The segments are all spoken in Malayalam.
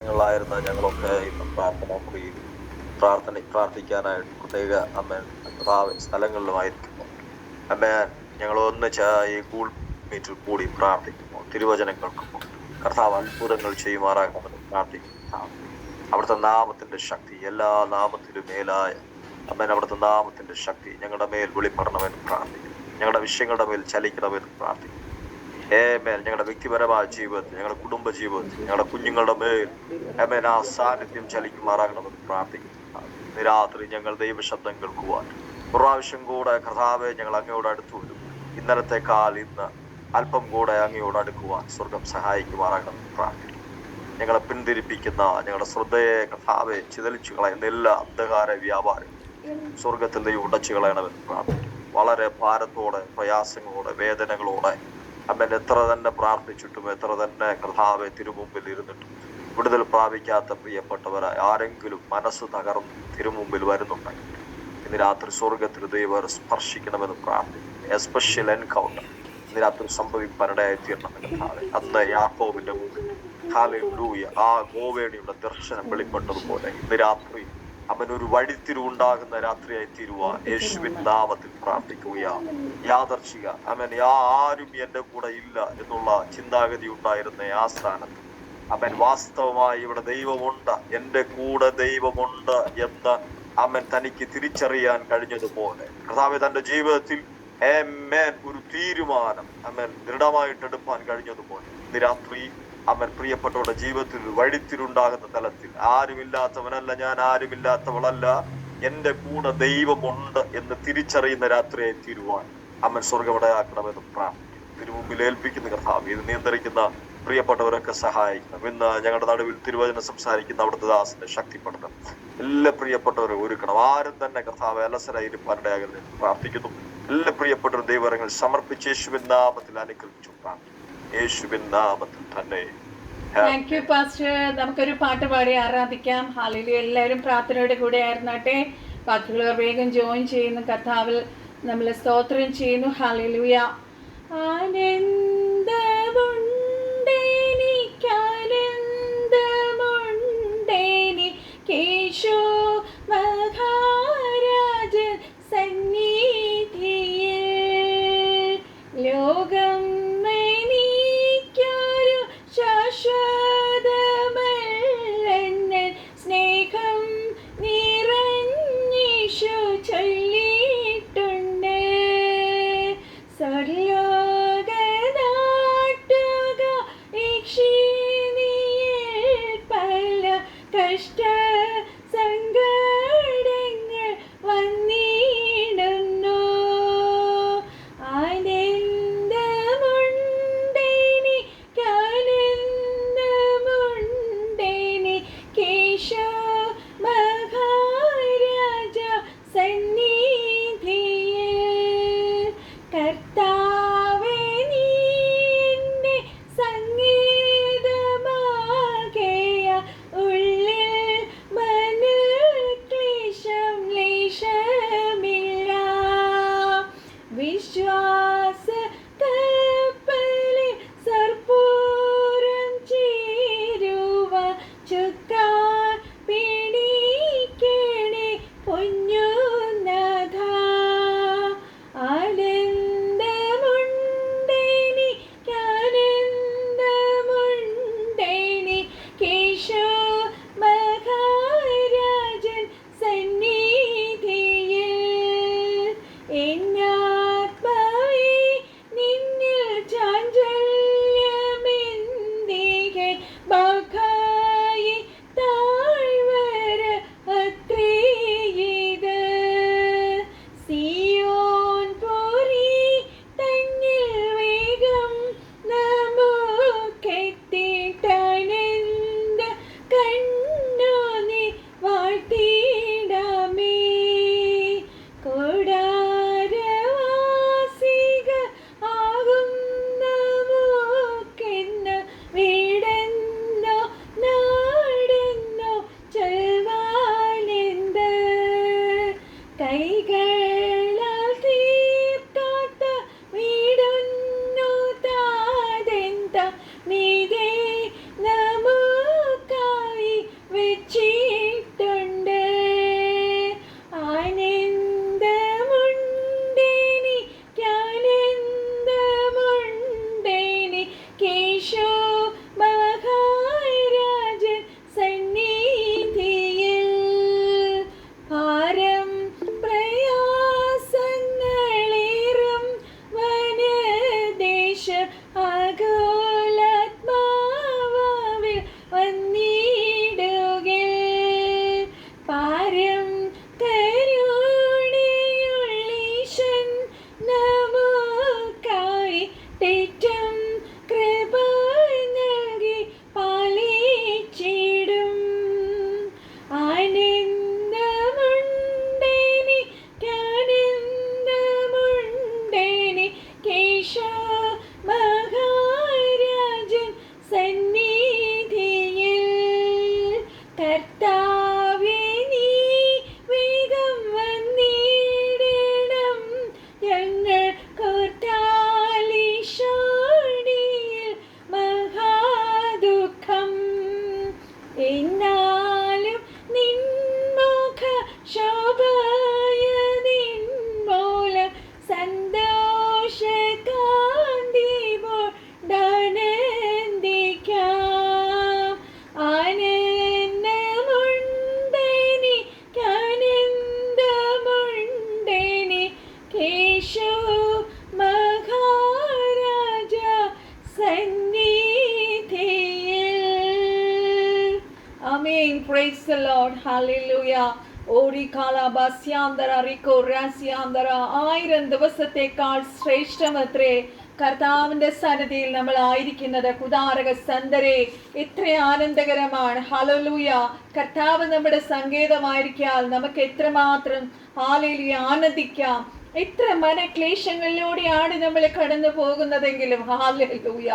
ായിരുന്ന ഞങ്ങളൊക്കെ ഇന്ന് പ്രാർത്ഥന മുറിയിൽ പ്രാർത്ഥിക്കാനായിട്ട് പ്രത്യേക സ്ഥലങ്ങളിലുമായിരിക്കുന്നു. ഞങ്ങൾ ഒന്നിച്ച് ഈ ഗൂഗിൾ മീറ്റിൽ കൂടി പ്രാർത്ഥിക്കുന്നു. തിരുവചനങ്ങൾക്കും കർത്താവ് അത്ഭുതങ്ങൾ ചെയ്യുമാറാകണമെന്ന് പ്രാർത്ഥിക്കുന്നു. അവിടുത്തെ നാമത്തിന്റെ ശക്തി എല്ലാ നാമത്തിലും മേലായ അവിടുത്തെ നാമത്തിന്റെ ശക്തി ഞങ്ങളുടെ മേൽ വെളിപ്പെടണമെന്ന് പ്രാർത്ഥിക്കുന്നു. ഞങ്ങളുടെ വിഷയങ്ങളുടെ മേൽ ചലിക്കണമെന്ന് പ്രാർത്ഥിക്കുന്നു. ഞങ്ങളുടെ വ്യക്തിപരമായ ജീവിതത്തിൽ, ഞങ്ങളുടെ കുടുംബ ജീവിതത്തിൽ, ഞങ്ങളുടെ കുഞ്ഞുങ്ങളുടെ മേൽ ആ സാന്നിധ്യം ചലിക്കുമാറാകണമെന്ന് പ്രാർത്ഥിക്കുന്നു. ഇന്ന് രാത്രി ഞങ്ങൾ ദൈവശബ്ദം കേൾക്കുവാൻ പ്രാവശ്യം കൂടെ കർത്താവെ ഞങ്ങൾ അങ്ങയോട് അടുത്തു വരും. ഇന്നലത്തെക്കാൾ ഇന്ന് അല്പം കൂടെ അങ്ങയോട് അടുക്കുവാൻ സ്വർഗം സഹായിക്കുമാറാകണമെന്ന് പ്രാർത്ഥിക്കുന്നു. ഞങ്ങളെ പിന്തിരിപ്പിക്കുന്ന ഞങ്ങളുടെ ശ്രദ്ധയെ കർത്താവെ ചിതലിച്ചു കളയുന്ന എല്ലാ അന്ധകാര വ്യാപാരം സ്വർഗത്തിൽ ദൈവം ഉടച്ചു കളയണമെന്ന് പ്രാർത്ഥിക്കുന്നു. വളരെ ഭാരത്തോടെ, പ്രയാസങ്ങളോടെ, വേദനകളോടെ എത്ര തന്നെ പ്രാർത്ഥിച്ചിട്ടും എത്ര തന്നെ കർത്താവെ തിരുമുമ്പിൽ ഇരുന്നിട്ടും വിടുതൽ പ്രാപിക്കാത്ത പ്രിയപ്പെട്ടവരായി ആരെങ്കിലും മനസ്സ് തകർന്ന് തിരുമുമ്പിൽ വരുന്നുണ്ടെങ്കിൽ ഇന്ന് രാത്രി സ്വർഗത്തിൽ ദൈവം സ്പർശിക്കണമെന്ന് പ്രാർത്ഥിക്കുന്നു. എസ്പെഷ്യൽ എൻകൗണ്ടർ ഇന്ന് രാത്രി സംഭവിക്കാനിടയായി തീരണമെന്ന് കർത്താവെ. അന്ന് യാക്കോബിന്റെ മുമ്പിൽ ഹല്ലേലൂയ ആ ഗോവേണിയുടെ ദർശനം വെളിപ്പെട്ടതുപോലെ ഇന്ന് രാത്രി അവനൊരു വഴിത്തിരിവുണ്ടാകുന്ന രാത്രിയായി തീരുവാൻ യേശുവിൻ നാമത്തിൽ പ്രാർത്ഥിക്കുകയാണ്. യാദർശിക ആരും എന്റെ കൂടെ ഇല്ല എന്നുള്ള ചിന്താഗതി ഉണ്ടായിരുന്ന ആ സ്ഥാനത്ത് വാസ്തവമായി ഇവിടെ ദൈവമുണ്ട്, എന്റെ കൂടെ ദൈവമുണ്ട് എന്ന് തനിക്ക് തിരിച്ചറിയാൻ കഴിഞ്ഞതുപോലെ കർത്താവേ തന്റെ ജീവിതത്തിൽ ഒരു തീരുമാനം ദൃഢമായിട്ട് എടുപ്പാൻ കഴിഞ്ഞതുപോലെ ഇന്ന് രാത്രി പ്രിയപ്പെട്ടവരുടെ ജീവിതത്തിൽ വഴിത്തിരുണ്ടാകുന്ന തലത്തിൽ ആരുമില്ലാത്തവനല്ല ഞാൻ, ആരുമില്ലാത്തവളല്ല, എന്റെ കൂടെ ദൈവമുണ്ട് എന്ന് തിരിച്ചറിയുന്ന രാത്രിയായി തീരുവാൻ സ്വർഗമിടയാക്കണമെന്ന് പ്രാർത്ഥിക്കും. തിരുമുമ്പിൽ ഏൽപ്പിക്കുന്ന കർത്താവ് ഇത് നിയന്ത്രിക്കുന്ന പ്രിയപ്പെട്ടവരൊക്കെ സഹായിക്കണം. ഇന്ന് ഞങ്ങളുടെ നടുവിൽ തിരുവചനം സംസാരിക്കുന്ന അവിടുത്തെ ദാസനെ ശക്തിപ്പെടുത്തണം. എല്ലാ പ്രിയപ്പെട്ടവരെ ഒരുക്കണം. ആരും തന്നെ കർത്താവ് അലസരായിരിക്കാനിടയാകരുതെന്ന് പ്രാർത്ഥിക്കുന്നു. എല്ലാ പ്രിയപ്പെട്ടവരും ദൈവങ്ങൾ സമർപ്പിച്ച് യേശുവിൻ നാമത്തിൽ അനുഗ്രഹിച്ചു പ്രാർത്ഥിക്കുന്നു. യേശുവിൻ നാമത്തിൽ തന്നെ. Thank you pastor. നമുക്കൊരു പാട്ട് പാടി ആരാധിക്കാം. ഹല്ലേലൂയ. എല്ലാവരും പ്രാർത്ഥനയുടെ കൂടെ ആയിരുന്നാട്ടെ. ബാക്കിയുള്ളവർ വേഗം ജോയിൻ ചെയ്യുന്നു. കർത്താവിൽ നമ്മൾ സ്തോത്രം ചെയ്യുന്നു. ഹല്ലേലൂയ. ആനന്ദമുണ്ടെനിക്കാനന്ദമുണ്ടെനി കേശോ മഹാരാജ സന്നിധിയിൽ ലോകം സ്നേഹം നിറഞ്ഞീശു ചൊല്ലിയിട്ടുണ്ട്. സ്വർലോകനാഥൻ എന്നാലും നിൻമുഖ ശോഭയതിൻമൂലം സന്തോഷ കാന്തി കൊണ്ടനന്ദിക്കാം. ആനന്ദമുണ്ടെനിക്കാനന്ദമുണ്ടെനി കേശു മഹാരാജ സന്നിധിയിൽ. ആമേൻ. Praise the lord. ഹല്ലേലൂയ. ഓടി കാലാബാസ്യാന്തര റിക്കോ രാസ്യാന്തര 1000 ദിവസത്തേക്കാൾ ശ്രേഷ്ഠമത്രേ കർത്താവിന്റെ സന്നിധിയിൽ നമ്മൾ ആയിരിക്കുന്നത്. കുദാരക സന്തരെ എത്ര ആനന്ദകരമാണ്. ഹല്ലേലൂയ. കർത്താവ് നമ്മുടെ സങ്കേതമായിരിക്കാൽ നമുക്ക് എത്രമാത്രം ഹല്ലേലൂയ ആനന്ദിക്കാം. എത്ര മനക്ലേശങ്ങളിലൂടെയാണ് നമ്മൾ കടന്നു പോകുന്നതെങ്കിലും ഹല്ലേലൂയ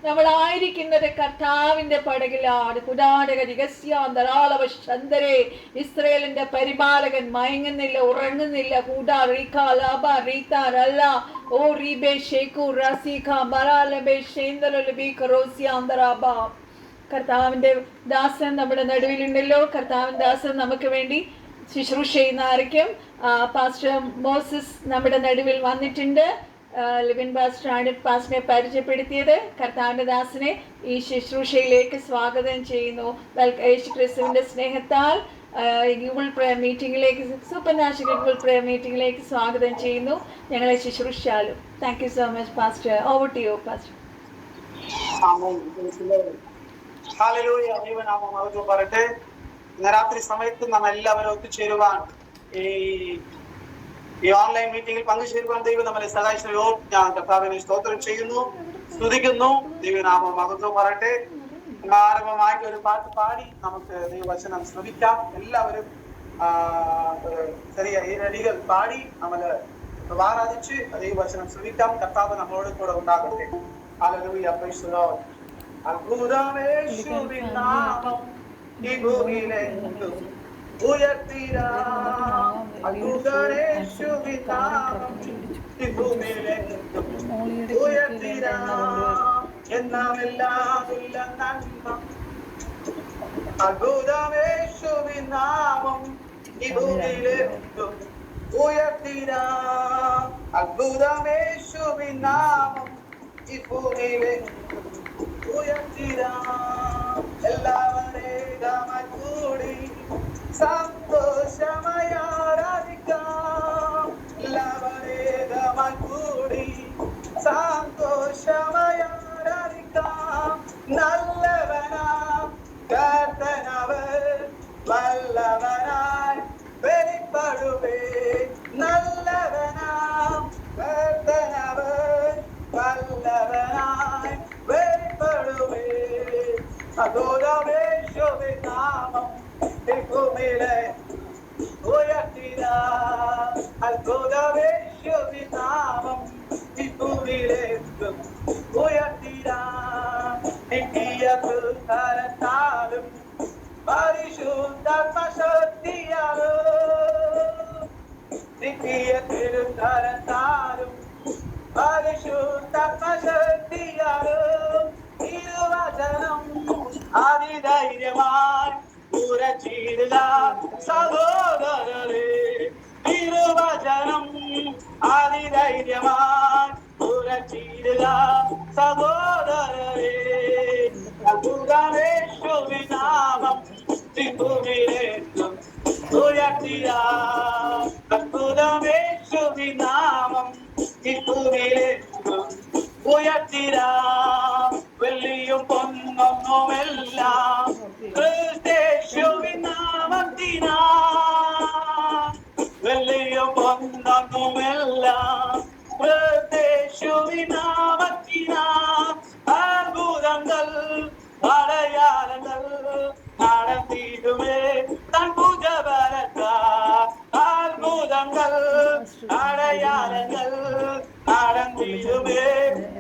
നമ്മളായിരിക്കുന്നത് കർത്താവിന്റെ പടകിലാണ്. കുടാടക രഹസ്യാന്തരാളവശന്തരെ ഇസ്രയേലിന്റെ പരിപാലകൻ മയങ്ങുന്നില്ല, ഉറങ്ങുന്നില്ല. കൂടാ റീഖാലാബ റീതാരല്ല ഓ റീബേ ഷേഖു റസീഖ ബറാലബേ ഷേന്ദലബി കറോസിയാന്തരാബ. കർത്താവിന്റെ ദാസൻ നമ്മുടെ നടുവിലുണ്ടല്ലോ. കർത്താവിന്റെ ദാസൻ നമുക്ക് വേണ്ടി ശുശ്രൂഷ ചെയ്യുന്നതായിരിക്കും. പാസ്റ്റർ മോസസ് നമ്മുടെ നടുവിൽ വന്നിട്ടുണ്ട്. ലിവിൻ പാസ്റ്ററാണ് പാസ്റ്ററിനെ പരിചയപ്പെടുത്തിയത്. കർത്താവിന്റെ ദാസനെ ഈ ശുശ്രൂഷയിലേക്ക് സ്വാഗതം ചെയ്യുന്നു. യേശു ക്രിസ്തുവിന്റെ സ്നേഹത്താൽ ഗൂഗിൾ പ്രയർ മീറ്റിംഗിലേക്ക്, സൂപ്പർ നാച്ചുറൽ ഗൂഗിൾ പ്രയർ മീറ്റിംഗിലേക്ക് സ്വാഗതം ചെയ്യുന്നു. ഞങ്ങളെ ശുശ്രൂഷിച്ചാലും. Thank you so much pastor. Over to you pastor. ഹല്ലേലൂയ. ദൈവനാമം മഹത്വം പറയട്ടെ. ഇന്ന് രാത്രി സമയത്ത് നാം എല്ലാവരും ഒത്തുചേരുവാൻ ഈ ഓൺലൈൻ മീറ്റിംഗിൽ പങ്കുചേരുവാൻ ദൈവം നമ്മളെ സഹായിച്ചോ ഞാൻ കർത്താവിനെ സ്തോത്രം ചെയ്യുന്നു, സ്തുതിക്കുന്നു. ദൈവനാമം മഹത്വം പറയട്ടെ. ആരംഭമായിട്ട് ഒരു പാട്ട് പാടി നമുക്ക് ദൈവവചനം ശ്രമിക്കാം. എല്ലാവരും ചെറിയ ഈരടികൾ പാടി നമ്മള് ആരാധിച്ച് ദൈവവചനം ശ്രമിക്കാം. കർത്താവ് നമ്മളോട് കൂടെ ഉണ്ടാകട്ടെ. ഹല്ലേലൂയ. Praise the lord. അത്ഭുതമേശുവിൻ നാമം ഈ ഭൂമിയിലെങ്ങും ഉയർത്തിടാം. അത്ഭുതമേശുവിൻ നാമം ഈ ഭൂമിയിലെങ്ങും ഉയർത്തിടാം. എന്നാമെല്ലാമുള്ള നന്മ അത്ഭുതമേശുവിൻ നാമം ഈ ഭൂമിയിലെങ്ങും ഉയർത്തിടാം. അത്ഭുതമേശുവിൻ നാമം ഈ ഭൂമിയിലെങ്ങും ഉയർത്തിടാം. എല്ലാവരേകമായി കൂടി സന്തോഷമായി ആരാധിക്കാം. എല്ലാവരേകമായി കൂടി സന്തോഷമായി ആരാധിക്കാം. നല്ലവനാം കർത്തനവൻ വല്ലവനായി വെളിപ്പെടുവേ. നല്ലവനാം കർത്തനവൻ വല്ലവനായി വെളിപ്പെടുവേ. അത്ഭുതമേശുവിൻ നാമം ഈ ഭൂമിയിലെ ഉയർത്തിടാം. അത്ഭുതമേശുവിൻ നാമം ഈ ഭൂമിയിലെങ്ങും ഉയർത്തിടാം. നിത്യ കരത്താലും പരിശുദ്ധാത്മശക്തിയാലും നിത്യ കരത്താലും പരിശുദ്ധാത്മശക്തിയാലും തിരുവചനം അതിധൈര്യമായി ഉറച്ചിടുക സഹോദരരെ. തിരുവചനം അതിധൈര്യമായി ഉറച്ചിടുക സഹോദരരെ. അത്ഭുതമേശുവിൻ നാമം ഭൂമിയിലെങ്ങും ഉയർത്തിടാം. അത്ഭുതമേശുവിൻ നാമം ഭൂമിയിലെങ്ങും ഉയർത്തിടാം. വെള്ളിയും പൊന്നൊന്നുമെല്ലാം ക്രിസ്തേശുവിൻ നാമത്തിനാ. വെള്ളിയും പൊന്നൊന്നുമെല്ലാം ക്രിസ്തേശുവിൻ നാമത്തിനാ. അത്ഭുതങ്ങൾ അടയാളങ്ങൾ നടത്തിയിടുമേ തൻ ഭുജബലത്താൽ. അത്ഭുതങ്ങൾ അടയാളങ്ങൾ നടത്തിയിടുമേ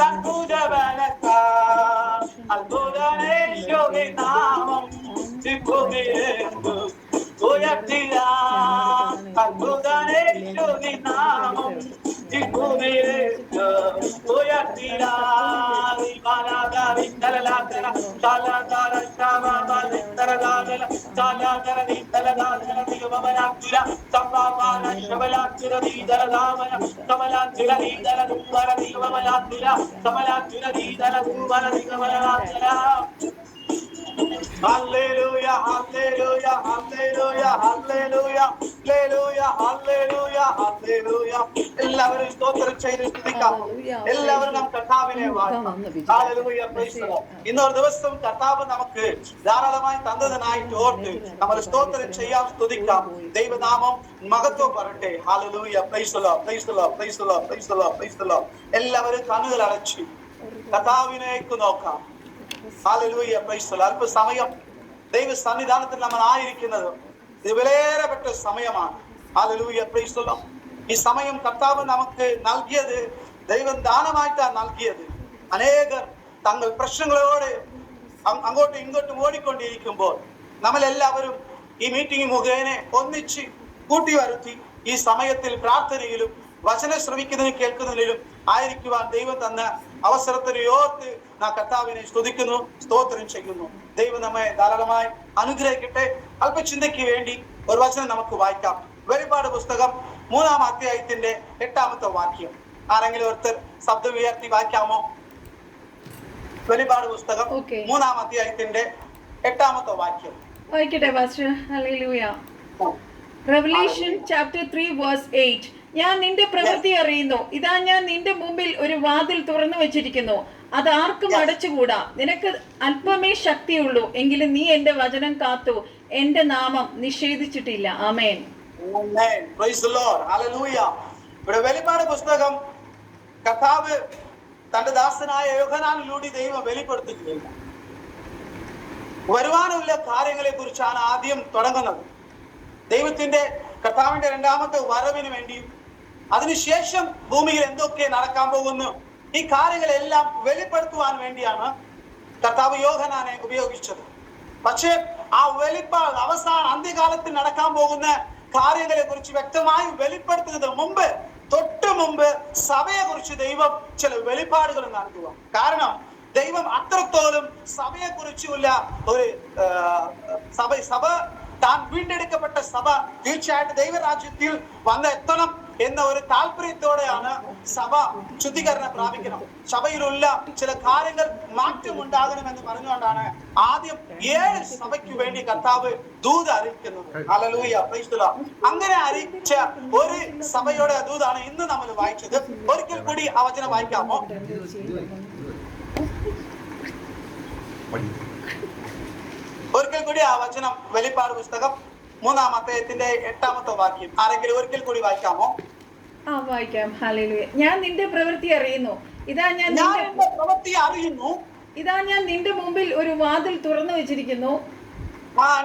തൻ ഭുജബലത്താൽ. അത്ഭുതമേശുവിൻ നാമം ഭൂമിയിലെങ്ങും ഉയർത്തിടാം. അത്ഭുതമേശുവിൻ നാമം ഭൂമിയിലെങ്ങും ഉയർത്തിടാം. Hallelujah, hallelujah, hallelujah, hallelujah, hallelujah, hallelujah, hallelujah. എല്ലാവരും സ്തോത്രം ചെയ്ത് സ്തുതിക്കാം. എല്ലാവരും നാം കർത്താവിനെ വാഴ്ത്താം. Hallelujah, praise the Lord. ഇന്നൊരു ദിവസം കർത്താവ് നമുക്ക് ധാരാളമായി തന്നതിനായിട്ട് ഓർത്ത് നമ്മൾ സ്തോത്രം ചെയ്യാം, സ്തുതിക്കാം. ദൈവനാമം മഹത്വം പറയട്ടെ. Hallelujah, praise the Lord, praise the Lord, praise the Lord, praise the Lord, praise the Lord. എല്ലാവരും കണ്ണുകൾ അടച്ച് കർത്താവിനേക്ക് നോക്കാം. Hallelujah, praise the Lord. അല്പ സമയം ദൈവ സന്നിധാനത്തിൽ നമ്മൾ ആയിരിക്കുന്നത് ഇത് വിലയേറപ്പെട്ട സമയമാണ്. Hallelujah, praise the Lord. ഈ സമയം കർത്താവ് നമുക്ക് നൽകിയത് ദൈവം ദാനമായിട്ടാണ് നൽകിയത്. അനേകർ തങ്ങൾ പ്രശ്നങ്ങളോട് അങ്ങോട്ടും ഇങ്ങോട്ടും ഓടിക്കൊണ്ടിരിക്കുമ്പോൾ നമ്മളെല്ലാവരും ഈ മീറ്റിംഗ് മുഖേന ഒന്നിച്ച് കൂട്ടി വരുത്തി ഈ സമയത്തിൽ പ്രാർത്ഥനയിലും വചനം ശ്രമിക്കുന്നതിനും കേൾക്കുന്നതിലും ആയിരിക്കുവാൻ ദൈവം തന്ന അവസരത്തിന് ഓർത്ത് നാം കർത്താവിനെ സ്തുതിക്കുന്നു, സ്തോത്രം ചെയ്യുന്നു. ദൈവം നമ്മെ ധാരാളമായി അനുഗ്രഹിക്കട്ടെ. അല്പചിന്തയ്ക്ക് വേണ്ടി ഒരു വചനം നമുക്ക് വായിക്കാം. വെളിപാട് പുസ്തകം 3-ാം അധ്യായത്തിന്റെ 8-ാമത്തെ വാക്യം. ആരെങ്കിലും ഒരുത്തർ ശബ്ദം ഉയർത്തി വായിക്കാമോ? വെളിപാട് പുസ്തകം 3-ാം അധ്യായത്തിന്റെ 8-ാമത്തെ വാക്യം വായിക്കട്ടെ pastor. Hallelujah. Revelation chapter 3 verse 8. ഞാൻ നിന്റെ പ്രവൃത്തി അറിയുന്നു. ഇതാ ഞാൻ നിന്റെ മുമ്പിൽ ഒരു വാതിൽ തുറന്നു വെച്ചിരിക്കുന്നു, അത് ആർക്കും അടച്ചുകൂടാ. നിനക്ക് അല്പമേ ശക്തിയുള്ളൂ, എങ്കിലും നീ എന്റെ വചനം കാത്തു, എന്റെ നാമം നിഷേധിച്ചിട്ടില്ല. ആമേൻ. Praise the lord. ഹല്ലേലൂയ. ഇവിടെ വെളിപാട് പുസ്തകം കർത്താവ് തന്റെ ദാസനായ യോഹന്നാനിലൂടെ ദൈവം വെളിപ്പെടുത്തുകയില്ല. വരുവാനുള്ള കാര്യങ്ങളെ കുറിച്ചാണ് ആദ്യം തുടങ്ങുന്നത്. ദൈവത്തിന്റെ കർത്താവിന്റെ 2ാമത്തെ വരവിന് വേണ്ടിയും അതിനുശേഷം ഭൂമിയിൽ എന്തൊക്കെ നടക്കാൻ പോകുന്നു ഈ കാര്യങ്ങളെല്ലാം വെളിപ്പെടുത്തുവാൻ വേണ്ടിയാണ് കർത്താവ് യോഹന്നാനെ ഉപയോഗിച്ചത്. പക്ഷേ ആ വെളിപ്പാട് അവസാന അന്ത്യകാലത്തിൽ നടക്കാൻ പോകുന്ന കാര്യങ്ങളെ കുറിച്ച് വ്യക്തമായി വെളിപ്പെടുത്തുന്നതിന് മുമ്പ് തൊട്ട് മുമ്പ് സഭയെ കുറിച്ച് ദൈവം ചില വെളിപ്പാടുകൾ നൽകുക. കാരണം ദൈവം അത്രത്തോളം സഭയെ കുറിച്ചുള്ള ഒരു സഭ താൻ വീണ്ടെടുക്കപ്പെട്ട സഭ തീർച്ചയായിട്ടും ദൈവരാജ്യത്തിൽ വന്നെത്തണം എന്ന ഒരു താല്പര്യത്തോടെയാണ് സഭ ശുദ്ധീകരണം പ്രാപിക്കണം. സഭയിലുള്ള ചില കാര്യങ്ങൾ മാറ്റമുണ്ടാകണമെന്ന് പറഞ്ഞുകൊണ്ടാണ് ആദ്യം 7 സഭയ്ക്ക് വേണ്ടി കർത്താവ് ദൂത് അറിയിക്കുന്നത്. Hallelujah, praise the Lord. അങ്ങനെ അറിയിച്ച ഒരു സഭയുടെ ദൂതാണ് ഇന്ന് നമ്മൾ വായിച്ചത്. ഒരിക്കൽ കൂടി ആ വചനം വായിക്കാമോ? ഒരിക്കൽ കൂടി ആ വചനം വെളിപ്പാട് പുസ്തകം 3-ാം അധ്യായത്തിന്റെ 8-ാമത്തെ വാക്യം ആരെങ്കിലും ഒരിക്കൽ കൂടി വായിക്കാമോ? വായിക്കാം. ഹല്ലേലൂയ. ഞാൻ നിന്റെ പ്രവൃത്തി അറിയുന്നു. ഇതാ ഞാൻ നിന്റെ മുമ്പിൽ ഒരു വാതിൽ തുറന്നു വെച്ചിരിക്കുന്നു.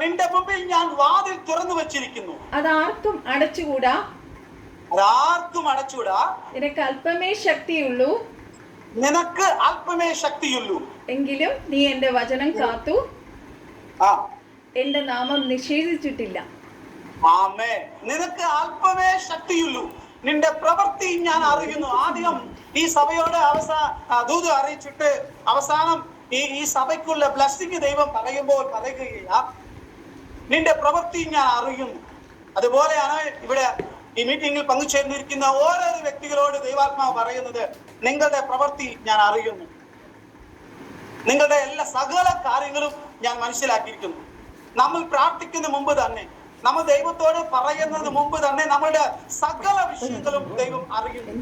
നിന്റെ മുമ്പിൽ ഞാൻ വാതിൽ തുറന്നു വെച്ചിരിക്കുന്നു, അത് ആർക്കും അടച്ചുകൂടാ. നിനക്ക് അല്പമേ ശക്തിയുള്ളൂ, എങ്കിലും നീ എന്റെ വചനം കാത്തു, എന്റെ നാമം നിഷേധിച്ചിട്ടില്ല. ആമേൻ. നിനക്ക് അല്പമേ ശക്തിയുള്ളൂ, നിന്റെ പ്രവൃത്തി ഞാൻ അറിയുന്നു. ആദ്യം ഈ സഭയോട് ദൂത് അറിയിച്ചിട്ട് അവസാനം ഈ സഭയ്ക്കുള്ള ബ്ലെസ്സിംഗ് ദൈവം പറയുമ്പോൾ പറയുകയില്ല, നിന്റെ പ്രവൃത്തി ഞാൻ അറിയുന്നു. അതുപോലെയാണ് ഇവിടെ ഈ മീറ്റിംഗിൽ പങ്കുചേർന്നിരിക്കുന്ന ഓരോ വ്യക്തികളോട് ദൈവാത്മാവ് പറയുന്നത്, നിങ്ങളുടെ പ്രവൃത്തി ഞാൻ അറിയുന്നു, നിങ്ങളുടെ എല്ലാ സകല കാര്യങ്ങളും ഞാൻ മനസ്സിലാക്കിയിരിക്കുന്നു. നമ്മൾ പ്രാർത്ഥിക്കുന്ന മുമ്പ് തന്നെ, നമ്മൾ ദൈവത്തോട് പറയുന്നത് മുമ്പ് തന്നെ നമ്മളുടെ സകല വിഷയങ്ങളും ദൈവം അറിയുന്നു.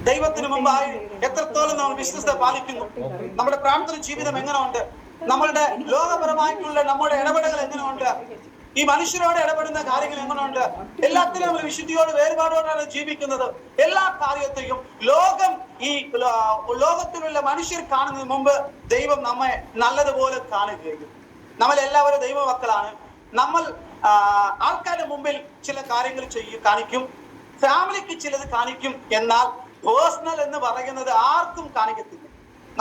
ദൈവത്തിന് മുമ്പായി എത്രത്തോളം നമ്മൾ വിശ്വസ്ത പാലിക്കുന്നു, നമ്മുടെ പ്രാർത്ഥന ജീവിതം എങ്ങനെയുണ്ട്, നമ്മളുടെ ലോകപരമായിട്ടുള്ള നമ്മുടെ ഇടപെടലുകൾ എങ്ങനെയുണ്ട്, ഈ മനുഷ്യരോട് ഇടപെടുന്ന കാര്യങ്ങൾ എങ്ങനെയുണ്ട്, എല്ലാത്തിലും നമ്മൾ വിശുദ്ധിയോട് വേർപാടോടാണ് ജീവിക്കുന്നത്. എല്ലാ കാര്യത്തെയും ഈ ലോകത്തിലുള്ള മനുഷ്യർ കാണുന്നതിന് മുമ്പ് ദൈവം നമ്മെ നല്ലതുപോലെ കാണുകയും, നമ്മളെല്ലാവരും ദൈവമക്കളാണ്. നമ്മൾ ആൾക്കാരുടെ മുമ്പിൽ ചില കാര്യങ്ങൾ കാണിക്കും, ഫാമിലിക്ക് ചിലത് കാണിക്കും, എന്നാൽ പേഴ്സണൽ എന്ന് പറയുന്നത് ആർക്കും കാണിക്കത്തില്ല.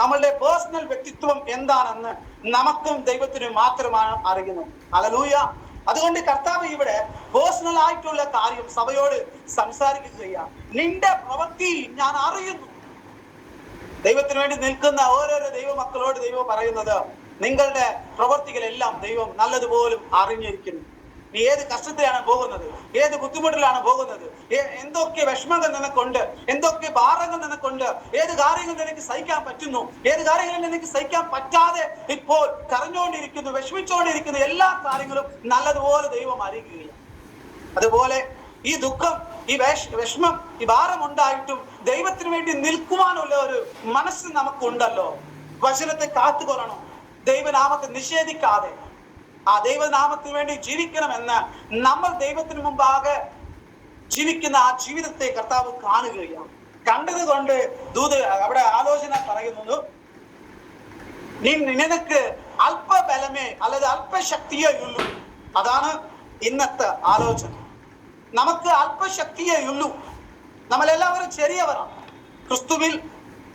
നമ്മളുടെ പേഴ്സണൽ വ്യക്തിത്വം എന്താണെന്ന് നമുക്കും ദൈവത്തിനും മാത്രമാണ് അറിയുന്നത്. ഹല്ലേലൂയ. അതുകൊണ്ട് കർത്താവ് ഇവിടെ പേഴ്സണൽ ആയിട്ടുള്ള കാര്യം സഭയോട് സംസാരിക്കുകയാണ്. നിന്റെ പ്രവൃത്തി ഞാൻ അറിയുന്നു. ദൈവത്തിന് വേണ്ടി നിൽക്കുന്ന ഓരോരോ ദൈവമക്കളോട് ദൈവം പറയുന്നത്, നിങ്ങളുടെ പ്രവർത്തികളെല്ലാം ദൈവം നല്ലതുപോലും അറിഞ്ഞിരിക്കുന്നു. നീ ഏത് കഷ്ടത്തിലാണ് പോകുന്നത്, ഏത് ബുദ്ധിമുട്ടിലാണ് പോകുന്നത്, എന്തൊക്കെ വിഷമങ്ങൾ നിനക്കുണ്ട്, എന്തൊക്കെ ഭാരങ്ങൾ നിനക്കുണ്ട്, ഏത് കാര്യങ്ങൾ നിനക്ക് സഹിക്കാൻ പറ്റുന്നു, ഏത് കാര്യങ്ങൾ നിനക്ക് സഹിക്കാൻ പറ്റാതെ ഇപ്പോൾ കരഞ്ഞുകൊണ്ടിരിക്കുന്നു, വിഷമിച്ചുകൊണ്ടിരിക്കുന്നു, എല്ലാ കാര്യങ്ങളും നല്ലതുപോലെ ദൈവം അറിയുകയാണ്. അതുപോലെ ഈ ദുഃഖം, ഈ വിഷമം, ഈ ഭാരം ഉണ്ടായിട്ടും ദൈവത്തിന് വേണ്ടി നിൽക്കുവാനുള്ള ഒരു മനസ്സ് നമുക്കുണ്ടല്ലോ. വചനത്തെ കാത്തുകൊള്ളണം, ദൈവനാമത്തെ നിഷേധിക്കാതെ ആ ദൈവനാമത്തിന് വേണ്ടി ജീവിക്കണമെന്ന് നമ്മൾ ദൈവത്തിന് മുമ്പാകെ ജീവിക്കുന്ന ആ ജീവിതത്തെ കർത്താവ് കാണുകയാണ്. കണ്ടത് കൊണ്ട് ദൂത് അവിടെ ആലോചന പറയുന്നത്, നിനക്ക് അല്പബലമേ അല്ലെങ്കിൽ അല്പശക്തിയേ ഉള്ളൂ. അതാണ് ഇന്നത്തെ ആലോചന. നമുക്ക് അല്പശക്തിയേ ഉള്ളൂ. നമ്മളെല്ലാവരും ചെറിയവരാണ്. ക്രിസ്തുവിൽ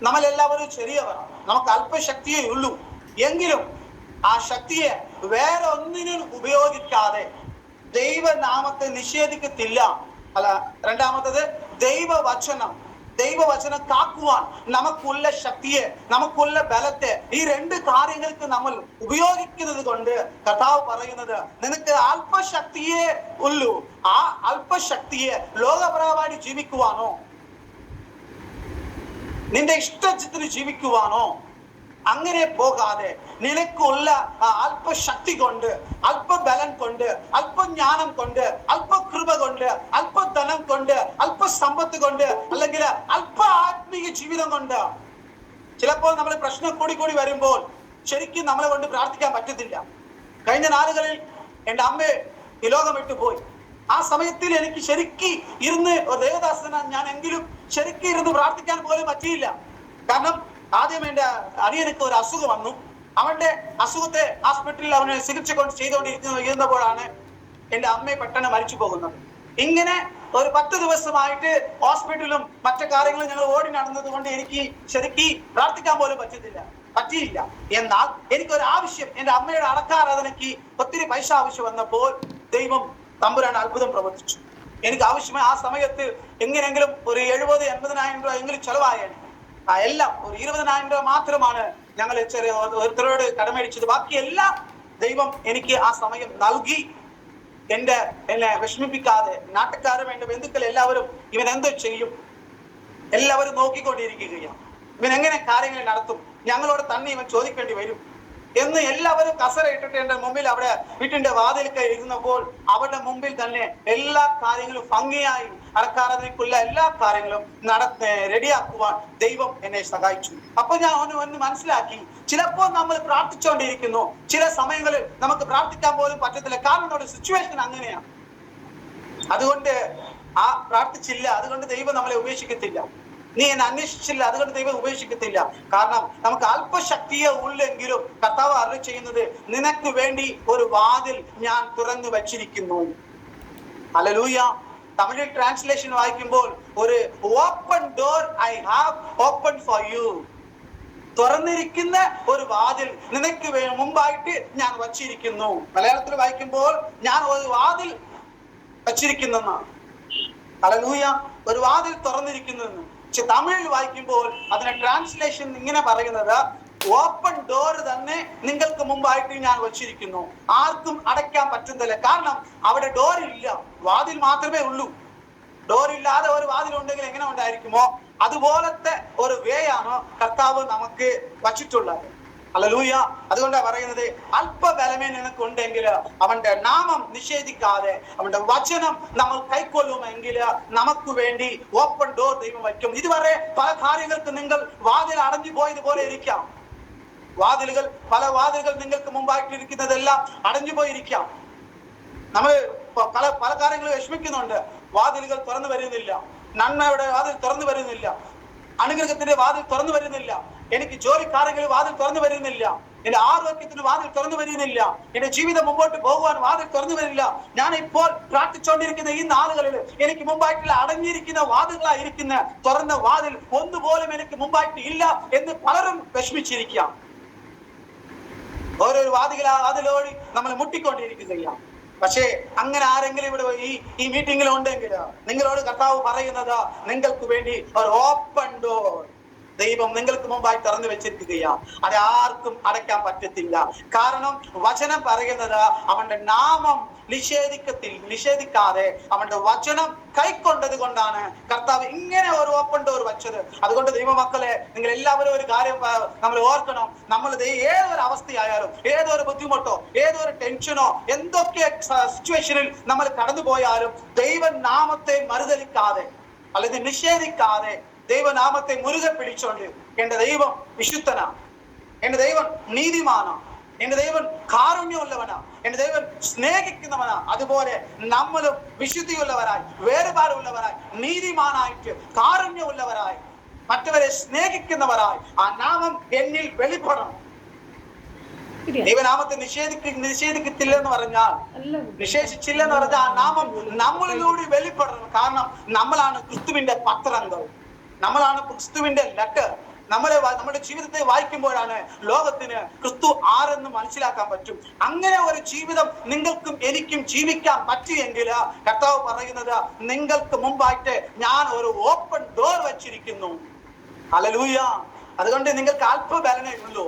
നമ്മളെല്ലാവരും ചെറിയവരാണ്. നമുക്ക് അല്പശക്തിയേ ഉള്ളൂ. എങ്കിലും ആ ശക്തിയെ വേറെ ഒന്നിനും ഉപയോഗിക്കാതെ ദൈവനാമത്തെ നിഷേധിക്കത്തില്ല. അല്ല, രണ്ടാമത്തത് ദൈവവചനം കാക്കുവാൻ നമുക്കുള്ള ശക്തിയെ, നമുക്കുള്ള ബലത്തെ, ഈ രണ്ട് കാര്യങ്ങൾക്ക് നമ്മൾ ഉപയോഗിക്കുന്നത് കൊണ്ട് കർത്താവ് പറയുന്നത്, നിനക്ക് അല്പശക്തിയെ ഉള്ളൂ. ആ അല്പശക്തിയെ ലോകപരമായി ജീവിക്കുവാനോ, നിന്റെ ഇഷ്ടത്തിന് ജീവിക്കുവാനോ അങ്ങനെ പോകാതെ നിനക്കുള്ള അല്പശക്തി കൊണ്ട്, അല്പബലം കൊണ്ട്, അല്പജ്ഞാനം കൊണ്ട്, അല്പകൃപ കൊണ്ട്, അല്പധനം കൊണ്ട്, അല്പസമ്പത്ത് കൊണ്ട്, അല്ലെങ്കിൽ അല്പ ആത്മീയ ജീവിതം കൊണ്ട്. ചിലപ്പോൾ നമ്മൾ പ്രശ്നം കൂടി വരുമ്പോൾ ശരിക്കും നമ്മളെ കൊണ്ട് പ്രാർത്ഥിക്കാൻ പറ്റത്തില്ല. കഴിഞ്ഞ നാളുകളിൽ എൻ്റെ അമ്മ ഈ ലോകം വിട്ടുപോയി. ആ സമയത്തിൽ എനിക്ക് ശരിക്കും ഇരുന്ന് ഒരു ദേവദാസന ഞാൻ എങ്കിലും ശരിക്കും ഇരുന്ന് പ്രാർത്ഥിക്കാൻ പോലും പറ്റിയില്ല. കാരണം ആദ്യം എൻ്റെ അനിയനക്ക് ഒരു അസുഖം വന്നു. അവന്റെ അസുഖത്തെ ഹോസ്പിറ്റലിൽ അവനെ ചികിത്സ ഇരുന്നപ്പോഴാണ് എൻ്റെ അമ്മയെ പെട്ടെന്ന് മരിച്ചു പോകുന്നത്. ഇങ്ങനെ ഒരു 10 ദിവസമായിട്ട് ഹോസ്പിറ്റലും മറ്റു കാര്യങ്ങളും ഞങ്ങൾ ഓടി നടന്നത് കൊണ്ട് എനിക്ക് ശരിക്കും പ്രാർത്ഥിക്കാൻ പോലും പറ്റിയില്ല. എന്നാൽ എനിക്കൊരു ആവശ്യം, എൻ്റെ അമ്മയുടെ അടക്കാരാധനയ്ക്ക് ഒത്തിരി പൈസ ആവശ്യം വന്നപ്പോൾ ദൈവം തമ്പുരാൻ അത്ഭുതം പ്രവർത്തിച്ചു. എനിക്ക് ആവശ്യമായി ആ സമയത്ത് എങ്ങനെയെങ്കിലും ഒരു 70-80,000 രൂപ എങ്കിലും ചെലവായാണ്. എല്ലാം ഒരു 20,000 രൂപ മാത്രമാണ് ഞങ്ങൾ ഓരോരുത്തരോട് കടമേടിച്ചത്. ബാക്കി എല്ലാം ദൈവം എനിക്ക് ആ സമയം നൽകി. എന്നെ വിഷമിപ്പിക്കാതെ നാട്ടുകാരും എന്റെ ബന്ധുക്കൾ എല്ലാവരും ഇവൻ എന്തോ ചെയ്യും, എല്ലാവരും നോക്കിക്കൊണ്ടിരിക്കുകയാണ്. ഇവൻ എങ്ങനെ കാര്യങ്ങൾ നടത്തും, ഞങ്ങളോട് തന്നെ ഇവൻ ചോദിക്കേണ്ടി വരും എന്ന് എല്ലാവരും കസര ഇട്ടിട്ട് എന്റെ മുമ്പിൽ അവിടെ വീട്ടിന്റെ വാതിൽക്ക് ഇരുന്നപ്പോൾ അവരുടെ മുമ്പിൽ തന്നെ എല്ലാ കാര്യങ്ങളും ഭംഗിയായി അടക്കാറാതിരിക്കുള്ള എല്ലാ കാര്യങ്ങളും റെഡിയാക്കുവാൻ ദൈവം എന്നെ സഹായിച്ചു. അപ്പൊ ഞാൻ ഒന്ന് മനസ്സിലാക്കി, ചിലപ്പോൾ നമ്മൾ പ്രാർത്ഥിച്ചുകൊണ്ടിരിക്കുന്നു, ചില സമയങ്ങളിൽ നമുക്ക് പ്രാർത്ഥിക്കാൻ പോലും പറ്റത്തില്ല. കാരണം നമ്മുടെ സിറ്റുവേഷൻ അങ്ങനെയാണ്. അതുകൊണ്ട് പ്രാർത്ഥിച്ചില്ല, അതുകൊണ്ട് ദൈവം നമ്മളെ ഉപേക്ഷിക്കത്തില്ല. നീ എന്നെ അന്വേഷിച്ചില്ല, അതുകൊണ്ട് ദൈവം ഉപേക്ഷിക്കത്തില്ല. കാരണം നമുക്ക് അല്പശക്തിയെ ഉള്ളെങ്കിലും കർത്താവ് അരുളി ചെയ്യുന്നത്, നിനക്ക് വേണ്ടി ഒരു വാതിൽ ഞാൻ തുറന്നു വച്ചിരിക്കുന്നു. ഹല്ലേലൂയ. തമിഴിൽ ട്രാൻസ്ലേഷൻ വായിക്കുമ്പോൾ ഒരു open door I have open for you. തുറന്നിരിക്കുന്ന ഒരു വാതിൽ നിനക്ക് മുമ്പായിട്ട് ഞാൻ വച്ചിരിക്കുന്നു. മലയാളത്തിൽ വായിക്കുമ്പോൾ ഞാൻ ഒരു വാതിൽ വച്ചിരിക്കുന്നെന്നാണ്. ഹല്ലേലൂയ. ഒരു വാതിൽ തുറന്നിരിക്കുന്നു. തമിഴിൽ വായിക്കുമ്പോൾ അതിന്റെ ട്രാൻസ്ലേഷൻ ഇങ്ങനെ പറയുന്നത്, ഓപ്പൺ ഡോർ തന്നെ നിങ്ങൾക്ക് മുമ്പായിട്ട് ഞാൻ വച്ചിരിക്കുന്നു. ആർക്കും അടയ്ക്കാൻ പറ്റുന്നില്ല. കാരണം അവിടെ ഡോർ ഇല്ല, വാതിൽ മാത്രമേ ഉള്ളൂ. ഡോർ ഇല്ലാതെ ഒരു വാതിൽ ഉണ്ടെങ്കിൽ എങ്ങനെ ഉണ്ടായിരിക്കുമോ അതുപോലത്തെ ഒരു വേയാണ് കർത്താവ് നമുക്ക് വച്ചിട്ടുള്ളത്. ഹല്ലേലൂയ. അതുകൊണ്ടാണ് പറയുന്നത്, അല്പബലമേ നിനക്കുണ്ടെങ്കിൽ അവന്റെ നാമം നിഷേധിക്കാതെ അവന്റെ വചനം നമ്മൾ കൈക്കൊള്ളുമെങ്കിൽ നമുക്ക് വേണ്ടി ഓപ്പൺ ഡോർ ദൈവം വയ്ക്കും. ഇതുവരെ പല കാര്യങ്ങൾക്ക് നിങ്ങൾ വാതിൽ അടഞ്ഞു പോയതുപോലെ ഇരിക്കാം. പല വാതിലുകൾ നിങ്ങൾക്ക് മുമ്പായിട്ട് ഇരിക്കുന്നതെല്ലാം അടഞ്ഞു പോയിരിക്കാം. നമ്മൾ പല കാര്യങ്ങളും വിഷമിക്കുന്നുണ്ട്. വാതിലുകൾ തുറന്നു വരുന്നില്ല, നന്മയുടെ വാതിൽ തുറന്നു വരുന്നില്ല, അനുഗ്രഹത്തിന്റെ വാതിൽ തുറന്നു വരുന്നില്ല, എനിക്ക് ജോലി കാര്യങ്ങൾ വാതിൽ തുറന്നു വരുന്നില്ല, എന്റെ ആരോഗ്യത്തിന് വാതിൽ തുറന്നു വരുന്നില്ല, എന്റെ ജീവിതം മുമ്പോട്ട് പോകുവാൻ വാതിൽ തുറന്നു വരില്ല. ഞാൻ ഇപ്പോൾ പ്രാർത്ഥിച്ചുകൊണ്ടിരിക്കുന്ന ഈ നാളുകളിൽ എനിക്ക് മുമ്പായിട്ടുള്ള അടഞ്ഞിരിക്കുന്ന വാതിലുകളായിരിക്കുന്ന തുറന്ന വാതിൽ ഒന്നുപോലും എനിക്ക് മുമ്പായിട്ട് ഇല്ല എന്ന് പലരും വിഷമിച്ചിരിക്കാം. ഓരോ വാതിലോടി നമ്മൾ മുട്ടിക്കൊണ്ടിരിക്കുകയാണ്. പക്ഷേ അങ്ങനെ ആരെങ്കിലും ഇവിടെ ഈ മീറ്റിംഗിൽ ഉണ്ടെങ്കിൽ നിങ്ങളോട് കർത്താവ് പറയുന്നത്, നിങ്ങൾക്ക് വേണ്ടി ഒരു ഓപ്പൺ ഡോർ ദൈവം നിങ്ങൾക്ക് മുമ്പായി തുറന്നു വെച്ചിരിക്കുകയാണ്. അത് ആർക്കും അടയ്ക്കാൻ പറ്റത്തില്ല. കാരണം വചനം പറയുന്നത് അവന്റെ നാമം നിഷേധിക്കാതെ അവന്റെ വചനം കൈക്കൊണ്ടത് കൊണ്ടാണ് കർത്താവ് ഇങ്ങനെ ഒരു ഓപ്പൺ ഡോർ വെച്ചത്. അതുകൊണ്ട് ദൈവമക്കളെ, നിങ്ങൾ എല്ലാവരും ഒരു കാര്യം നമ്മൾ ഓർക്കണം. നമ്മൾ ഏതൊരു അവസ്ഥയായാലും, ഏതൊരു ബുദ്ധിമുട്ടോ, ഏതൊരു ടെൻഷനോ, എന്തൊക്കെ സിറ്റുവേഷനിൽ നമ്മൾ കടന്നുപോയാലും ദൈവനാമത്തെ മറുതലിക്കാതെ അല്ലെങ്കിൽ നിഷേധിക്കാതെ ദൈവനാമത്തെ മുറുകെ പിടിച്ചോണ്ട് എന്റെ ദൈവം വിശുദ്ധനാണ്, എന്റെ ദൈവം നീതിമാനാണ്, എന്റെ ദൈവൻ കാരുണ്യമുള്ളവനാ, എന്റെ ദൈവൻ സ്നേഹിക്കുന്നവനാ. അതുപോലെ നമ്മളും വിശുദ്ധിയുള്ളവരായി, വേറുപാടുള്ളവരായി, നീതിമാനായിട്ട്, കാരുണ്യമുള്ളവരായി, മറ്റവരെ സ്നേഹിക്കുന്നവരായി ആ നാമം എന്നിൽ വെളിപ്പെടണം. ദൈവനാമത്തെ നിഷേധിക്കത്തില്ലെന്ന് പറഞ്ഞാൽ, നിഷേധിച്ചില്ലെന്ന് പറഞ്ഞാൽ ആ നാമം നമ്മളിലൂടെ വെളിപ്പെടണം. കാരണം നമ്മളാണ് ക്രിസ്തുവിന്റെ പത്രങ്ങൾ, നമ്മളാണ് ക്രിസ്തുവിന്റെ ലെറ്റർ. നമ്മുടെ ജീവിതത്തെ വായിക്കുമ്പോഴാണ് ലോകത്തിന് ക്രിസ്തു ആരെന്ന് മനസ്സിലാക്കാൻ പറ്റും. അങ്ങനെ ഒരു ജീവിതം നിങ്ങൾക്കും എനിക്കും ജീവിക്കാൻ പറ്റിയെങ്കിൽ കർത്താവ് പറയുന്നത്, നിങ്ങൾക്ക് മുമ്പായിട്ട് ഞാൻ ഒരു ഓപ്പൺ ഡോർ വെച്ചിരിക്കുന്നു. ഹല്ലേലൂയ. അതുകൊണ്ട് നിങ്ങൾക്ക് അല്പബലനേ ഉള്ളൂ,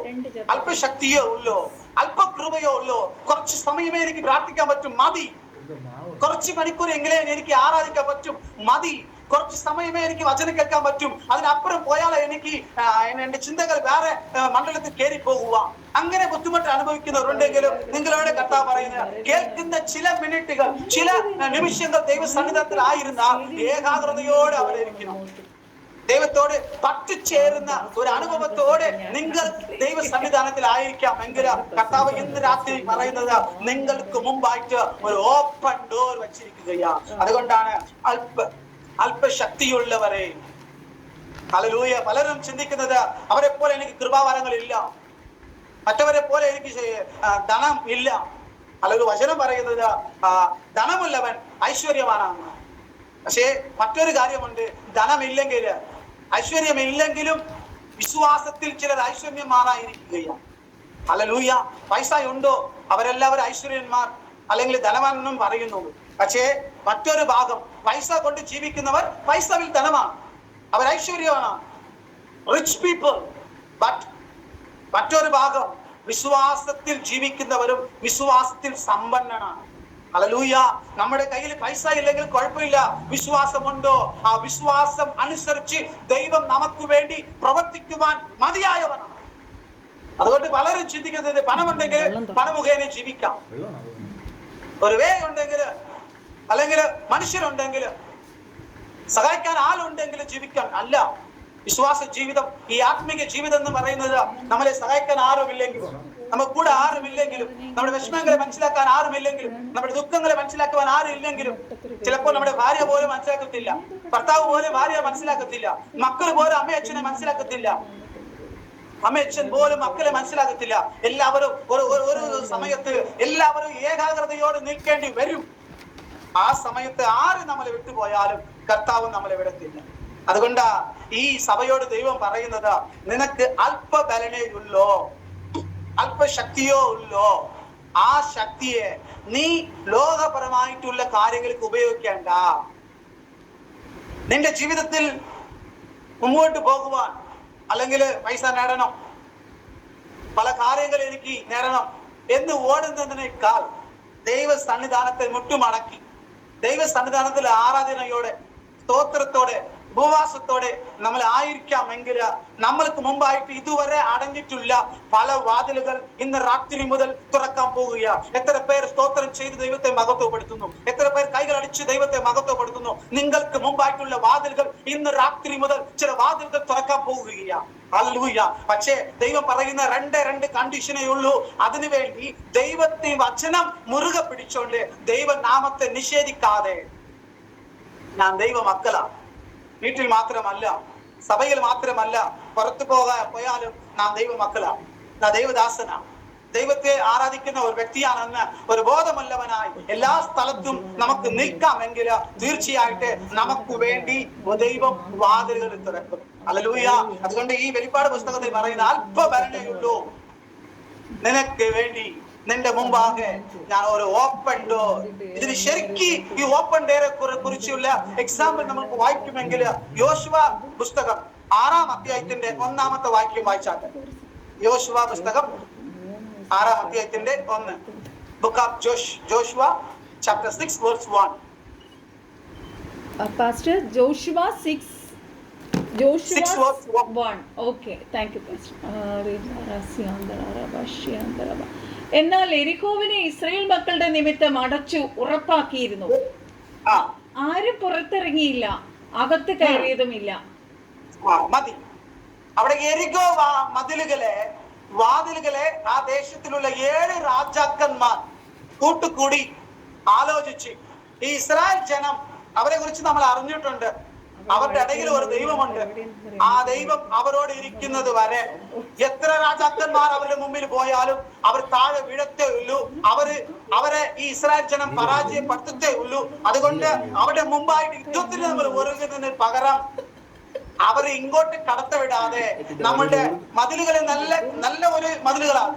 അല്പശക്തിയോ ഉള്ളൂ, അല്പകൃപയോ ഉള്ളൂ. കുറച്ച് സമയമേ എനിക്ക് പ്രാർത്ഥിക്കാൻ പറ്റും, മതി. കുറച്ച് മണിക്കൂർ എങ്കിലേ എനിക്ക് ആരാധിക്കാൻ പറ്റും, മതി. കുറച്ച് സമയമേ എനിക്ക് വചനം കേൾക്കാൻ പറ്റും, അതിനപ്പുറം പോയാൽ എനിക്ക് എന്റെ ചിന്തകൾ വേറെ മണ്ഡലത്തിൽ കയറി പോകുക. അങ്ങനെ ബുദ്ധിമുട്ട് അനുഭവിക്കുന്നവരുണ്ടെങ്കിലും നിങ്ങളോട് കർത്താവ് പറയുന്നത്, കേൾക്കുന്ന ചില മിനിറ്റുകൾ, ചില നിമിഷങ്ങൾ ദൈവസന്നിധാനത്തിൽ ആയിരുന്നാൽ ഏകാഗ്രതയോടെ അവിടെ ഇരിക്കണം. ദൈവത്തോട് പറ്റുചേരുന്ന ഒരു അനുഭവത്തോടെ നിങ്ങൾ ദൈവ സന്നിധാനത്തിൽ ആയിരിക്കാം എങ്കിൽ കർത്താവ് ഇന്ന് രാത്രി പറയുന്നത്, നിങ്ങൾക്ക് മുമ്പായിട്ട് ഒരു ഓപ്പൺ ഡോർ വെച്ചിരിക്കുകയാണ്. അതുകൊണ്ടാണ് അല്പശക്തിയുള്ളവരെ, ഹല്ലേലൂയ, പലരും ചിന്തിക്കുന്നത് അവരെ പോലെ എനിക്ക് കൃപാവരങ്ങളില്ല, മറ്റവരെ പോലെ എനിക്ക് ധനം ഇല്ല. അല്ലെങ്കിൽ വചനം പറയുന്നത് ധനമുള്ളവൻ ഐശ്വര്യവാനാണ്. പക്ഷേ മറ്റൊരു കാര്യമുണ്ട്, ധനമില്ലെങ്കിൽ, ഐശ്വര്യമില്ലെങ്കിലും വിശ്വാസത്തിൽ ചിലർ ഐശ്വര്യന്മാരായിരിക്കുകയാണ്. ഹല്ലേലൂയ. പൈസ ഉണ്ടോ അവരെല്ലാവരും ഐശ്വര്യന്മാർ അല്ലെങ്കിൽ ധനവാനെന്നും പറയുന്നു. പക്ഷേ മറ്റൊരു ഭാഗം, പൈസ കൊണ്ട് ജീവിക്കുന്നവർ പൈസയിൽ ധനമാണ്, അവർ ഐശ്വര്യമാണ്, റിച്ച് പീപ്പിൾ. ബട്ട് മറ്റൊരു ഭാഗം വിശ്വാസത്തിൽ ജീവിക്കുന്നവരും വിശ്വാസത്തിൽ സമ്പന്നനാണ്. ഹല്ലേലൂയ. നമ്മുടെ കയ്യിൽ പൈസ ഇല്ലെങ്കിൽ കുഴപ്പമില്ല, വിശ്വാസമുണ്ടോ ആ വിശ്വാസം അനുസരിച്ച് ദൈവം നമുക്ക് വേണ്ടി പ്രവർത്തിക്കുവാൻ മതിയായവനാണ്. അതുകൊണ്ട് പലരും ചിന്തിക്കുന്നത് പണമുണ്ടെങ്കിൽ പണമുഖേന ജീവിക്കാം, ഒരു വേ ഉണ്ടെങ്കിൽ അല്ലെങ്കിൽ മനുഷ്യരുണ്ടെങ്കിൽ സഹായിക്കാൻ ആളുണ്ടെങ്കിൽ ജീവിക്കാം. അല്ല, വിശ്വാസ ജീവിതം, ഈ ആത്മീക ജീവിതം എന്ന് പറയുന്നത് നമ്മളെ സഹായിക്കാൻ ആരുമില്ലെങ്കിലും, നമുക്ക് കൂടെ ആരുമില്ലെങ്കിലും, നമ്മുടെ വിഷമങ്ങളെ മനസ്സിലാക്കാൻ ആരുമില്ലെങ്കിലും, നമ്മുടെ ദുഃഖങ്ങളെ മനസ്സിലാക്കുവാൻ ആരുമില്ലെങ്കിലും, ചിലപ്പോൾ നമ്മുടെ ഭാര്യ പോലും മനസ്സിലാക്കത്തില്ല, ഭർത്താവ് പോലും ഭാര്യ മനസ്സിലാക്കത്തില്ല, മക്കൾ പോലും അമ്മയച്ഛനെ മനസ്സിലാക്കത്തില്ല, അമ്മയച്ഛൻ പോലും മക്കളെ മനസ്സിലാക്കത്തില്ല. എല്ലാവരും ഒരു സമയത്ത് എല്ലാവരും ഏകാഗ്രതയോടെ നിൽക്കേണ്ടി വരും. ആ സമയത്ത് ആര് നമ്മളെ വിട്ടുപോയാലും കർത്താവ് നമ്മളെ വിടത്തില്ല. അതുകൊണ്ടാ ഈ സഭയോട് ദൈവം പറയുന്നത്, നിനക്ക് അല്പബലനേ ഉള്ളോ, അല്പശക്തിയോ ഉള്ളോ, ആ ശക്തിയെ നീ ലോകപരമായിട്ടുള്ള കാര്യങ്ങൾക്ക് ഉപയോഗിക്കേണ്ട. നിന്റെ ജീവിതത്തിൽ മുമ്പോട്ട് പോകുവാൻ, അല്ലെങ്കിൽ പൈസ നേടണം, പല കാര്യങ്ങൾ എനിക്ക് നേടണം എന്ന് ഓടുന്നതിനേക്കാൾ ദൈവ സന്നിധാനത്തെ മുട്ടുമടക്കി ദൈവ സന്നിധാനത്തിൽ ആരാധനയോടെ, സ്തോത്രത്തോടെ, ഉപവാസത്തോടെ നമ്മൾ ആയിരിക്കാമെങ്കിൽ നമ്മൾക്ക് മുമ്പായിട്ട് ഇതുവരെ അടഞ്ഞിട്ടുള്ള പല വാതിലുകൾ ഇന്ന് രാത്രി മുതൽ തുറക്കാൻ പോവുകയാണ്. എത്ര പേർ സ്തോത്രം ചെയ്ത് ദൈവത്തെ മഹത്വപ്പെടുത്തുന്നു, എത്ര പേർ കൈകൾ അടിച്ച് ദൈവത്തെ മഹത്വപ്പെടുത്തുന്നു. നിങ്ങൾക്ക് മുമ്പായിട്ടുള്ള വാതിലുകൾ ഇന്ന് രാത്രി മുതൽ ചില വാതിലുകൾ തുറക്കാൻ പോവുകയാണ്. ഹല്ലേലൂയ. പക്ഷേ ദൈവം പറയുന്ന രണ്ട് കണ്ടീഷനേ ഉള്ളൂ. അതിനുവേണ്ടി ദൈവത്തെ വചനം മുറുകെ പിടിച്ചോണ്ട് ദൈവനാമത്തെ നിഷേധിക്കാതെ, ഞാൻ ദൈവ മക്കളാണ്, വീട്ടിൽ മാത്രമല്ല, സഭയിൽ മാത്രമല്ല, പുറത്തു പോയാലും നാം ദൈവ മക്കളാണ്, നാം ദൈവദാസനാണ്, ദൈവത്തെ ആരാധിക്കുന്ന ഒരു വ്യക്തിയാണെന്ന് ഒരു ബോധമുള്ളവനായി എല്ലാ സ്ഥലത്തും നമുക്ക് നിൽക്കാമെങ്കിൽ തീർച്ചയായിട്ട് നമുക്ക് വേണ്ടി ദൈവം വാതിലുകൾ തുറക്കും. ഹല്ലേലൂയ. അതുകൊണ്ട് ഈ വെളിപ്പാട് പുസ്തകത്തിൽ പറയുന്ന അല്പബലനയുള്ളൂ, നിനക്ക് വേണ്ടി നിന്റെ മുമ്പാകെ ഞാൻ ഒരു ഓപ്പൺ ഡോർ. ഇതിന് ശരിക്ക് ഈ ഓപ്പൺ ഡോറെ കുറിച്ചുള്ള എക്സാമ്പിൾ നമുക്ക് വായിക്കുമെങ്കിൽ യോശുവ പുസ്തകം 6-ാം അധ്യായത്തിന്റെ 1-ാമത്തെ വാക്യം വായിച്ചാട്ടെ. യോശുവ പുസ്തകം 6-ാം അധ്യായത്തിന്റെ 1. Book of Joshua chapter 6 verse 1. Pastor, Joshua 6 verse 1. Okay, thank you, Pastor. എന്നാൽ എരിഹോവിനെ ഇസ്രായേൽ മക്കളുടെ നിമിത്തം അടച്ചു ഉറപ്പാക്കിയിരുന്നു. ആരും പുറത്തിറങ്ങിയില്ല, അകത്ത് കയറിയതുമില്ല. മതി. അവിടെ എരിഹോ വാതിലുകളെ ആ ദേശത്തിലുള്ള 7 രാജാക്കന്മാർ കൂട്ടുകൂടി ആലോചിച്ച്, ഈ ഇസ്രായേൽ ജനം, അവരെ കുറിച്ച് നമ്മൾ അറിഞ്ഞിട്ടുണ്ട്, അവരുടെ ഇടയിൽ ഒരു ദൈവമുണ്ട്. ആ ദൈവം അവരോട് ഇരിക്കുന്നത് വരെ എത്ര രാജാക്കന്മാർ അവരുടെ മുമ്പിൽ പോയാലും അവർ താഴെ വീഴത്തേ ഉള്ളൂ. അവരെ ഈ ഇസ്രായേൽ ജനം പരാജയപ്പെടുത്തത്തേ ഉള്ളൂ. അതുകൊണ്ട് അവരുടെ മുമ്പായിട്ട് യുദ്ധത്തിന് നമ്മൾ ഒരുങ്ങുന്നതിന് പകരം അവരെ ഇങ്ങോട്ട് കടത്തിവിടാതെ നമ്മുടെ മതിലുകളെ നല്ല ഒരു മതിലുകളാണ്.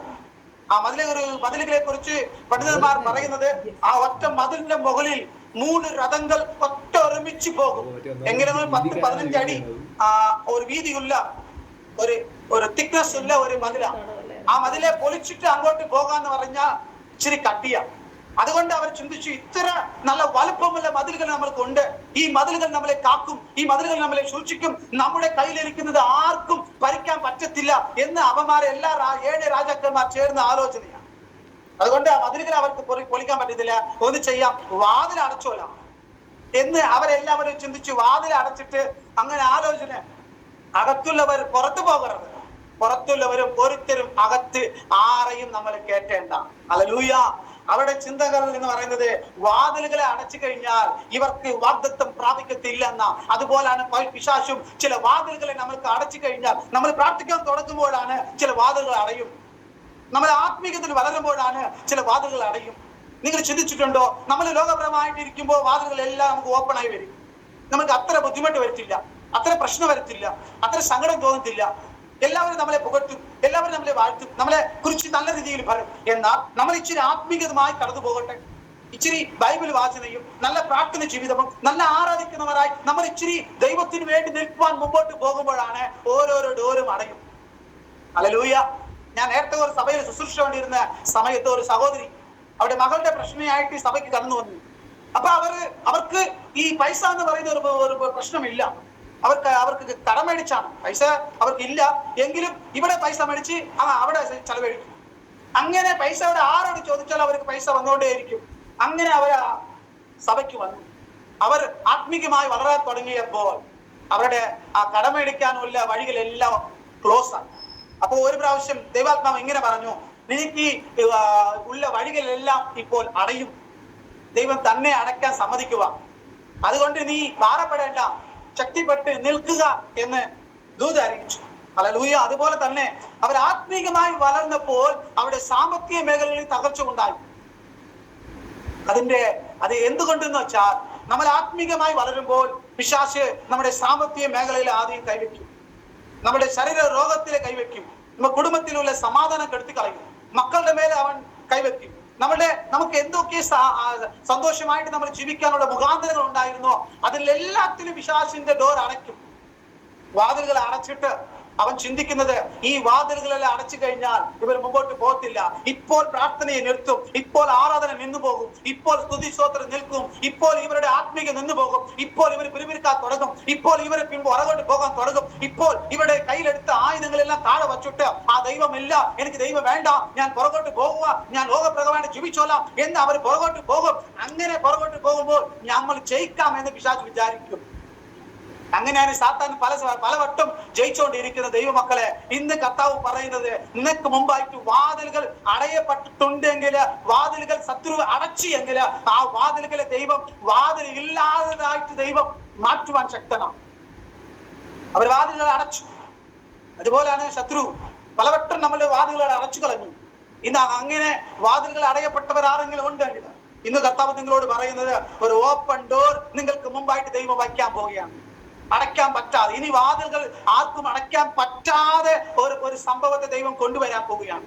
ആ മതിലുകളെ കുറിച്ച് പണ്ഡിതന്മാർ പറയുന്നത്, ആ ഒറ്റ മതിലിന്റെ മുകളിൽ 3 രഥങ്ങൾ ഒരുമിച്ച് പോകും. എങ്കിലും 10-15 അടി ഒരു വീതിയുള്ള ഒരു തിക്നെസ് ഉള്ള ഒരു മതിലാണ്. ആ മതിലെ പൊളിച്ചിട്ട് അങ്ങോട്ട് പോകാന്ന് പറഞ്ഞാൽ ഇച്ചിരി കട്ടിയ. അതുകൊണ്ട് അവർ ചിന്തിച്ചു, ഇത്ര നല്ല വലുപ്പമുള്ള മതിലുകൾ നമ്മൾക്കുണ്ട്, ഈ മതിലുകൾ നമ്മളെ കാക്കും, ഈ മതിലുകൾ നമ്മളെ സൂക്ഷിക്കും, നമ്മുടെ കയ്യിലിരിക്കുന്നത് ആർക്കും ഭരിക്കാൻ പറ്റത്തില്ല എന്ന് അവന്മാരെ എല്ലാ 7 രാജാക്കന്മാർ ചേർന്ന് ആലോചനയാണ്. അതുകൊണ്ട് ആ മതിലുകൾ അവർക്ക് പൊളിക്കാൻ പറ്റത്തില്ല. ഒന്ന് ചെയ്യാം, വാതിൽ അടച്ചോലാം എന്ന് അവരെല്ലാവരും ചിന്തിച്ചു. വാതിൽ അടച്ചിട്ട് അങ്ങനെ ആലോചന, അകത്തുള്ളവർ പുറത്തു പോകരുത്, പുറത്തുള്ളവരും ഒരുത്തരും അകത്ത് ആരെയും നമ്മൾ കേട്ടേണ്ട. ഹല്ലേലൂയ. അവരുടെ ചിന്തകൾ എന്ന് പറയുന്നത്, വാതിലുകളെ അടച്ചു കഴിഞ്ഞാൽ ഇവർക്ക് വാഗ്ദത്തം പ്രാപിക്കത്തില്ലെന്ന. അതുപോലാണ് പിശാചും ചില വാതിലുകളെ നമ്മൾക്ക് അടച്ചു കഴിഞ്ഞാൽ, നമ്മൾ പ്രാർത്ഥിക്കാൻ തുടങ്ങുമ്പോഴാണ് ചില വാതിലുകൾ അടയും. നമ്മൾ ആത്മീയത്തിൽ വളരുമ്പോഴാണ് ചില വാതിലുകൾ അടയും. നിങ്ങൾ ചിന്തിച്ചിട്ടുണ്ടോ, നമ്മൾ ലോകപരമായിട്ട് ഇരിക്കുമ്പോൾ വാതിലുകളെല്ലാം നമുക്ക് ഓപ്പൺ ആയി വരും. നമുക്ക് അത്ര ബുദ്ധിമുട്ട് വരത്തില്ല, അത്ര പ്രശ്നം വരത്തില്ല, അത്ര സങ്കടം തോന്നത്തില്ല. എല്ലാവരും നമ്മളെ പുകഴ്ത്തും, എല്ലാവരും നമ്മളെ വാഴ്ത്തും, നമ്മളെ കുറിച്ച് നല്ല രീതിയിൽ പറയും. എന്നാൽ നമ്മൾ ഇച്ചിരി ആത്മീയതമായി കടന്നു പോകട്ടെ, ഇച്ചിരി ബൈബിൾ വാചനയും നല്ല പ്രാർത്ഥന ജീവിതവും നല്ല ആരാധിക്കുന്നവരായി നമ്മൾ ഇച്ചിരി ദൈവത്തിന് വേണ്ടി നിൽക്കുവാൻ മുമ്പോട്ട് പോകുമ്പോഴാണ് ഓരോരോ ഡോറും അടയും. ഹല്ലേലൂയ. ഞാൻ നേരത്തെ ഒരു സഭയിൽ ശുശ്രൂഷ വേണ്ടിയിരുന്ന സമയത്ത് ഒരു സഹോദരി അവിടെ മകളുടെ പ്രശ്നമായിട്ട് ഈ സഭയ്ക്ക് കടന്നു വന്നു. അപ്പൊ അവർക്ക് ഈ പൈസ എന്ന് പറയുന്ന ഒരു പ്രശ്നമില്ല. അവർക്ക് കടം മേടിച്ചാണ്, പൈസ അവർക്ക് ഇല്ല എങ്കിലും ഇവിടെ പൈസ മേടിച്ച് അവിടെ ചെലവഴിക്കും. അങ്ങനെ പൈസ അവിടെ ആരോട് ചോദിച്ചാൽ അവർക്ക് പൈസ വന്നുകൊണ്ടേയിരിക്കും. അങ്ങനെ അവർ സഭയ്ക്ക് വന്നു. അവർ ആത്മീയമായി വളരാൻ തുടങ്ങിയപ്പോൾ അവരുടെ ആ കടം മേടിക്കാനുള്ള വഴികളെല്ലാം ക്ലോസ് ആണ്. അപ്പൊ ഒരു പ്രാവശ്യം ദൈവാത്മാവ് ഇങ്ങനെ പറഞ്ഞു, നിനക്ക് ഉള്ള വഴികളെല്ലാം ഇപ്പോൾ അടയും, ദൈവം തന്നെ അടയ്ക്കാൻ സമ്മതിക്കുക, അതുകൊണ്ട് നീ ഭാരപ്പെടേണ്ട, ശക്തിപ്പെട്ട് നിൽക്കുക എന്ന് ദൂത് അറിയിച്ചു. ഹല്ലേലൂയ. അതുപോലെ തന്നെ അവർ ആത്മീയമായി വളർന്നപ്പോൾ അവരുടെ സാമ്പത്തിക മേഖലയിൽ തകർച്ച ഉണ്ടായി. അത് എന്തുകൊണ്ടെന്ന് വെച്ചാൽ, നമ്മൾ ആത്മീയമായി വളരുമ്പോൾ പിശാച് നമ്മുടെ സാമ്പത്തിക മേഖലയിൽ ആദ്യം കൈവയ്ക്കും, നമ്മുടെ ശരീര രോഗത്തിലെ കൈവയ്ക്കും, നമ്മുടെ കുടുംബത്തിലുള്ള സമാധാനം കെടുത്തി കളയും, മക്കളുടെ മേലെ അവൻ കൈവയ്ക്കും. നമുക്ക് എന്തൊക്കെ സന്തോഷമായിട്ട് നമ്മൾ ജീവിക്കാനുള്ള മുഖാന്തരങ്ങൾ ഉണ്ടായിരുന്നോ അതിലെല്ലാത്തിലും പിശാചിന്റെ ഡോർ അടയ്ക്കും. വാതിലുകൾ അടച്ചിട്ട് അവൻ ചിന്തിക്കുന്നത്, ഈ വാതിലുകളെല്ലാം അടച്ചു കഴിഞ്ഞാൽ ഇവർ മുമ്പോട്ട് പോകത്തില്ല, ഇപ്പോൾ പ്രാർത്ഥനയെ നിർത്തും, ഇപ്പോൾ ആരാധന നിന്നു പോകും, ഇപ്പോൾ സ്തുതി സ്തോത്രം നിൽക്കും, ഇപ്പോൾ ഇവരുടെ ആത്മീയ നിന്നു പോകും, ഇപ്പോൾ ഇവർ പിരിവിരിക്കാൻ തുടങ്ങും, ഇപ്പോൾ ഇവരെ പുറകോട്ട് പോകാൻ തുടങ്ങും, ഇപ്പോൾ ഇവരുടെ കയ്യിലെടുത്ത ആയുധങ്ങളെല്ലാം താഴെ വച്ചിട്ട് ആ ദൈവമില്ല, എനിക്ക് ദൈവം വേണ്ട, ഞാൻ പുറകോട്ട് പോകുക, ഞാൻ ലോകപ്രകമായിട്ട് ജീവിച്ചോളാം എന്ന് അവർ പുറകോട്ട് പോകും. അങ്ങനെ പുറകോട്ട് പോകുമ്പോൾ നമ്മൾ ജയിക്കാം എന്ന് പിശാച് വിചാരിക്കും. അങ്ങനെയാണ് സാത്താൻ പലവട്ടം ജയിച്ചുകൊണ്ടിരിക്കുന്ന ദൈവമക്കളെ. ഇന്ന് കർത്താവ് പറയുന്നത്, നിനക്ക് മുമ്പായിട്ട് വാതിലുകൾ അടയപ്പെട്ടിട്ടുണ്ടെങ്കിൽ, വാതിലുകൾ ശത്രു അടച്ചു എങ്കിൽ, ആ വാതിലുകളെ ദൈവം വാതിൽ ഇല്ലാത്തതായിട്ട് ദൈവം മാറ്റുവാൻ ശക്തനാണ്. അവർ വാതിലുകൾ അടച്ചു. അതുപോലെയാണ് ശത്രു പലവട്ടം നമ്മളുടെ വാതിലുകൾ അടച്ചു കളഞ്ഞു. ഇന്ന് അങ്ങനെ വാതിലുകൾ അടയപ്പെട്ടവർ ആരെങ്കിലും ഉണ്ടെങ്കിൽ ഇന്ന് കർത്താവ് നിങ്ങളോട് പറയുന്നത്, ഒരു ഓപ്പൺ ഡോർ നിങ്ങൾക്ക് മുമ്പായിട്ട് ദൈവം വയ്ക്കാൻ പോവുകയാണ്. അടയ്ക്കാൻ പറ്റാതെ, ഇനി വാതിലുകൾ ആർക്കും അടയ്ക്കാൻ പറ്റാതെ ഒരു സംഭവത്തെ ദൈവം കൊണ്ടുവരാൻ പോവുകയാണ്.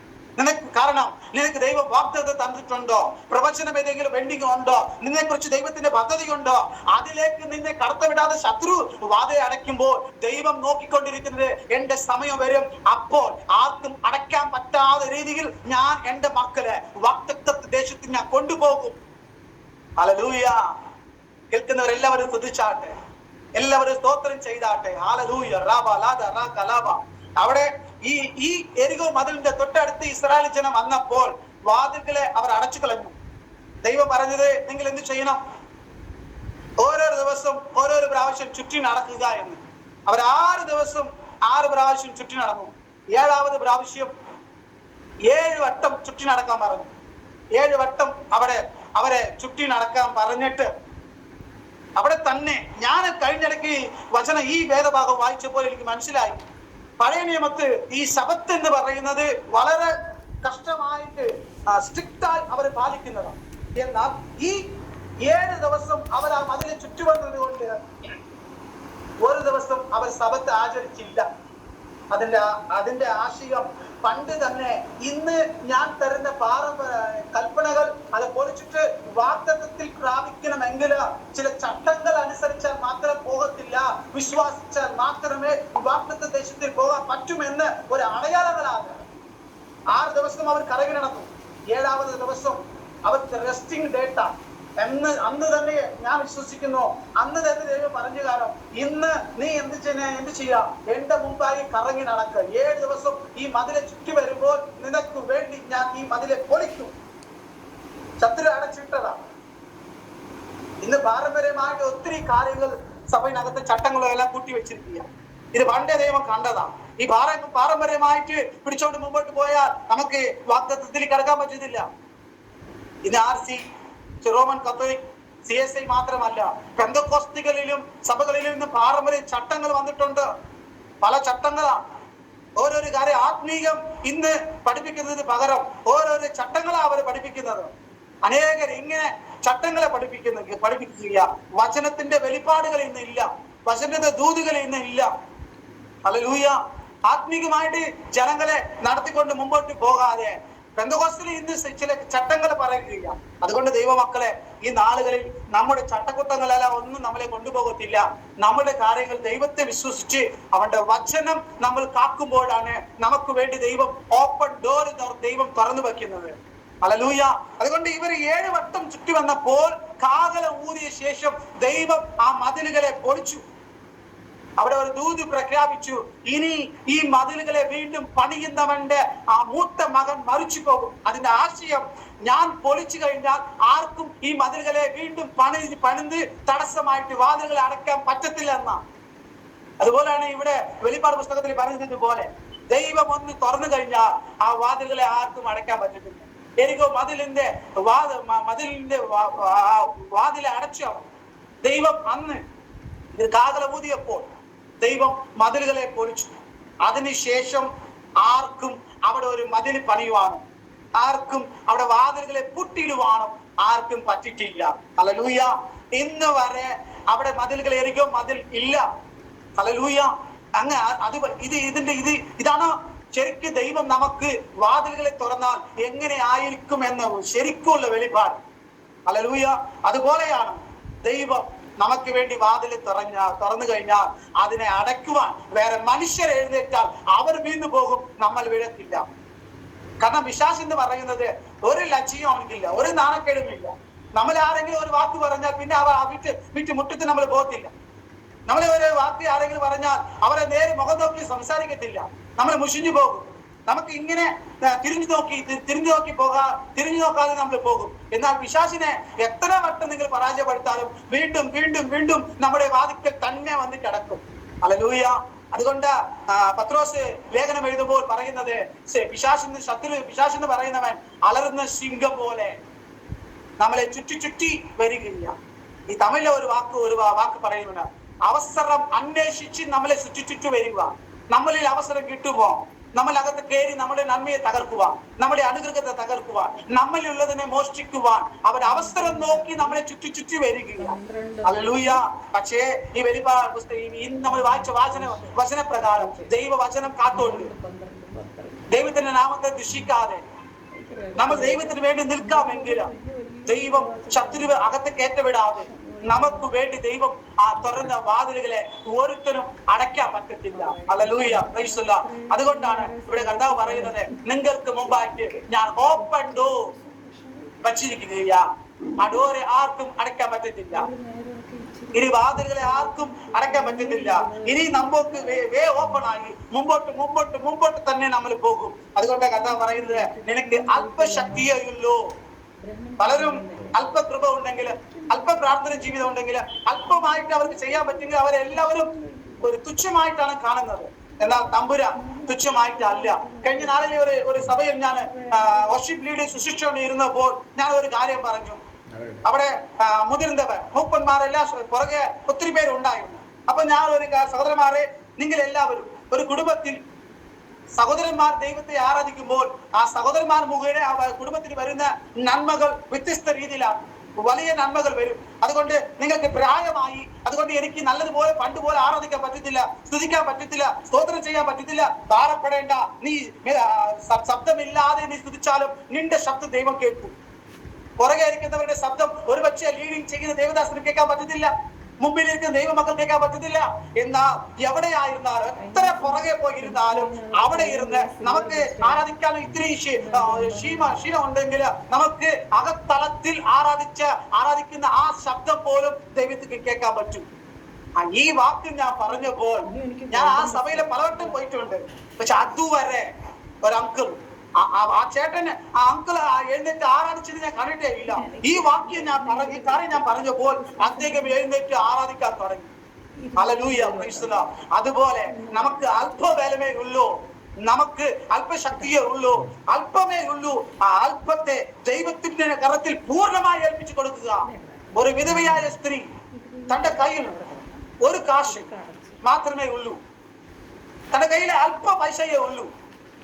കാരണം നിനക്ക് ദൈവം വാഗ്ദത്തം തന്നിട്ടുണ്ടോ? പ്രവചനം ഏതെങ്കിലും വെണ്ടിങ് ഉണ്ടോ? നിന്നെ കുറിച്ച് ദൈവത്തിന്റെ പദ്ധതി ഉണ്ടോ? അതിലേക്ക് നിന്നെ കടത്തിവിടാതെ ശത്രു വാതിൽ അടയ്ക്കുമ്പോൾ ദൈവം നോക്കിക്കൊണ്ടിരിക്കുന്നത് എന്റെ സമയം വരും, അപ്പോൾ ആർക്കും അടയ്ക്കാൻ പറ്റാത്ത രീതിയിൽ ഞാൻ എന്റെ മക്കളെ വാഗ്ദത്ത ദേശത്ത് ഞാൻ കൊണ്ടുപോകും. ഹല്ലേലൂയ. കേൾക്കുന്നവരെല്ലാവരും ശ്രദ്ധിച്ചാട്ടെ, എല്ലാവരും സ്തോത്രം ചെയ്താട്ടെ. ഹല്ലേലൂയ. റാബ ലാദ റാക ലാബ. അവിടെ ഈ എരികോ മതിലിന്റെ തൊട്ടടുത്ത് ഇസ്രായേൽ ജനം വന്നപ്പോൾ വാതിൽകളെ അവർ അടച്ചു കളഞ്ഞു. ദൈവം പറഞ്ഞത് നിങ്ങൾ എന്ത് ചെയ്യണം? ഓരോരോ ദിവസം ഓരോരോ പ്രാവശ്യം ചുറ്റി നടക്കുക എന്ന്. അവർ 6 ദിവസം 6 പ്രാവശ്യം ചുറ്റി നടന്നു. 7ാമത് പ്രാവശ്യം 7 വട്ടം ചുറ്റി നടക്കാൻ പറഞ്ഞു. 7 വട്ടം അവരെ ചുറ്റി നടക്കാൻ പറഞ്ഞിട്ട് അവിടെ തന്നെ ഞാൻ കഴിഞ്ഞിടയ്ക്ക് വചനം ഈ വേദഭാഗം വായിച്ചപ്പോൾ എനിക്ക് മനസ്സിലായി, പഴയ നിയമത്ത് ഈ ശബത്ത് എന്ന് പറയുന്നത് വളരെ കഷ്ടമായിട്ട് സ്ട്രിക്റ്റായി അവർ പാലിക്കുന്നതാണ്. എന്നാൽ ഈ 7 ദിവസം അവർ ആ മതിലെ ചുറ്റുവന്നത് കൊണ്ട് ഒരു ദിവസം അവർ ശബത്ത് ആചരിച്ചില്ല. അതിന്റെ ആശയം പണ്ട് തന്നെ ഇന്ന് ഞാൻ തരുന്ന കൽപ്പനകൾ അത് പൊളിച്ചിട്ട് വാഗ്ദത്തത്തിൽ പ്രാപിക്കണമെങ്കിൽ ചില ചട്ടങ്ങൾ അനുസരിച്ചാൽ മാത്രം പോകത്തില്ല, വിശ്വസിച്ചാൽ മാത്രമേ വാഗ്ദത്ത ദേശത്തിൽ പോകാൻ പറ്റുമെന്ന് ഒരു അടയാളങ്ങളാണ്. 6 ദിവസം അവർ കറങ്ങി നടന്നു. 7ാമത് ദിവസം അവർക്ക് റെസ്റ്റിംഗ് ഡേറ്റ അന്ന് തന്നെ ഞാൻ വിശ്വസിക്കുന്നു, അന്ന് തന്നെ ദൈവം പറഞ്ഞു കാണും, ഇന്ന് നീ എന്ത് ചെയ്യാ, എന്റെ മുമ്പായി കറങ്ങി നടക്ക. 7 ദിവസം ഈ മതിലെ ചുറ്റി വരുമ്പോൾ നിനക്ക് വേണ്ടി ഞാൻ ഈ മതിലെ പൊളിക്കും. ശത്രു അടച്ചിട്ടതാണ്. ഇന്ന് പാരമ്പര്യമായിട്ട് ഒത്തിരി കാര്യങ്ങൾ സഭയിനകത്തെ ചട്ടങ്ങളെല്ലാം കൂട്ടി വെച്ചിരിക്കുക. ഇത് പണ്ടേ ദൈവം കണ്ടതാണ്. ഈ പാരമ്പര്യമായിട്ട് പിടിച്ചോണ്ട് മുമ്പോട്ട് പോയാൽ നമുക്ക് വാഗ്ദത്തത്തിൽ കിടക്കാൻ പറ്റുന്നില്ല. ഇന്ന് RC, റോമൻ കത്തോലിക്, CSI മാത്രമല്ല, പെന്തക്കോസ്തികളിലും സഭകളിലും ഇന്ന് പാരമ്പര്യ ചട്ടങ്ങൾ വന്നിട്ടുണ്ട്. പല ചട്ടങ്ങളാണ്. ഓരോരോ കാര്യം ആത്മീയം ഇന്ന് പഠിപ്പിക്കുന്നതിന് പകരം ഓരോരോ ചട്ടങ്ങളാണ് അവർ പഠിപ്പിക്കുന്നത്. അനേകർ ഇങ്ങനെ ചട്ടങ്ങളെ പഠിപ്പിക്കുക. വചനത്തിന്റെ വെളിപ്പാടുകൾ ഇന്ന് ഇല്ല, വചനത്തിന്റെ ദൂതുകൾ ഇന്ന് ഇല്ല. ഹല്ലേലൂയ. ആത്മീകമായിട്ട് ജനങ്ങളെ നടത്തിക്കൊണ്ട് മുമ്പോട്ട് പോകാതെ പെന്തക്കോസ്തിൽ ഇന്ന് ചില ചട്ടങ്ങൾ പറയുകയില്ല. അതുകൊണ്ട് ദൈവമക്കളെ, ഈ നാളുകളിൽ നമ്മുടെ ചട്ടക്കുട്ടങ്ങളെല്ലാം ഒന്നും നമ്മളെ കൊണ്ടുപോകത്തില്ല. നമ്മുടെ കാര്യങ്ങൾ ദൈവത്തെ വിശ്വസിച്ച് അവന്റെ വചനം നമ്മൾ കാക്കുമ്പോഴാണ് നമുക്ക് വേണ്ടി ദൈവം ഓപ്പൺ ഡോർ ദൈവം തുറന്നു വെക്കുന്നത്. ഹല്ലേലൂയ. അതുകൊണ്ട് ഇവർ 7 വട്ടം ചുറ്റി വന്നപ്പോൾ കാഹളം ഊതിയ ശേഷം ദൈവം ആ മതിലുകളെ പൊളിച്ചു. അവിടെ ഒരു ദൂത് പ്രഖ്യാപിച്ചു, ഇനി ഈ മതിലുകളെ വീണ്ടും പണിയുന്നവന്റെ ആ മൂത്ത മകൻ മരിച്ചു പോകും. അതിന്റെ ആശയം, ഞാൻ പൊളിച്ചു കഴിഞ്ഞാൽ ആർക്കും ഈ മതിലുകളെ വീണ്ടും പണിത് തടസ്സമായിട്ട് വാതിലുകളെ അടയ്ക്കാൻ പറ്റത്തില്ല എന്നാണ്. അതുപോലെയാണ് ഇവിടെ വെളിപ്പാട് പുസ്തകത്തിൽ പറയുന്നത് പോലെ ദൈവം ഒന്ന് തുറന്നു കഴിഞ്ഞാൽ ആ വാതിലുകളെ ആർക്കും അടയ്ക്കാൻ പറ്റത്തില്ല. എരികോ മതിലിന്റെ വാതിലെ അടച്ചു ദൈവം. അന്ന് ഇത് കാഹളം ഊതിയപ്പോൾ ദൈവം മതിലുകളെ പൊളിച്ചു. അതിനുശേഷം ആർക്കും അവിടെ ഒരു മതിൽ പണിയുവാനോ ആർക്കും അവിടെ വാതിലുകളെ പൂട്ടിയിടുവാനോ ആർക്കും പറ്റിയിട്ടില്ല. ഹല്ലേലൂയ. ഇന്ന് വരെ അവിടെ മതിലുകൾ എരികോ മതിൽ ഇല്ല. ഹല്ലേലൂയ. ഇതാണ് ശരിക്കും ദൈവം നമുക്ക് വാതിലുകളെ തുറന്നാൽ എങ്ങനെ ആയിരിക്കും എന്ന് ശരിക്കുള്ള വെളിപ്പാട്. ഹല്ലേലൂയ. അതുപോലെയാണ് ദൈവം നമുക്ക് വേണ്ടി വാതിൽ തുറന്നു കഴിഞ്ഞാൽ അതിനെ അടയ്ക്കുവാൻ വേറെ മനുഷ്യർ എഴുന്നേറ്റാൽ അവർ വീണു പോകും, നമ്മൾ വീഴത്തില്ല. കാരണം പിശാച് എന്ന് പറയുന്നത് ഒരു ലജ്ജയും അവനിക്കില്ല, ഒരു നാണക്കേടുമില്ല. നമ്മൾ ആരെങ്കിലും ഒരു വാക്ക് പറഞ്ഞാൽ പിന്നെ അവർ വീട്ടു മുറ്റത്ത് നമ്മൾ പോകത്തില്ല. നമ്മളെ ഒരു വാക്ക് ആരെങ്കിലും പറഞ്ഞാൽ അവരെ നേരെ മുഖം നോക്കി സംസാരിക്കത്തില്ല, നമ്മൾ മുഷിഞ്ഞു പോകും. നമുക്ക് ഇങ്ങനെ തിരിഞ്ഞു നോക്കാതെ നമ്മൾ പോകും. എന്നാൽ പിശാചിനെ എത്ര വട്ടം നിങ്ങൾ പരാജയപ്പെടുത്താലും വീണ്ടും വീണ്ടും വീണ്ടും നമ്മുടെ വാതിക്കൽ തന്നെ വന്ന് കിടക്കും. ഹല്ലേലൂയ. അതുകൊണ്ട് പത്രോസ് ലേഖനം എഴുതുമ്പോൾ പറയുന്നത്, പിശാചെന്ന് പറയുന്നവൻ അലറുന്ന സിംഹം പോലെ നമ്മളെ ചുറ്റി വരികയില്ല. ഈ തമിഴിലെ ഒരു വാക്ക് പറയുന്നുണ്ട്, അവസരം അന്വേഷിച്ച് നമ്മളെ ചുറ്റി വരിക. നമ്മളിൽ അവസരം കിട്ടുമോ നമ്മൾ അകത്ത് കയറി നമ്മുടെ നന്മയെ തകർക്കുവാൻ, നമ്മുടെ അനുഗ്രഹത്തെ തകർക്കുവാൻ, നമ്മളിലുള്ളതിനെ മോഷ്ടിക്കുവാൻ അവർ അവസരം നോക്കി നമ്മളെ ചുറ്റി വരികയാണ്. ഹല്ലേലൂയ. പക്ഷേ ഈ വെളിപ്പാട് പുസ്തകം ഇന്ന് നമ്മൾ വായിച്ച വചനപ്രകാരം ദൈവവചനം കാത്തോണ്ട് ദൈവത്തിന്റെ നാമത്തെ ദുഷിക്കാതെ നമ്മൾ ദൈവത്തിന് വേണ്ടി നിൽക്കാമെങ്കിൽ ദൈവം ശത്രുവ് അകത്ത് കയറ്റവിടാതെ നമുക്ക് വേണ്ടി ദൈവം ആ തുറന്ന വാതിലുകളെ ഒരുത്തനും അടയ്ക്കാൻ പറ്റത്തില്ല. Hallelujah, praise the Lord. അതുകൊണ്ടാണ് ഇവിടെ കർത്താവ് പറയുന്നത്, നിങ്ങൾക്ക് മുമ്പായിട്ട് ഞാൻ ഓപ്പൺ ഡോർ വച്ചിരിക്കുകയാ. ആ ഡോറെ ആർക്കും അടയ്ക്കാൻ പറ്റത്തില്ല. ഇനി വാതിലുകളെ ആർക്കും അടയ്ക്കാൻ പറ്റുന്നില്ല. ഇനി നമുക്ക് വേ ഓപ്പൺ ആയി മുമ്പോട്ട് മുമ്പോട്ട് മുമ്പോട്ട് തന്നെ നമ്മൾ പോകും. അതുകൊണ്ട് കർത്താവ് പറയുന്നത്, നിനക്ക് അല്പശക്തിയേ ഉള്ളൂ. പലരും അല്പകൃപ ഉണ്ടെങ്കിൽ, അല്പ പ്രാർത്ഥന ജീവിതം ഉണ്ടെങ്കിൽ, അല്പമായിട്ട് അവർക്ക് ചെയ്യാൻ പറ്റുമെങ്കിൽ അവരെല്ലാവരും ഒരു തുച്ഛമായിട്ടാണ് കാണുന്നത്. എന്നാൽ തമ്പുരാൻ തുച്ഛമായിട്ടല്ല. കഴിഞ്ഞ നാളിലെ ഒരു സഭയിൽ ഞാൻ വർഷിപ്പ് ലീഡ് ശുശ്രൂഷിച്ചുകൊണ്ടിരുന്നപ്പോൾ ഞാൻ ഒരു കാര്യം പറഞ്ഞു. അവിടെ മുതിർന്നവർ മൂപ്പന്മാരെല്ലാം പുറകെ ഒത്തിരി പേരുണ്ടായിരുന്നു. അപ്പൊ ഞാൻ ഒരു സഹോദരന്മാരെ, നിങ്ങൾ എല്ലാവരും ഒരു കുടുംബത്തിൽ സഹോദരന്മാർ ദൈവത്തെ ആരാധിക്കുമ്പോൾ ആ സഹോദരന്മാർ മുഖേന ആ കുടുംബത്തിന് വരുന്ന നന്മകൾ വ്യത്യസ്ത രീതിയിലാണ്. വലിയ നന്മകൾ വരും. അതുകൊണ്ട് നിങ്ങൾക്ക് പ്രായമായി, അതുകൊണ്ട് എനിക്ക് നല്ലതുപോലെ പണ്ടുപോലെ ആരാധിക്കാൻ പറ്റത്തില്ല, സ്തുതിക്കാൻ പറ്റത്തില്ല, സ്തോത്രം ചെയ്യാൻ പറ്റത്തില്ല. ഭാരപ്പെടേണ്ട. നീ ശബ്ദമില്ലാതെ നീ സ്തുതിച്ചാലും നിന്റെ ശബ്ദം ദൈവം കേൾക്കും. പുറകെ ഇരിക്കുന്നവരുടെ ശബ്ദം ഒരുപക്ഷെ ലീഡിങ് ചെയ്യുന്ന ദേവദാസന് കേൾക്കാൻ പറ്റത്തില്ല, മുമ്പിലിരിക്കുന്ന ദൈവമക്കൾ കേൾക്കാൻ പറ്റത്തില്ല. എന്നാൽ എവിടെയായിരുന്നാലും, എത്ര പുറകെ പോയിരുന്നാലും, അവിടെ ഇരുന്ന് നമുക്ക് ആരാധിക്കാൻ ഇത്തിരി ക്ഷീണം ഉണ്ടെങ്കിൽ നമുക്ക് അകത്തളത്തിൽ ആരാധിക്കുന്ന ആ ശബ്ദം പോലും ദൈവത്തിന് കേൾക്കാൻ പറ്റും. ഈ വാക്ക് ഞാൻ പറഞ്ഞപ്പോൾ ഞാൻ ആ സഭയിലെ പലവട്ടം പോയിട്ടുണ്ട്. പക്ഷെ അതുവരെ ഒരു അങ്കിൾ, ആ ചേട്ടന് ആ അങ്കിള് എഴുന്നേറ്റ് ആരാധിച്ചത് ഞാൻ കണ്ടിട്ടേ ഇല്ല. ഈ വാക്യം ഈ കാര്യം ഞാൻ പറഞ്ഞപ്പോൾ അദ്ദേഹം എഴുന്നേറ്റ് ആരാധിക്കാൻ തുടങ്ങി. Hallelujah, praise the Lord. അതുപോലെ നമുക്ക് അല്പബലമേ ഉള്ളൂ, നമുക്ക് അല്പശക്തിയേ ഉള്ളൂ, അല്പമേ ഉള്ളൂ. ആ അല്പത്തെ ദൈവത്തിന്റെ കരത്തിൽ പൂർണ്ണമായി ഏൽപ്പിച്ചു കൊടുക്കുക. ഒരു വിധവയായ സ്ത്രീ തന്റെ കയ്യിൽ ഒരു കാശ് മാത്രമേ ഉള്ളൂ, തന്റെ കയ്യിൽ അല്പ പൈസയേ ഉള്ളൂ.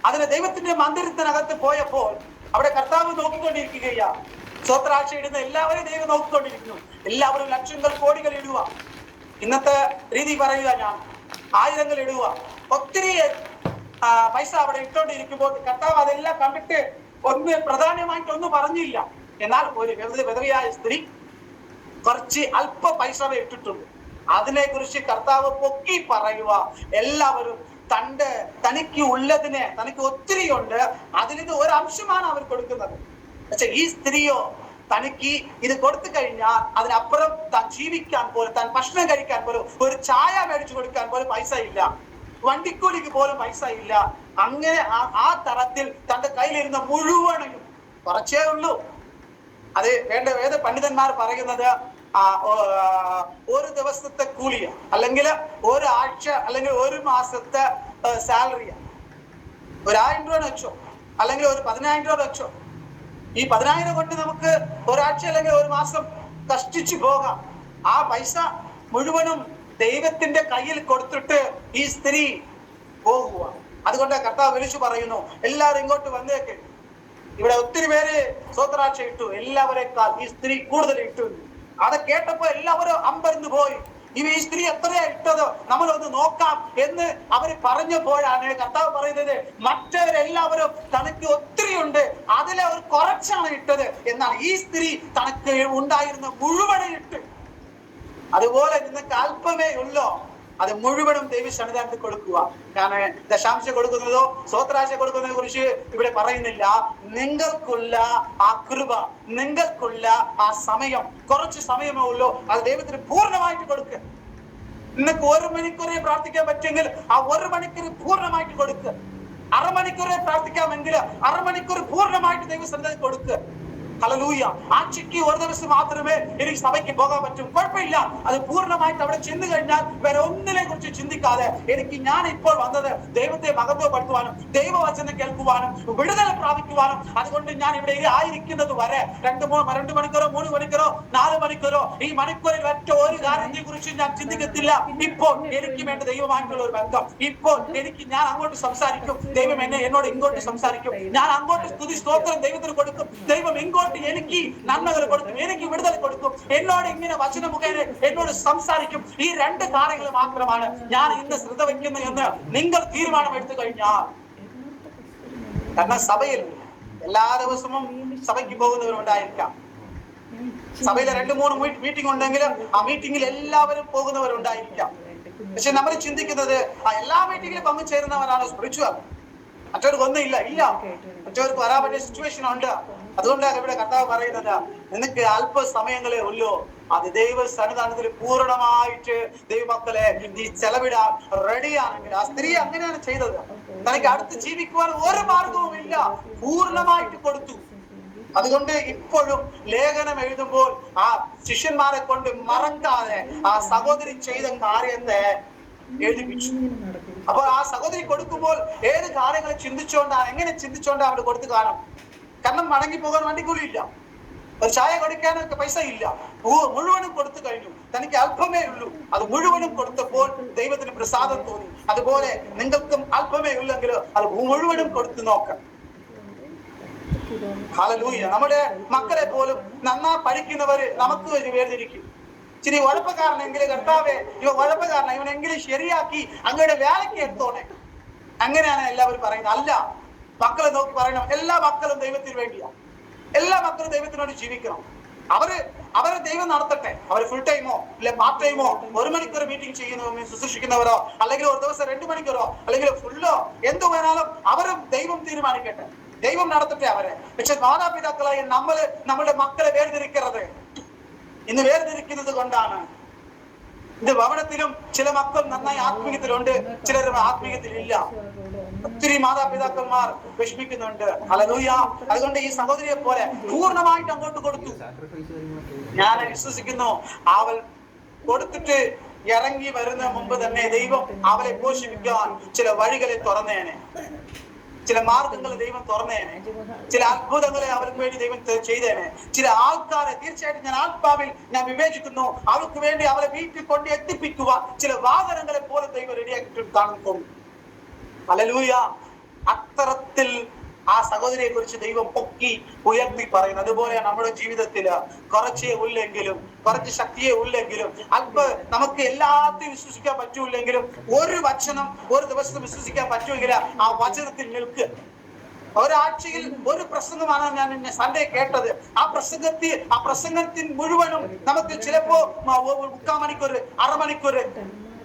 അതിന് ദൈവത്തിന്റെ മന്ദിരത്തിനകത്ത് പോയപ്പോൾ അവിടെ കർത്താവ് നോക്കിക്കൊണ്ടിരിക്കുകയാ. സ്വത്രാഴ്ച ഇടുന്ന എല്ലാവരും ദൈവം നോക്കിക്കൊണ്ടിരിക്കുന്നു. എല്ലാവരും ലക്ഷങ്ങൾ കോടികൾ ഇടുക. ഇന്നത്തെ രീതി പറയുക, ഞാൻ ആയിരങ്ങൾ ഇടുക. ഒത്തിരി പൈസ അവിടെ ഇട്ടുകൊണ്ടിരിക്കുമ്പോൾ കർത്താവ് അതെല്ലാം കണ്ടിട്ട് പ്രധാനമായിട്ടൊന്നും പറഞ്ഞില്ല. എന്നാൽ ഒരു വിധവയായ സ്ത്രീ കുറച്ച് അല്പ പൈസവേ ഇട്ടിട്ടുണ്ട്. അതിനെ കുറിച്ച് കർത്താവ് പൊക്കി പറയുക. എല്ലാവരും തനിക്ക് ഉള്ളതിനെ, തനിക്ക് ഒത്തിരി ഉണ്ട്, അതിൽ നിന്ന് ഒരംശമാണ് അവർ കൊടുക്കുന്നത്. പക്ഷെ ഈ സ്ത്രീയോ തനിക്ക് ഇത് കൊടുത്തു കഴിഞ്ഞാൽ അതിനപ്പുറം താൻ ജീവിക്കാൻ പോലും, താൻ ഭക്ഷണം കഴിക്കാൻ പോലും, ഒരു ചായ മേടിച്ചു കൊടുക്കാൻ പോലും പൈസ ഇല്ല, വണ്ടിക്കൂലിക്ക് പോലും പൈസ ഇല്ല. അങ്ങനെ ആ തരത്തിൽ തന്റെ കയ്യിലിരുന്ന മുഴുവനും, കുറച്ചേ ഉള്ളൂ, അത് വേദ പണ്ഡിതന്മാർ പറയുന്നത് ഒരു ദിവസത്തെ കൂലിയ, അല്ലെങ്കിൽ ഒരാഴ്ച, അല്ലെങ്കിൽ ഒരു മാസത്തെ സാലറിയ. 1000 രൂപ വെച്ചോ, അല്ലെങ്കിൽ ഒരു 10000 രൂപ വെച്ചോ. ഈ 10000 കൊണ്ട് നമുക്ക് ഒരാഴ്ച അല്ലെങ്കിൽ ഒരു മാസം കഷ്ടിച്ചു പോകാം. ആ പൈസ മുഴുവനും ദൈവത്തിന്റെ കയ്യിൽ കൊടുത്തിട്ട് ഈ സ്ത്രീ പോകുക. അതുകൊണ്ട് കർത്താവ് വിളിച്ചു പറയുന്നു, എല്ലാവരും ഇങ്ങോട്ട് വന്നേക്ക്. ഇവിടെ ഒത്തിരി പേര് സ്വത്രാഴ്ച ഇട്ടു, എല്ലാവരെക്കാൾ ഈ സ്ത്രീ കൂടുതൽ ഇട്ടു. അത് കേട്ടപ്പോ എല്ലാവരും അമ്പരന്ന് പോയി. ഈ സ്ത്രീ എത്രയാ ഇട്ടത്, നമ്മളൊന്ന് നോക്കാം എന്ന് അവർ പറഞ്ഞപ്പോഴാണ് കർത്താവ് പറയുന്നത്, മറ്റവരെല്ലാവരും തനക്ക് ഒത്തിരി ഉണ്ട്, അതിലെ ഒരു കുറച്ചാണ് ഇട്ടത്. എന്നാൽ ഈ സ്ത്രീ തനക്ക് ഉണ്ടായിരുന്ന മുഴുവനും ഇട്ട്. അതുപോലെ നിങ്ങൾക്ക് അല്പമേ ഉള്ളോ, അത് മുഴുവനും ദൈവസന്നിധാനത്തിൽ കൊടുക്കുക. കാരണം ദശാംശം കൊടുക്കുന്നതോ സ്വത്രാശ കൊടുക്കുന്നതിനെ കുറിച്ച് ഇവിടെ പറയുന്നില്ല. നിങ്ങൾക്കുള്ള ആ കൃപ, നിങ്ങൾക്കുള്ള ആ സമയം, കുറച്ച് സമയമേ ഉള്ളൂ, അത് ദൈവത്തിന് പൂർണ്ണമായിട്ട് കൊടുക്കുക. നിങ്ങൾക്ക് 1 മണിക്കൂറേ പ്രാർത്ഥിക്കാൻ പറ്റുമെങ്കിൽ ആ 1 മണിക്കൂർ പൂർണ്ണമായിട്ട് കൊടുക്കുക. 1/2 മണിക്കൂറേ പ്രാർത്ഥിക്കാമെങ്കിൽ 1/2 മണിക്കൂർ പൂർണ്ണമായിട്ട് ദൈവസന്നിധാനത്തിൽ കൊടുക്കുക. ഹല്ലേലൂയ. ആഴ്ചയ്ക്ക് ഒരു ദിവസം മാത്രമേ എനിക്ക് സഭയ്ക്ക് പോകാൻ പറ്റും, കുഴപ്പമില്ല. അത് പൂർണ്ണമായിട്ട് അവിടെ ചെന്ന് കഴിഞ്ഞാൽ വേറെ ഒന്നിനെ കുറിച്ച് ചിന്തിക്കാതെ ഞാൻ ഇപ്പോൾ വന്നത് ദൈവത്തെ മഹത്വപ്പെടുത്തുവാനും, ദൈവവചനം കേൾക്കുവാനും, വിടുതൽ പ്രാപിക്കുവാനും. അതുകൊണ്ട് ഞാൻ ഇവിടെ ആയിരിക്കുന്നത് വരെ 2 മണിക്കൂറോ 3 മണിക്കൂറോ 4 മണിക്കൂറോ ഈ മണിക്കൂറിൽ ഒറ്റ ഒരു കാര്യത്തെ കുറിച്ച് ഞാൻ ചിന്തിക്കത്തില്ല. ഇപ്പോൾ എനിക്ക് വേണ്ട ദൈവമായിട്ടുള്ള ഒരു ബന്ധം. ഇപ്പോൾ ഞാൻ അങ്ങോട്ട് സംസാരിക്കും, ദൈവം എന്നോട് ഇങ്ങോട്ട് സംസാരിക്കും. ഞാൻ അങ്ങോട്ട് സ്തുതി സ്തോത്രം ദൈവത്തിന് കൊടുക്കും, ദൈവം ഇങ്ങോട്ട് എനിക്ക് നന്മകൾ കൊടുക്കും, എനിക്ക് വിടുതൽ കൊടുക്കും, എന്നോട് ഇങ്ങനെ വചന മുഖേന എന്നോട് സംസാരിക്കും. ഈ 2 കാര്യങ്ങൾ മാത്രമാണ് ഞാൻ ഇന്ന് ശ്രദ്ധ വയ്ക്കുന്നത് എന്ന് നിങ്ങൾ തീരുമാനം എടുത്തു കഴിഞ്ഞാൽ, കാരണം സഭയിൽ എല്ലാ ദിവസവും സഭയ്ക്ക് പോകുന്നവരുണ്ടായിരിക്കാം. സഭയിലെ 2-3 മീറ്റിംഗ് ഉണ്ടെങ്കിൽ ആ മീറ്റിംഗിൽ എല്ലാവരും പോകുന്നവരുണ്ടായിരിക്കാം. പക്ഷെ നമ്മൾ ചിന്തിക്കുന്നത് ആ എല്ലാ മീറ്റിംഗിലും പങ്കുചേരുന്നവരാണ് സ്പിരിച്വൽ. മറ്റവർക്ക് ഒന്നും ഇല്ല. മറ്റവർക്ക് വരാൻ പറ്റിയ സിറ്റുവേഷൻ ഉണ്ട്. അതുകൊണ്ടാണ് ഇവിടെ കർത്താവ് പറയുന്നത്, നിനക്ക് അല്പസമയങ്ങളേ ഉള്ളൂ. അത് ദൈവ സന്നിധാനത്തിൽ പൂർണ്ണമായിട്ട് ദൈവമക്കളെ നീ ചെലവിടാൻ റെഡിയാണെങ്കിൽ. ആ സ്ത്രീ അങ്ങനെയാണ് ചെയ്തത്. തനിക്ക് അടുത്ത് ജീവിക്കുവാൻ ഒരു മാർഗവും ഇല്ല, പൂർണ്ണമായിട്ട് കൊടുത്തു. അതുകൊണ്ട് ഇപ്പോഴും ലേഖനം എഴുതുമ്പോൾ ആ ശിഷ്യന്മാരെ കൊണ്ട് മറക്കാതെ ആ സഹോദരി ചെയ്ത കാര്യത്തെ എഴുതിപ്പിച്ചു. അപ്പൊ ആ സഹോദരി കൊടുക്കുമ്പോൾ ഏത് കാര്യങ്ങൾ ചിന്തിച്ചുകൊണ്ടാണ്, എങ്ങനെ ചിന്തിച്ചുകൊണ്ടാണ് അവിടെ കൊടുത്തു കാണും. കാരണം മടങ്ങി പോകാൻ വണ്ടിക്കൂലിയില്ല, ഒരു ചായ കൊടുക്കാനൊക്കെ പൈസ ഇല്ല, മുഴുവനും കൊടുത്തു കഴിഞ്ഞു. തനിക്ക് അല്പമേ ഉള്ളൂ. അത് മുഴുവനും കൊടുത്തപ്പോൾ ദൈവത്തിന് പ്രസാദം തോന്നി. അതുപോലെ നിങ്ങൾക്കും അല്പമേ ഉള്ളെങ്കിൽ അത് മുഴുവനും കൊടുത്തു നോക്കാം. ഹല്ലേലൂയ. നമ്മുടെ മക്കളെ പോലും നന്നാ പഠിക്കുന്നവര് നമുക്ക് വേർതിരിക്കും. ഇച്ചിരി ഉഴപ്പക്കാരനെങ്കിലും കർത്താവേ ഇവ ഉഴപ്പക്കാരന, ഇവനെങ്കിലും ശരിയാക്കി അങ്ങയുടെ വേലയ്ക്ക് എടുത്തോണേ, അങ്ങനെയാണ് എല്ലാവരും പറയുന്നത്. അല്ല, മക്കളെ നോക്കി പറയണം, എല്ലാ മക്കളും ദൈവത്തിന് വേണ്ടിയാ. എല്ലാ മക്കളും ദൈവത്തിനോട് ജീവിക്കണം. അവരെ ദൈവം നടത്തട്ടെ. അവർ ഫുൾ ടൈമോ ഇല്ല പാർട്ട് ടൈമോ 1 മണിക്കൂർ മീറ്റിംഗ് ചെയ്യുന്ന ശുശ്രൂഷിക്കുന്നവരോ അല്ലെങ്കിൽ ഒരു ദിവസം 2 മണിക്കൂറോ അല്ലെങ്കിൽ ഫുള്ളോ എന്തു വേണാലും അവരും ദൈവം തീരുമാനിക്കട്ടെ, ദൈവം നടത്തട്ടെ അവരെ. പക്ഷെ മാതാപിതാക്കളായി നമ്മുടെ മക്കളെ വേർതിരിക്കരുത്. ഇന്ന് വേർതിരിക്കുന്നത് കൊണ്ടാണ് ഇത് ഭവനത്തിലും ചില മക്കൾ നന്നായി ആത്മീയത്തിലുണ്ട്, ചിലർ ആത്മീയത്തിലില്ല. ഒത്തിരി മാതാപിതാക്കന്മാർ വിഷമിക്കുന്നുണ്ട്. ഹല്ലേലൂയ. അതുകൊണ്ട് ഈ സഹോദരിയെ പോലെ പൂർണ്ണമായിട്ട് അങ്ങോട്ട് കൊടുത്തു. ഞാൻ വിശ്വസിക്കുന്നു അവൾ കൊടുത്തിട്ട് ഇറങ്ങി വരുന്ന മുമ്പ് തന്നെ ദൈവം അവളെ പോഷിപ്പിക്കാൻ ചില വഴികളെ തുറന്നേനെ, ചില മാർഗങ്ങൾ ദൈവം തുറന്നേനെ, ചില അത്ഭുതങ്ങളെ അവർക്ക് വേണ്ടി ദൈവം ചെയ്തേനെ. ചില ആൾക്കാരെ തീർച്ചയായിട്ടും ഞാൻ ആത്മാവിൽ ഞാൻ വിവേചിക്കുന്നു, അവർക്ക് വേണ്ടി അവരെ വീട്ടിൽ കൊണ്ട് എത്തിപ്പിക്കുവാൻ ചില വാഹനങ്ങളെ പോലെ ദൈവം റെഡിയാക്കിയിട്ട് കാണുന്നു. ഹല്ലേലൂയ. അത്തരത്തിൽ ആ സഹോദരിയെ കുറിച്ച് ദൈവം പൊക്കി ഉയർത്തി പറയുന്നു. അതുപോലെയാണ് നമ്മുടെ ജീവിതത്തില് കുറച്ചേ ഉള്ളെങ്കിലും, കുറച്ച് ശക്തിയെ ഉള്ളെങ്കിലും, നമുക്ക് എല്ലാத்தைയും വിശ്വസിക്കാൻ പറ്റൂല്ലെങ്കിലും ഒരു വചനം ഒരു ദിവസം വിശ്വസിക്കാൻ പറ്റുമെങ്കിൽ ആ വചനത്തിൽ നിൽക്കുക. ഒരാഴ്ചയിൽ ഒരു പ്രസംഗമാണ് ഞാൻ സൺഡേ കേട്ടത്. ആ പ്രസംഗത്തിൽ മുഴുവനും നമുക്ക് ചിലപ്പോ 3/4 മണിക്കൂർ, അരമണിക്കൂർ,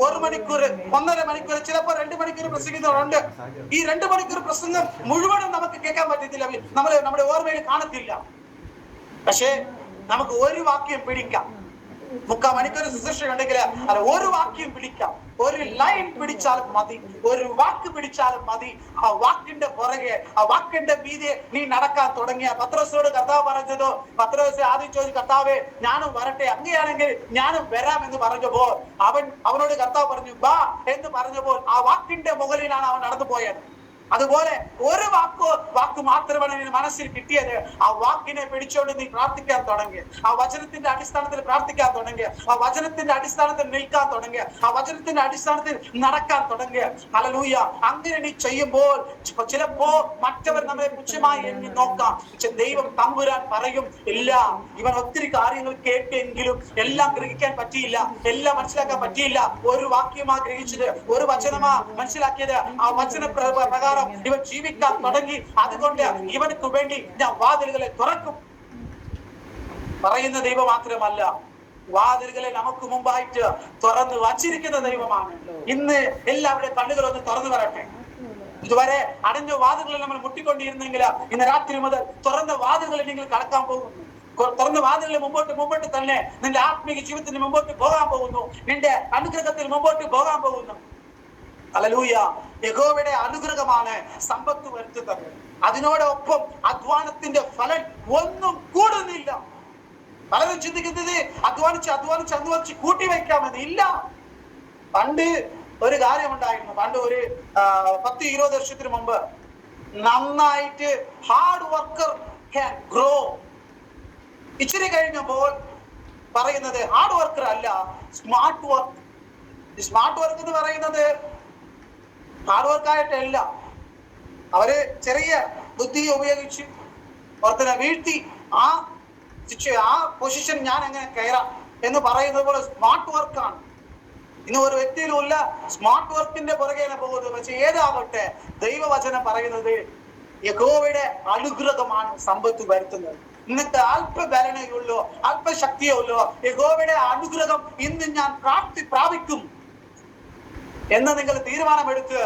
1 മണിക്കൂർ, 1.5 മണിക്കൂർ, ചിലപ്പോ 2 മണിക്കൂർ പ്രസംഗിക്കുന്നവരുണ്ട്. ഈ 2 മണിക്കൂർ പ്രസംഗം മുഴുവനും നമുക്ക് കേൾക്കാൻ പറ്റത്തില്ല, നമ്മുടെ ഓർമ്മയിൽ കാണത്തില്ല. പക്ഷേ നമുക്ക് ഒരു വാക്യം പിടിക്കാം. 3/4 മണിക്കൂർ ശുശ്രൂഷ ഉണ്ടെങ്കിൽ അത് ഒരു വാക്യം പിടിക്കാം. ഒരു ലൈൻ പിടിച്ചാലും മതി, ഒരു വാക്ക് പിടിച്ചാലും മതി. ആ വാക്കിന്റെ പുറകെ, ആ വാക്കിന്റെ മീതെ നീ നടക്കാൻ തുടങ്ങിയ പത്രോസിനോട് കർത്താവ് പറഞ്ഞതോ, പത്രോസ് ആദ്യം ചോദിച്ചു, കർത്താവേ ഞാനും വരട്ടെ, അങ്ങനെയാണെങ്കിൽ ഞാനും വരാമെന്ന് പറഞ്ഞപ്പോൾ അവനോട് കർത്താവ് പറഞ്ഞു വാ എന്ന് പറഞ്ഞപ്പോൾ ആ വാക്കിന്റെ മുകളിലാണ് അവൻ നടന്നു പോയത്. അതുപോലെ ഒരു വാക്ക് മാത്രമാണ് നിന്റെ മനസ്സിൽ കിട്ടിയത്. ആ വാക്കിനെ പിടിച്ചുകൊണ്ട് നീ പ്രാർത്ഥിക്കാൻ തുടങ്ങി, ആ വചനത്തിന്റെ അടിസ്ഥാനത്തിൽ പ്രാർത്ഥിക്കാൻ തുടങ്ങി, ആ വചനത്തിന്റെ അടിസ്ഥാനത്തിൽ നിൽക്കാൻ തുടങ്ങി, ആ വചനത്തിന്റെ അടിസ്ഥാനത്തിൽ നടക്കാൻ തുടങ്ങി. ഹല്ലേലൂയ. അങ്ങനെ നീ ചെയ്യുമ്പോൾ ചിലപ്പോ മറ്റവർ നമ്മളെ പുച്ഛമായി എണ്ണി നോക്കാം. പക്ഷെ ദൈവം തമ്പുരാൻ പറയും, ഇല്ല, ഇവൻ ഒത്തിരി കാര്യങ്ങൾ കേട്ടെങ്കിലും എല്ലാം ഗ്രഹിക്കാൻ പറ്റിയില്ല, എല്ലാം മനസ്സിലാക്കാൻ പറ്റിയില്ല. ഒരു വാക്യമാ ഗ്രഹിച്ചത്, ഒരു വചനമാ മനസ്സിലാക്കിയത്. ആ വചന പ്രകാരം ഇവൻ ജീവിക്കാൻ തുടങ്ങി. അതുകൊണ്ട് ഇവനക്ക് വേണ്ടി ഞാൻ വാതിലുകളെ തുറക്കും. പറയുന്ന ദൈവം മാത്രമല്ല, വാതിലുകളെ നമുക്ക് മുമ്പായിട്ട് തുറന്നു വച്ചിരിക്കുന്ന ദൈവമാണ്. ഇന്ന് എല്ലാവരുടെയും കണ്ണുകളൊന്ന് തുറന്നു വരട്ടെ. ഇതുവരെ അടഞ്ഞ വാതിലുകളിൽ നമ്മൾ മുട്ടിക്കൊണ്ടിരുന്നെങ്കിൽ ഇന്ന് രാത്രി മുതൽ തുറന്ന വാതിലുകളിൽ നിങ്ങൾ കടക്കാൻ പോകുന്നു. തുറന്ന വാതിലുകളിൽ മുമ്പോട്ട് തന്നെ നിന്റെ ആത്മീയ ജീവിതത്തിന് മുമ്പോട്ട് പോകാൻ പോകുന്നു, നിന്റെ അനുഗ്രഹത്തിൽ മുമ്പോട്ട് പോകാൻ പോകുന്നു. ഹല്ലേലൂയ. യഹോവയുടെ അനുഗ്രഹമാണ് സമ്പത്ത് വരുത്തുന്നത്. അതിനോടൊപ്പം അധ്വാനത്തിന്റെ ഫലം ഒന്നും കൂടുന്നില്ല. പലരും ചിന്തിക്കുന്നത് അധ്വാനിച്ച് കൂട്ടി വയ്ക്കാമെന്ന്. ഇല്ല. പണ്ട് ഒരു കാര്യമുണ്ടായിരുന്നു. പണ്ട് ഒരു 10-20 വർഷത്തിന് മുമ്പ് നന്നായിട്ട് ഹാർഡ് വർക്കർ ക്യാൻ ഗ്രോ. ഇച്ചിരി കഴിഞ്ഞപ്പോൾ പറയുന്നത് ഹാർഡ് വർക്കർ അല്ല, സ്മാർട്ട് വർക്ക്. സ്മാർട്ട് വർക്ക് എന്ന് പറയുന്നത് ഹാർഡ് വർക്കായിട്ടല്ല. അവര് ചെറിയ ബുദ്ധി ഉപയോഗിച്ച് ഒരുത്തനെ വീഴ്ത്തി ആ പൊസിഷൻ ഞാൻ എങ്ങനെ കയറാം എന്ന് പറയുന്നത് പോലെ സ്മാർട്ട് വർക്കാണ്. ഇന്ന് ഒരു വ്യക്തിയിലുമില്ല സ്മാർട്ട് വർക്കിന്റെ പുറകെയാണ് പോകുന്നത്. പക്ഷെ ഏതാകട്ടെ ദൈവവചനം പറയുന്നത് യഹോവയുടെ അനുഗ്രഹമാണ് സമ്പത്ത് വരുത്തുന്നത്. ഇന്നത്തെ അല്പബലനയുള്ളൂ, അല്പശക്തിയേ ഉള്ളൂ. യഹോവയുടെ അനുഗ്രഹം ഇന്ന് ഞാൻ പ്രാപിക്കും എന്ന് നിങ്ങൾ തീരുമാനമെടുത്ത്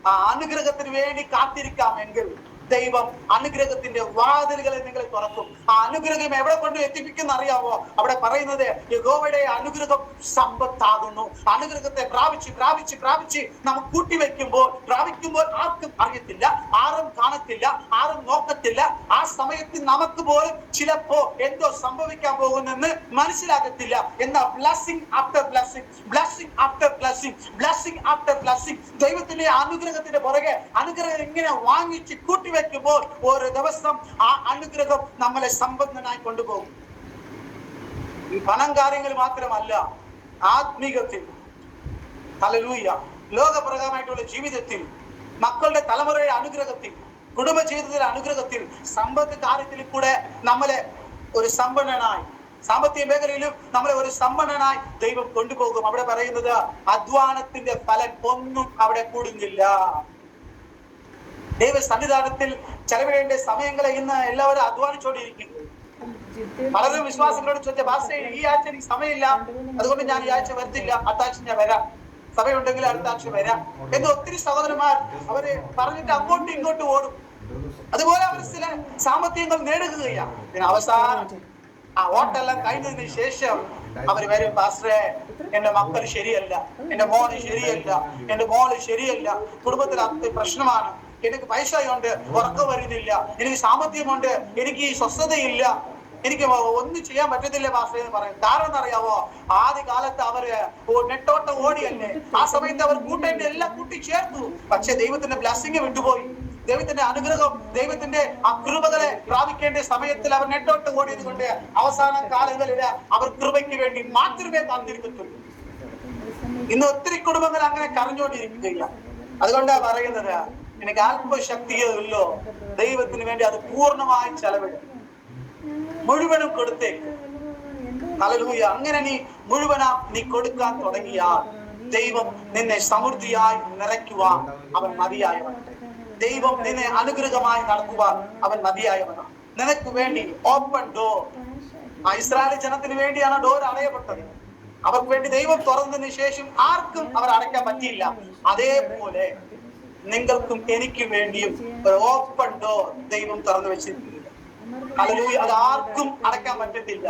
ആ അനുഗ്രഹത്തിന് വേണ്ടി കാത്തിരിക്കാമെങ്കിൽ ദൈവം അനുഗ്രഹത്തിന്റെ വാതിലുകളെ നിങ്ങളെ തുറക്കും. ആ അനുഗ്രഹം എവിടെ കൊണ്ട് എത്തിപ്പിക്കുന്ന അറിയാമോ? അവിടെ പറയുന്നത് യഹോവയുടെ അനുഗ്രഹം സമ്പത്താകുന്നു. അനുഗ്രഹത്തെ പ്രാപിച്ച് പ്രാപിച്ച് പ്രാപിച്ച് നാം പ്രാപിക്കുമ്പോൾ ആർക്കും അറിയത്തില്ല, ആരും കാണത്തില്ല, ആരും നോക്കത്തില്ല. ആ സമയത്ത് നമുക്ക് പോലും ചിലപ്പോ എന്തോ സംഭവിക്കാൻ പോകുന്നെന്ന് മനസ്സിലാകത്തില്ല. എന്നാ blessing after blessing, blessing after blessing, blessing after blessing. ദൈവത്തിന്റെ അനുഗ്രഹത്തിന്റെ പുറകെ അനുഗ്രഹം ഇങ്ങനെ വാങ്ങിച്ച് കൂട്ടി വെക്കുമ്പോൾ ഒരു ദിവസം ആ അനുഗ്രഹം നമ്മളെ സമ്പന്നനായി കൊണ്ടുപോകും. ഈ പണം കാര്യങ്ങൾ മാത്രമല്ല, ആത്മീകത്തിൽ, ഹല്ലേലൂയ, ലോകപ്രകാരമായിട്ടുള്ള ജീവിതത്തിൽ, മക്കളുടെ തലമുറയുടെ അനുഗ്രഹത്തിൽ, കുടുംബ ജീവിതത്തിലെ അനുഗ്രഹത്തിൽ, സമ്പത്ത് കാര്യത്തിൽ കൂടെ നമ്മളെ ഒരു സമ്പന്നനായി, സാമ്പത്തിക മേഖലയിലും നമ്മളെ ഒരു സമ്പന്നനായി ദൈവം കൊണ്ടുപോകും. അവിടെ പറയുന്നത് അധ്വാനത്തിന്റെ ഫലം ഒന്നും അവിടെ കൂടുന്നില്ല. ദൈവ സന്നിധാനത്തിൽ ചെലവിടേണ്ട സമയങ്ങളെ ഇന്ന് എല്ലാവരും അധ്വാനിച്ചോണ്ടിരിക്കുന്നു. പലരും വിശ്വാസികളോട് ചോദിച്ച ഭാഷ ഈ ആഴ്ച എനിക്ക് സമയമില്ല, അതുകൊണ്ട് ഞാൻ ഈ ആഴ്ച വരുത്തില്ല, അടുത്ത ആഴ്ച ഞാൻ വരാം, സമയമുണ്ടെങ്കിൽ അടുത്ത ആഴ്ച വരാം എന്ന് ഒത്തിരി സഹോദരന്മാർ അവര് പറഞ്ഞിട്ട് അങ്ങോട്ടും ഇങ്ങോട്ടും ഓടും. അതുപോലെ അവർ ചില സാമ്പത്തികങ്ങൾ നേടുകയാണ്. പിന്നെ അവസാനം ആ ഓട്ടെല്ലാം കഴിഞ്ഞതിന് ശേഷം അവർ വരും, പാസ്റ്ററെ എന്റെ മക്കൾ ശരിയല്ല, എന്റെ മോന് ശരിയല്ല, എന്റെ മോള് ശരിയല്ല, കുടുംബത്തിൽ അത്ര പ്രശ്നമാണ്, എനിക്ക് പൈസയുണ്ട്, ഉറക്കം വരുന്നില്ല, എനിക്ക് സാമ്പത്തികമുണ്ട്, എനിക്ക് സ്വസ്ഥതയില്ല, എനിക്ക് ഒന്നും ചെയ്യാൻ പറ്റത്തില്ല പാസ്റ്ററെ എന്ന് പറയും. കാരണം എന്നറിയാവോ? ആദ്യ കാലത്ത് അവര് നെട്ടോട്ടം ഓടിയല്ലേ, ആ സമയത്ത് അവർ കൂട്ടേണ്ട എല്ലാം കൂട്ടി ചേർത്തു. പക്ഷെ ദൈവത്തിന്റെ ബ്ലെസ്സിങ് വിട്ടുപോയി. ദൈവത്തിന്റെ അനുഗ്രഹം, ദൈവത്തിന്റെ ആ കൃപകളെ പ്രാപിക്കേണ്ട സമയത്തിൽ അവർ നെട്ടോട്ട് ഓടിയത് കൊണ്ട് അവസാന കാലങ്ങളിൽ അവർ കൃപയ്ക്ക് വേണ്ടി മാത്രമേ കാത്തിരിക്കത്തുള്ളൂ. ഇന്ന് ഒത്തിരി കുടുംബങ്ങൾ അങ്ങനെ കരഞ്ഞുകൊണ്ടിരിക്കുകയില്ല. അതുകൊണ്ടാണ് പറയുന്നത്, എനിക്ക് അല്പശക്തിയേ ഉള്ളൂ, ദൈവത്തിന് വേണ്ടി അത് പൂർണ്ണമായി ചെലവിടും, മുഴുവനും കൊടുത്തേക്ക്. ഹല്ലേലൂയ. അങ്ങനെ നീ മുഴുവനാ നീ കൊടുക്കാൻ തുടങ്ങിയാൽ ദൈവം നിന്നെ സമൃദ്ധിയായി നിറയ്ക്കുവാൻ അവൻ മതിയായവൻ. ദൈവം നിന്നെ അനുഗ്രഹമായി നടത്തുവാൻ അവൻ മതിയായവനാണ്. നിനക്ക് വേണ്ടി ഓപ്പൺ ഡോർ. ആ ഇസ്രായേൽ ജനത്തിന് വേണ്ടിയാണ് ഡോർ അടയപ്പെട്ടത്. അവർക്ക് വേണ്ടി ദൈവം തുറന്നതിന് ശേഷം ആർക്കും അവർ അടയ്ക്കാൻ പറ്റിയില്ല. അതേപോലെ നിങ്ങൾക്കും എനിക്കും വേണ്ടിയും ഒരു ഓപ്പൺ ഡോർ ദൈവം തുറന്നു വെച്ചിരിക്കുന്നു. ഹല്ലേലൂയ. അത് ആർക്കും അടയ്ക്കാൻ പറ്റത്തില്ല.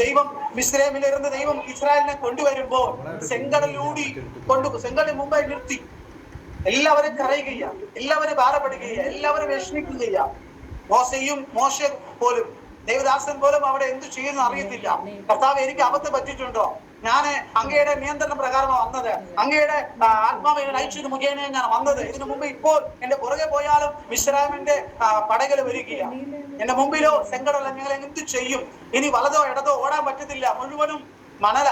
ദൈവം മിസ്രൈമിലിരുന്ന് ദൈവം ഇസ്രായേലിനെ കൊണ്ടുവരുമ്പോൾ ചെങ്കടലിന് മുമ്പായി നിർത്തി. എല്ലാവരും കരയുകയാ, എല്ലാവരും ഭാരപ്പെടുകയാ, എല്ലാവരും വിഷമിക്കുകയാ. മോശ പോലും, ദേവദാസൻ പോലും അവിടെ എന്ത് ചെയ്യുന്നു അറിയത്തില്ല. കർത്താവ്, എനിക്ക് അബദ്ധം പറ്റിയിട്ടുണ്ടോ? ഞാൻ അങ്ങയുടെ നിയന്ത്രണ പ്രകാരമാണ് വന്നത്, അങ്ങയുടെ ആത്മാവിനെ നയിച്ചത് മുഖേന ഞാൻ വന്നത്. ഇതിനു മുമ്പ് ഇപ്പോൾ എന്റെ പുറകെ പോയാലും മിസ്രൈമിന്റെ പടകൾ വരികയാണ്. എന്റെ മുമ്പിലോ ചെങ്കടല, ഞങ്ങൾ എന്ത് ചെയ്യും? ഇനി വലതോ ഇടതോ ഓടാൻ പറ്റത്തില്ല, മുഴുവനും മണല,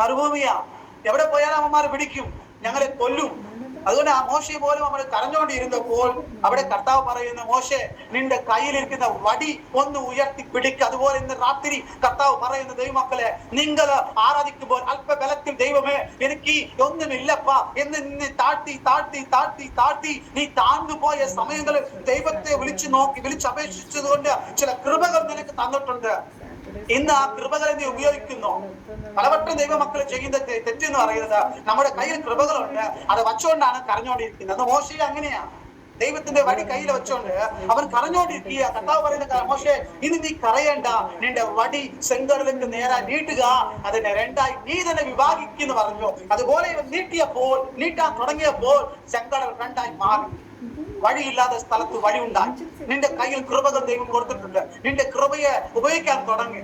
മരുഭൂമിയാ, എവിടെ പോയാലും അമ്മമാർ പിടിക്കും, ഞങ്ങളെ കൊല്ലും. അതുകൊണ്ട് ആ മോശയെ പോലും നമ്മൾ കരഞ്ഞുകൊണ്ടിരുന്നപ്പോൾ അവിടെ കർത്താവ് പറയുന്നു, മോശെ നിന്റെ കയ്യിലിരിക്കുന്ന വടി ഒന്ന് ഉയർത്തി പിടിക്കുക. അതുപോലെ ഇന്ന് രാത്രി കർത്താവ് പറയുന്ന ദൈവമക്കളെ, നിങ്ങൾ ആരാധിക്കുമ്പോൾ അല്പബലത്തിൽ ദൈവമേ എനിക്ക് ഒന്നുമില്ലപ്പാ എന്ന് നിന്നെ താഴ്ത്തി താഴ്ത്തി താഴ്ത്തി താഴ്ത്തി നീ താഴ്ന്നു പോയ സമയങ്ങളിൽ ദൈവത്തെ വിളിച്ചപേക്ഷിച്ചത് കൊണ്ട് ചില കൃപകൾ നിനക്ക് തന്നിട്ടുണ്ട്. ഇന്ന് ആ കൃപകളെ നീ ഉപയോഗിക്കുന്നു. പലവട്ടം ദൈവമക്കൾ ചെയ്യുന്ന തെറ്റെന്ന് പറയുന്നത്, നമ്മുടെ കയ്യിൽ കൃപകളുണ്ട്, അത് വച്ചുകൊണ്ടാണ് കരഞ്ഞുകൊണ്ടിരിക്കുന്നത്. മോശെ അങ്ങനെയാ, ദൈവത്തിന്റെ വടി കയ്യിൽ വെച്ചോണ്ട് അവൻ കരഞ്ഞോണ്ടിരിക്കുക. കർത്താവ് പറയുന്ന, മോശെ ഇനി നീ കരയേണ്ട, നിന്റെ വടി ചെങ്കടലിന് നേരെ നീട്ടുക, അതിനെ രണ്ടായി നീ തന്നെ വിഭാഗിക്കുന്നു പറഞ്ഞു. അതുപോലെ ഇവൻ നീട്ടാൻ തുടങ്ങിയപ്പോൾ ചെങ്കടൽ രണ്ടായി മാറി. വഴിയില്ലാത്ത സ്ഥലത്ത് വഴി ഉണ്ടായി. നിന്റെ കയ്യിൽ കൃപകൾ ദൈവം കൊടുത്തിട്ടുണ്ട്. നിന്റെ കൃപയെ ഉപയോഗിക്കാൻ തുടങ്ങി.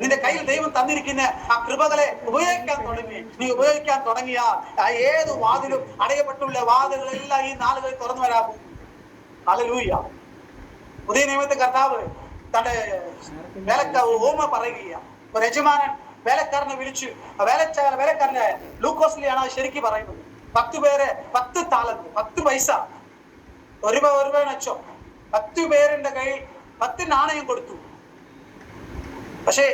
നിന്റെ കയ്യിൽ ദൈവം തന്നിരിക്കുന്ന ആ കൃപകളെ ഉപയോഗിക്കാൻ തുടങ്ങി. നീ ഉപയോഗിക്കാൻ തുടങ്ങിയാൽ ഏത് വാതിലും, അടയപ്പെട്ടുള്ള വാതിലുകളെല്ലാം ഈ നാളുകളിൽ തുറന്നു വരാമോ? ഹല്ലേലൂയ. പുതിയ നിയമത്തെ കർത്താവ് തന്റെ ഓമ പറയുകയാണ്. ഒരു യജമാനൻ വേലക്കാരനെ വിളിച്ചു. വേലക്കാരനെ ലൂക്കോസിലെയാണ് അത് ശരിക്കും പറയുന്നത്. 10 പേരെ 10 താലന്ത്, 10 പൈസ, ഒരു വെച്ചോ, 10 പേരുടെ കയ്യിൽ 10 നാണയം കൊടുത്തു. പക്ഷേ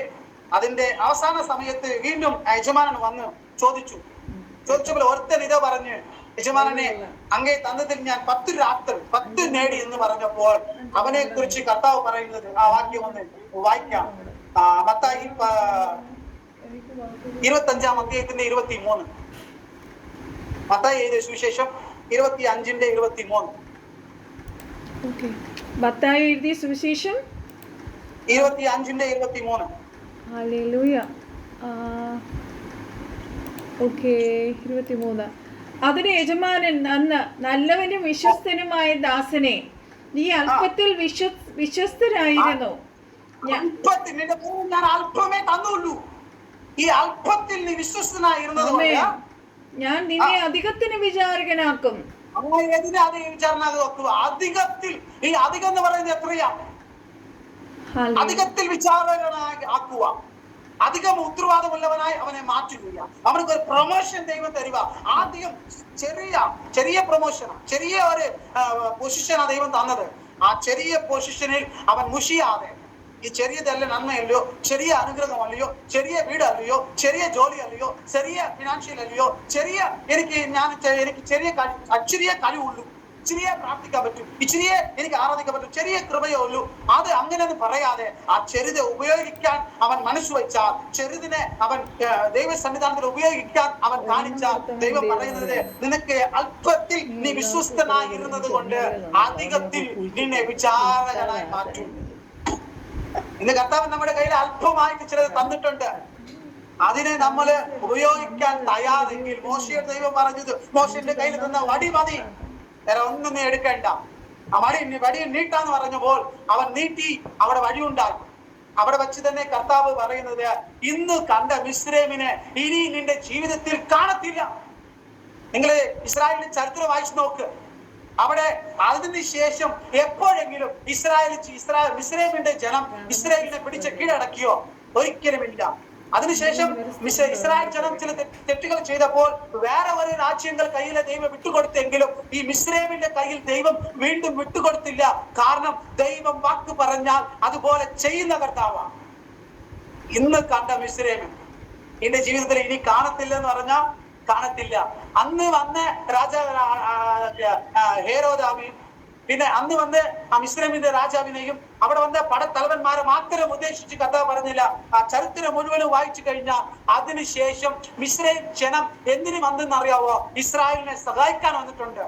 അതിന്റെ അവസാന സമയത്ത് വീണ്ടും യജമാനൻ വന്ന് ചോദിച്ചപ്പോൾ ഒരുത്തൻ ഇതാ പറഞ്ഞ്, യജമാനനെ അങ്ങേ തന്നതിൽ ഞാൻ 10 രാത്രി 10 നേടി എന്ന് പറഞ്ഞപ്പോൾ അവനെ കുറിച്ച് കർത്താവ് പറയുന്നത് ആ വാക്യം ഒന്ന് വായിക്കാം. മത്തായി 25-ാം അധ്യായത്തിന്റെ 23. മത്തായി എഴുതിയ സുവിശേഷം 25-23. മത്തായി എഴുതിയ സുവിശേഷം 25-23. ഹല്ലേലൂയ. 23. അതിന് യജമാനൻ അന്ന് നല്ലവനും വിശ്വസ്തനുമായ ദാസനെ, നീ അല്പത്തിൽ വിശ്വസ്തരായിരുന്നു, ഞാൻ അല്പമേ തന്നുള്ളൂ, ഈ അല്പത്തിൽ നീ വിശ്വസ്തനായിരുന്നത് ഞാൻ നിന്നെ അധികത്തിന് വിചാരകനാക്കും. അധികത്തിൽ, ഈ അധികം എന്ന് പറയുന്നത് എത്രയാ? അധികത്തിൽ വിചാരകനായി ആക്കുക, അധികം ഉത്തരവാദമുള്ളവനായി അവനെ മാറ്റുക, അവനക്ക് ഒരു പ്രൊമോഷൻ ദൈവം തരിക. ആദ്യം ചെറിയ പ്രൊമോഷൻ, ചെറിയ ഒരു പൊസിഷനാ ദൈവം തന്നത്. ആ ചെറിയ പൊസിഷനിൽ അവൻ മുഷിയാതെ, ഈ ചെറിയതല്ല നന്മയല്ലയോ, ചെറിയ അനുഗ്രഹമല്ലയോ, ചെറിയ വീടല്ലയോ, ചെറിയ ജോലി അല്ലയോ, ചെറിയ ഫിനാൻഷ്യൽ അല്ലയോ, എനിക്ക് ചെറിയ കഴിവുള്ളൂ, ഇച്ചിരിയെ പ്രാർത്ഥിക്കാൻ പറ്റും, ഇച്ചിരിയെ എനിക്ക് ആരാധിക്കാൻ പറ്റും, ചെറിയ കൃപയേ ഉള്ളൂ, അത് അങ്ങനെയൊന്നും പറയാതെ ആ ചെറുതെ ഉപയോഗിക്കാൻ അവൻ മനസ്സ് വെച്ചാൽ, ചെറുതിനെ അവൻ ദൈവ സന്നിധാനത്തിൽ ഉപയോഗിക്കാൻ അവൻ കാണിച്ചാൽ, ദൈവം പറയുന്നത് നിനക്ക് അല്പത്തിൽ നീ വിശ്വസ്തനായിരുന്നത് കൊണ്ട് അധികത്തിൽ നിന്നെ വിചാരകനായി മാറ്റും. ഇന്ന് കർത്താവ് നമ്മുടെ കയ്യിൽ അല്പമായിട്ട് ചിലത് തന്നിട്ടുണ്ട്. അതിനെ നമ്മള് ഉപയോഗിക്കാൻ തയ്യാറെങ്കിൽ, മോശയുടെ ദൈവം പറഞ്ഞത് മോശയുടെ കയ്യിൽ തന്ന വടി മതി, വേറെ ഒന്നും നീ എടുക്കണ്ട. ആ വടി നീട്ടാന്ന് പറഞ്ഞപ്പോൾ അവൻ നീട്ടി, അവിടെ വഴി ഉണ്ടാക്കി. അവിടെ വെച്ച് തന്നെ കർത്താവ് പറയുന്നത്, ഇന്ന് കണ്ട മിസ്രൈമിനെ ഇനി നിന്റെ ജീവിതത്തിൽ കാണത്തില്ല. നിങ്ങള് ഇസ്രായേലിന്റെ ചരിത്രം വായിച്ചു നോക്ക്. അവിടെ അതിന് ശേഷം എപ്പോഴെങ്കിലും മിസ്രൈമിന്റെ ജനം ഇസ്രായേലിനെ പിടിച്ച് കീഴടക്കിയോ? ഒരിക്കലുമില്ല. അതിനുശേഷം ഇസ്രായേൽ ജനം ചില തെറ്റുകൾ ചെയ്തപ്പോൾ വേറെ ഒരു രാജ്യങ്ങൾ കയ്യിലെ ദൈവം വിട്ടുകൊടുത്തെങ്കിലും ഈ മിസ്രൈമിന്റെ കയ്യിൽ ദൈവം വീണ്ടും വിട്ടുകൊടുത്തില്ല. കാരണം ദൈവം വാക്ക് പറഞ്ഞാൽ അതുപോലെ ചെയ്യുന്ന കർത്താവാണ്. ഇന്ന് കണ്ട മിസ്രൈമൻ എന്റെ ജീവിതത്തിൽ ഇനി കാണത്തില്ല എന്ന് പറഞ്ഞാൽ കാണത്തില്ല. അന്ന് വന്ന ഹേരോദാവിയും പിന്നെ അന്ന് വന്ന് ആ മിസ്രൈമിന്റെ രാജാവിനെയും അവിടെ വന്ന പടത്തലവന്മാരെ മാത്രം ഉദ്ദേശിച്ച് കഥ പറഞ്ഞില്ല. ആ ചരിത്രം മുഴുവനും വായിച്ചു കഴിഞ്ഞാൽ അതിനുശേഷം മിസ്രൈം ജനം എന്തിനു വന്നെന്നറിയാവോ? ഇസ്രായേലിനെ സഹായിക്കാൻ വന്നിട്ടുണ്ട്.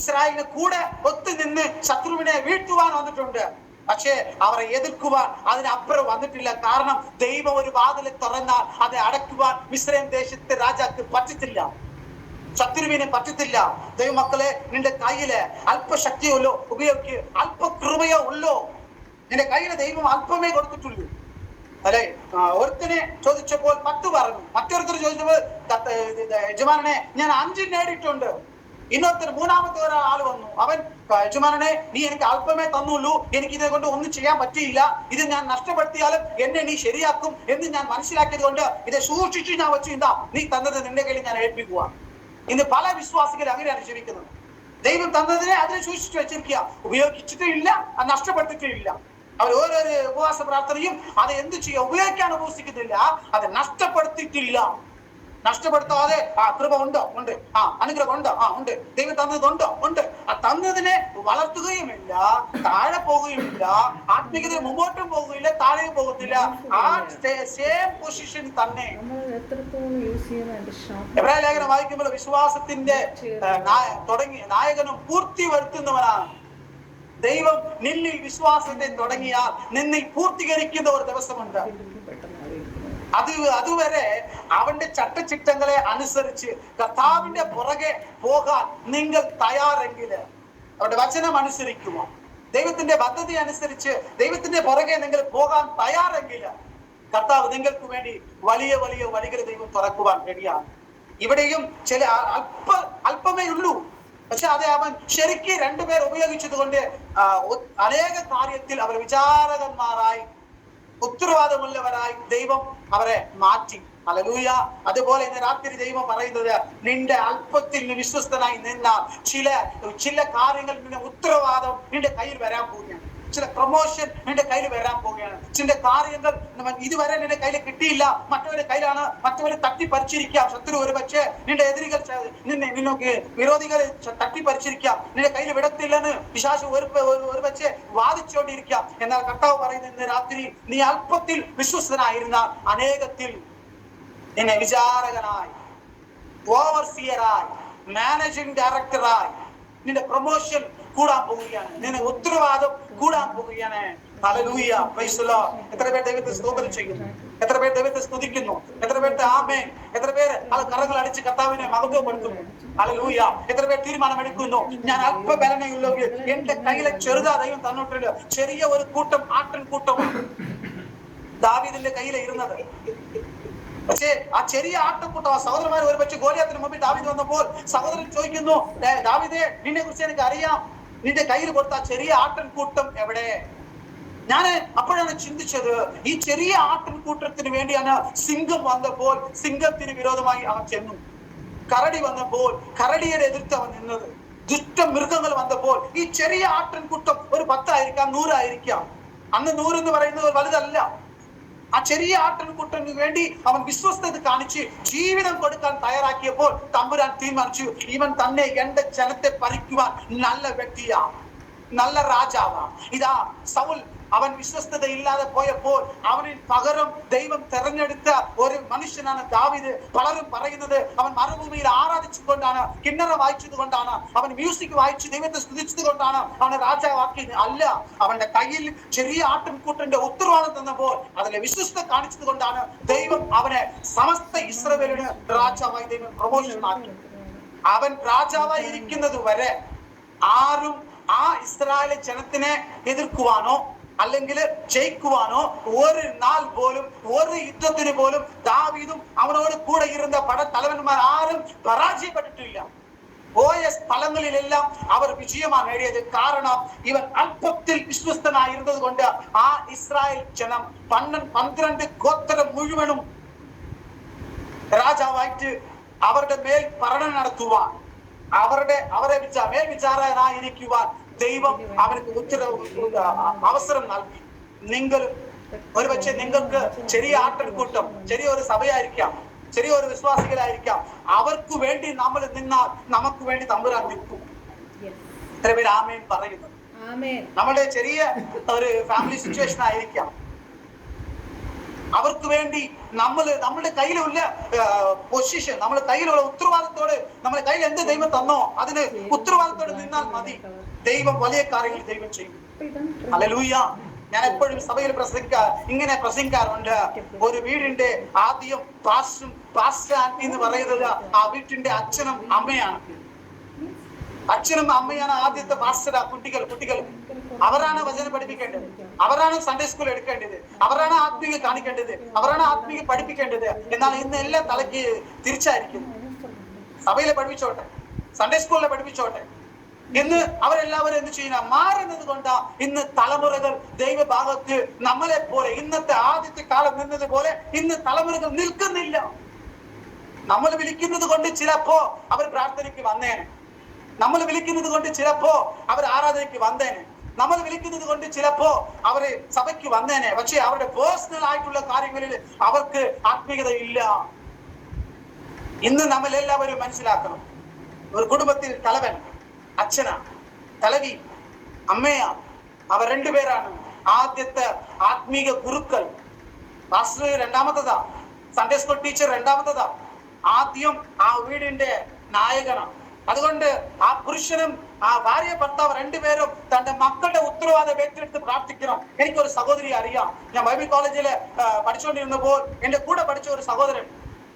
ഇസ്രായേലിന് കൂടെ ഒത്തുനിന്ന് ശത്രുവിനെ വീഴ്ത്തുവാൻ വന്നിട്ടുണ്ട്. പക്ഷേ അവരെ എതിർക്കുവാൻ അതിനപ്പുറം വന്നിട്ടില്ല. കാരണം ദൈവം ഒരു വാതിൽ തുറന്നാൽ അത് അടയ്ക്കുവാൻ മിസ്രൈം ദേശത്തെ രാജാക്ക് പറ്റത്തില്ല, ശത്രുവിനെ പറ്റത്തില്ല. ദൈവമക്കളെ, നിന്റെ കയ്യില് അല്പശക്തിയോ ഉള്ളോ ഉപയോഗിക്കുക, അല്പ കൃപയോ ഉള്ളോ? നിന്റെ കയ്യില് ദൈവം അല്പമേ കൊടുത്തിട്ടുള്ളൂ അല്ലെ? ഒരുത്തനെ ചോദിച്ചപ്പോൾ 10 പറഞ്ഞു, മറ്റൊരുത്തർ ചോദിച്ചപ്പോൾ യജമാനനെ ഞാൻ 5 നേടിയിട്ടുണ്ട്. ഇന്നൊരുത്തർ മൂന്നാമത്തെ ഒരാൾ വന്നു, അവൻ യജമാനനെ നീ എനിക്ക് അല്പമേ തന്നുള്ളൂ, എനിക്ക് ഇതേ കൊണ്ട് ഒന്നും ചെയ്യാൻ പറ്റിയില്ല, ഇത് ഞാൻ നഷ്ടപ്പെടുത്തിയാലും എന്നെ നീ ശരിയാക്കും എന്ന് ഞാൻ മനസ്സിലാക്കിയത് കൊണ്ട് ഇത് സൂക്ഷിച്ച് ഞാൻ വെച്ചു, ഇതാ നീ തന്നത് നിന്റെ കയ്യിൽ ഞാൻ ഏൽപ്പിക്കുക. ഇന്ന് പല വിശ്വാസികൾ അങ്ങനെയാണ് ജീവിക്കുന്നത്. ദൈവം തന്നതിനെ അതിനെ സൂക്ഷിച്ചു വെച്ചിരിക്കുക, ഉപയോഗിച്ചിട്ടില്ല, അത് നഷ്ടപ്പെട്ടിട്ടില്ല. അവർ ഓരോരോ ഉപവാസ പ്രാർത്ഥനയും അത് എന്ത് ചെയ്യുക, ഉപയോഗിക്കാൻ ഉപസിക്കുന്നില്ല, അത് നഷ്ടപ്പെടുത്തിയിട്ടില്ല. നഷ്ടപ്പെടുത്താതെ ആ കൃപ ഉണ്ടോ? ഉണ്ട്. അനുഗ്രഹം ഉണ്ടോ? ഉണ്ട്. ദൈവം തന്നതുണ്ടോ? ഉണ്ട്. ആ തന്നതിനെ വളർത്തുകയുമില്ല, താഴെ പോകുകയുമില്ല, ആത്മീയത മുമ്പോട്ടും പോകുകയില്ല, താഴെയും പോകത്തില്ല. ആ സെയിം പൊസിഷൻ തന്നെ. എബ്രായ ലേഖനം വായിക്കുമ്പോൾ വിശ്വാസത്തിന്റെ നായകനും പൂർത്തി വരുത്തുന്നവനാണ് ദൈവം. നിന്നിൽ വിശ്വാസത്തെ തുടങ്ങിയാൽ നിന്നിൽ പൂർത്തീകരിക്കുന്ന ഒരു ദിവസമുണ്ട്. അതുവരെ അവന്റെ ചട്ടച്ചിട്ടങ്ങളെ അനുസരിച്ച് കർത്താവിന്റെ പുറകെ പോകാൻ നിങ്ങൾ തയ്യാറെങ്കിൽ, അവരുടെ വചനം അനുസരിക്കുമോ, ദൈവത്തിന്റെ പദ്ധതി അനുസരിച്ച് ദൈവത്തിന്റെ പുറകെ നിങ്ങൾ പോകാൻ തയ്യാറെങ്കിൽ കർത്താവ് നിങ്ങൾക്ക് വേണ്ടി വലിയ വലിയ വഴികൾ ദൈവം തുറക്കുവാൻ റെഡിയാണ്. ഇവിടെയും ചില അല്പമേ ഉള്ളൂ, പക്ഷെ അത് അവൻ ശരിക്കും 2 പേർ ഉപയോഗിച്ചത് കൊണ്ട് അനേക കാര്യത്തിൽ അവർ വിചാരകന്മാരായി ഉത്തരവാദമുള്ളവരായി ദൈവം അവരെ മാറ്റി. ഹല്ലേലൂയ. അതുപോലെ ഇന്ന് രാത്രി ദൈവം പറയുന്നത്, നിന്റെ അല്പത്തിൽ വിശ്വസ്തനായി നിന്നാൽ ചില കാര്യങ്ങളിൽ നിന്റെ ഉത്തരവാദം നിന്റെ കയ്യിൽ വരാൻ പോവുകയാണ്. ചില പ്രൊമോഷൻ നിന്റെ കയ്യിൽ വരാൻ പോവുകയാണ്. ചില കാര്യങ്ങൾ ഇതുവരെ നിന്റെ കയ്യിൽ കിട്ടിയില്ല, മറ്റവരുടെ കയ്യിലാണ്. മറ്റവരെ തട്ടിപ്പറിച്ചിരിക്കാം. ശത്രു ഒരു പക്ഷേ നിന്റെ എതിരികൾ നിന്നൊക്കെ വിരോധികൾ തട്ടിപ്പറിച്ചിരിക്കാം. നിന്റെ കയ്യിൽ വിടത്തില്ലെന്ന് പിശാച് ഒരു പക്ഷേ വാദിച്ചുകൊണ്ടിരിക്കാം. എന്നാൽ കർത്താവ് പറയുന്ന ഇന്ന് രാത്രി നീ അല്പത്തിൽ വിശ്വസ്തനായിരുന്ന അനേകത്തിൽ നിന്നെ വിചാരകനായി, ഓവർസിയറായി, മാനേജിംഗ് ഡയറക്ടറായി നിന്റെ പ്രൊമോഷൻ കൂടാൻ പോവുകയാണ്. നിന്റെ ഉത്തരവാദം കൂടാൻ പോവുകയാണ്. Hallelujah, praise the Lord. എത്ര പേർ ദൈവത്തെ സ്തോത്രം ചെയ്യുന്നു? എത്ര പേർ ദൈവത്തെ സ്തുതിക്കുന്നു? എത്ര പേർക്ക് ആമേൻ? എത്ര പേർ കരങ്ങൾ അടിച്ച് കർത്താവിനെ മഹത്വപ്പെടുത്തുന്നു? ഹല്ലേലൂയ. എത്ര പേർ തീരുമാനമെടുക്കുന്നു, ഞാൻ അല്പബലനയുള്ളെങ്കിൽ എന്റെ കയ്യിലെ ചെറുതാ ദൈവം തന്നിട്ടുണ്ട്. ചെറിയ ഒരു കൂട്ടം ആട്ടിൻ കൂട്ടമാണ് ദാവീദിന്റെ കയ്യിലെ ഇരുന്നത്. പക്ഷേ ആ ചെറിയ ആട്ടിൻകൂട്ടം, ആ സഹോദരന്മാർ ഒരു പക്ഷേ ഗോലിയാത്തിന് മുമ്പിൽ ദാവീദ് വന്നപ്പോൾ സഹോദരൻ ചോദിക്കുന്നു, ദാവീദേ, നിന്നെ കുറിച്ച് എനിക്ക് അറിയാം, നിന്റെ കയ്യിൽ കൊടുത്ത ആ ചെറിയ ആട്ടിൻകൂട്ടം എവിടെ? ഞാൻ അപ്പോഴാണ് ചിന്തിച്ചത്, ഈ ചെറിയ ആട്ടിൻകൂട്ടത്തിന് വേണ്ടിയാണ് സിംഹം വന്നപ്പോൾ സിംഹത്തിന് വിരോധമായി അവൻ ചെന്നു. കരടി വന്നപ്പോൾ കരടിയെ എതിർത്ത് അവൻ നിന്നത്. ദുഷ്ട മൃഗങ്ങൾ വന്നപ്പോൾ ഈ ചെറിയ ആട്ടിൻകൂട്ടം ഒരു 10 ആയിരിക്കാം, 100 ആയിരിക്കാം. അന്ന് 100 എന്ന് പറയുന്നത് വലുതല്ല. ആ ചെറിയ ആട്ടിൻകൂട്ടത്തിന് വേണ്ടി അവൻ വിശ്വസ്തത കാണിച്ച് ജീവിതം കൊടുക്കാൻ തയ്യാറാക്കിയപ്പോൾ തമ്പുരാൻ തീരുമാനിച്ചു, ഇവൻ തന്നെ എന്റെ ജനത്തെ ഭരിക്കുവാൻ നല്ല വ്യക്തിയാ, നല്ല രാജാവാ. ഇതാ സൗൽ അവൻ വിശ്വസ്തത ഇല്ലാതെ പോയപ്പോൾ അവന് പകരം ദൈവം തെരഞ്ഞെടുത്ത ഒരു മനുഷ്യനാണ് ദാവീദ്. പലരും പറയുന്നത് അവൻ മരുഭൂമിയിൽ ആരാധിച്ചുകൊണ്ടാണ്, കിന്നറ വായിച്ചത് കൊണ്ടാണ്, അവൻ മ്യൂസിക് വായിച്ച് ദൈവത്തെ സ്തുതിച്ചത് കൊണ്ടാണ് അവനെ രാജാവാക്കിയത്. അല്ല, അവന്റെ കയ്യിൽ ചെറിയ ആട്ടിൻകൂട്ടന്റെ ഉത്തരവാദിത്വം തന്നപ്പോൾ അതിലെ വിശ്വസ്ത കാണിച്ചത് കൊണ്ടാണ് ദൈവം അവനെ സമസ്ത ഇസ്രായേലിന് രാജാവായി ദൈവം പ്രൊമോഷൻ ആക്കി. അവൻ രാജാവായി ഇരിക്കുന്നത് വരെ ആരും ആ ഇസ്രായേൽ ജനത്തിനെ എതിർക്കുവാനോ അല്ലെങ്കിൽ ജയിക്കുവാനോ ഒരു നാൾ പോലും, ഒരു യുദ്ധത്തിന് പോലും ദാവീദും അവനോട് കൂടെ ഇരുന്ന പടത്തലവന്മാർ ആരും പരാജയപ്പെട്ടിട്ടില്ല. പോയ സ്ഥലങ്ങളിലെല്ലാം അവർ വിജയമാണ് നേടിയത്. കാരണം ഇവൻ അല്പത്തിൽ വിശ്വസ്തനായിരുന്നത് കൊണ്ട് ആ ഇസ്രായേൽ ജനം 12 ഗോത്രം മുഴുവനും രാജാവായിട്ട് അവരുടെ മേൽ ഭരണം നടത്തുവാൻ, അവരെ മേൽവിചാരകനായിരിക്കുവാൻ ദൈവം അവർക്ക് അവസരം നൽകി. നിങ്ങൾ ഒരു പക്ഷേ നിങ്ങൾക്ക് ചെറിയ ആട്ടിൻകൂട്ടം, ചെറിയൊരു സഭയായിരിക്കാം, ചെറിയൊരു വിശ്വാസികളായിരിക്കാം, അവർക്ക് വേണ്ടി നമ്മൾ നിന്നാൽ നമുക്ക് വേണ്ടി തമ്പുരാൻ നിൽക്കും. എത്ര പേര് ആമേൻ പറയുന്നു? നമ്മുടെ ചെറിയ ഒരു ഫാമിലി സിറ്റുവേഷൻ ആയിരിക്കാം, അവർക്ക് വേണ്ടി നമ്മുടെ കയ്യിലുള്ള പൊസിഷൻ, നമ്മുടെ കയ്യിലുള്ള ഉത്തരവാദിത്തോട്, നമ്മുടെ കയ്യിൽ എന്ത് ദൈവം തന്നോ അതിന് ഉത്തരവാദിത്തോട് നിന്നാൽ മതി. ദൈവം വലിയ കാര്യങ്ങൾ ദൈവം ചെയ്യും. ഹല്ലേലൂയ. ഞാൻ എപ്പോഴും സഭയിൽ ഇങ്ങനെ പ്രസംഗിക്കാറുണ്ട്. ഒരു വീടിന്റെ ആദ്യം പാസ്റ്റർ എന്ന് പറയുന്നത് ആ വീട്ടിന്റെ അച്ഛനും അമ്മയാണ്. അച്ഛനും അമ്മയാണ് ആദ്യത്തെ പാസ്റ്റർ. കുട്ടികൾ അവരാണ് വചനം പഠിപ്പിക്കേണ്ടത്, അവരാണ് സൺഡേ സ്കൂൾ എടുക്കേണ്ടത്, അവരാണ് ആത്മീയ കാണിക്കേണ്ടത്, അവരാണ് ആത്മീയ പഠിപ്പിക്കേണ്ടത്. എന്നാൽ ഇന്ന് എല്ലാം തലയ്ക്ക് തിരിച്ചായിരിക്കും. സഭയിലെ പഠിപ്പിച്ചോട്ടെ, സൺഡേ സ്കൂളിലെ പഠിപ്പിച്ചോട്ടെ, ഇന്ന് അവരെല്ലാവരും എന്ത് ചെയ്യുന്ന മാറുന്നത് കൊണ്ടാ ഇന്ന് തലമുറകൾ ദൈവഭാഗത്ത് നമ്മളെ പോലെ, ഇന്നത്തെ ആദ്യത്തെ കാലം നിന്നത് പോലെ ഇന്ന് തലമുറകൾ നിൽക്കുന്നില്ല. നമ്മൾ വിളിക്കുന്നത് കൊണ്ട് ചിലപ്പോ അവർ പ്രാർത്ഥനയ്ക്ക് വന്നേനെ, നമ്മൾ വിളിക്കുന്നത് കൊണ്ട് ചിലപ്പോ അവർ ആരാധനയ്ക്ക് വന്നേനെ, നമ്മൾ വിളിക്കുന്നത് കൊണ്ട് ചിലപ്പോ അവര് സഭയ്ക്ക് വന്നേനെ. പക്ഷെ അവരുടെ പേഴ്സണൽ ആയിട്ടുള്ള കാര്യങ്ങളിൽ അവർക്ക് ആത്മീയത ഇല്ല. ഇന്ന് നമ്മൾ എല്ലാവരും മനസ്സിലാക്കണം, ഒരു കുടുംബത്തിൽ തലവൻ അച്ഛനാ, തലവി അമ്മയാ. അവർ രണ്ടുപേരാണ് ആദ്യത്തെ ആത്മീക ഗുരുക്കൾ. പാസ്റ്റർ രണ്ടാമത്തതാ, സൺഡേ സ്കൂൾ ടീച്ചർ രണ്ടാമത്തതാ. ആദ്യം ആ വീടിന്റെ നായകനാണ്. അതുകൊണ്ട് ആ പുരുഷനും ആ ഭാര്യ ഭർത്താവ് രണ്ടുപേരും തന്റെ മക്കളുടെ ഉത്തരവാദിത്തം ഏറ്റെടുത്ത് പ്രാർത്ഥിക്കണം. എനിക്കൊരു സഹോദരി അറിയാം. ഞാൻ ബൈബിൾ കോളേജില് പഠിച്ചുകൊണ്ടിരുന്നപ്പോൾ എന്റെ കൂടെ പഠിച്ച ഒരു സഹോദരൻ,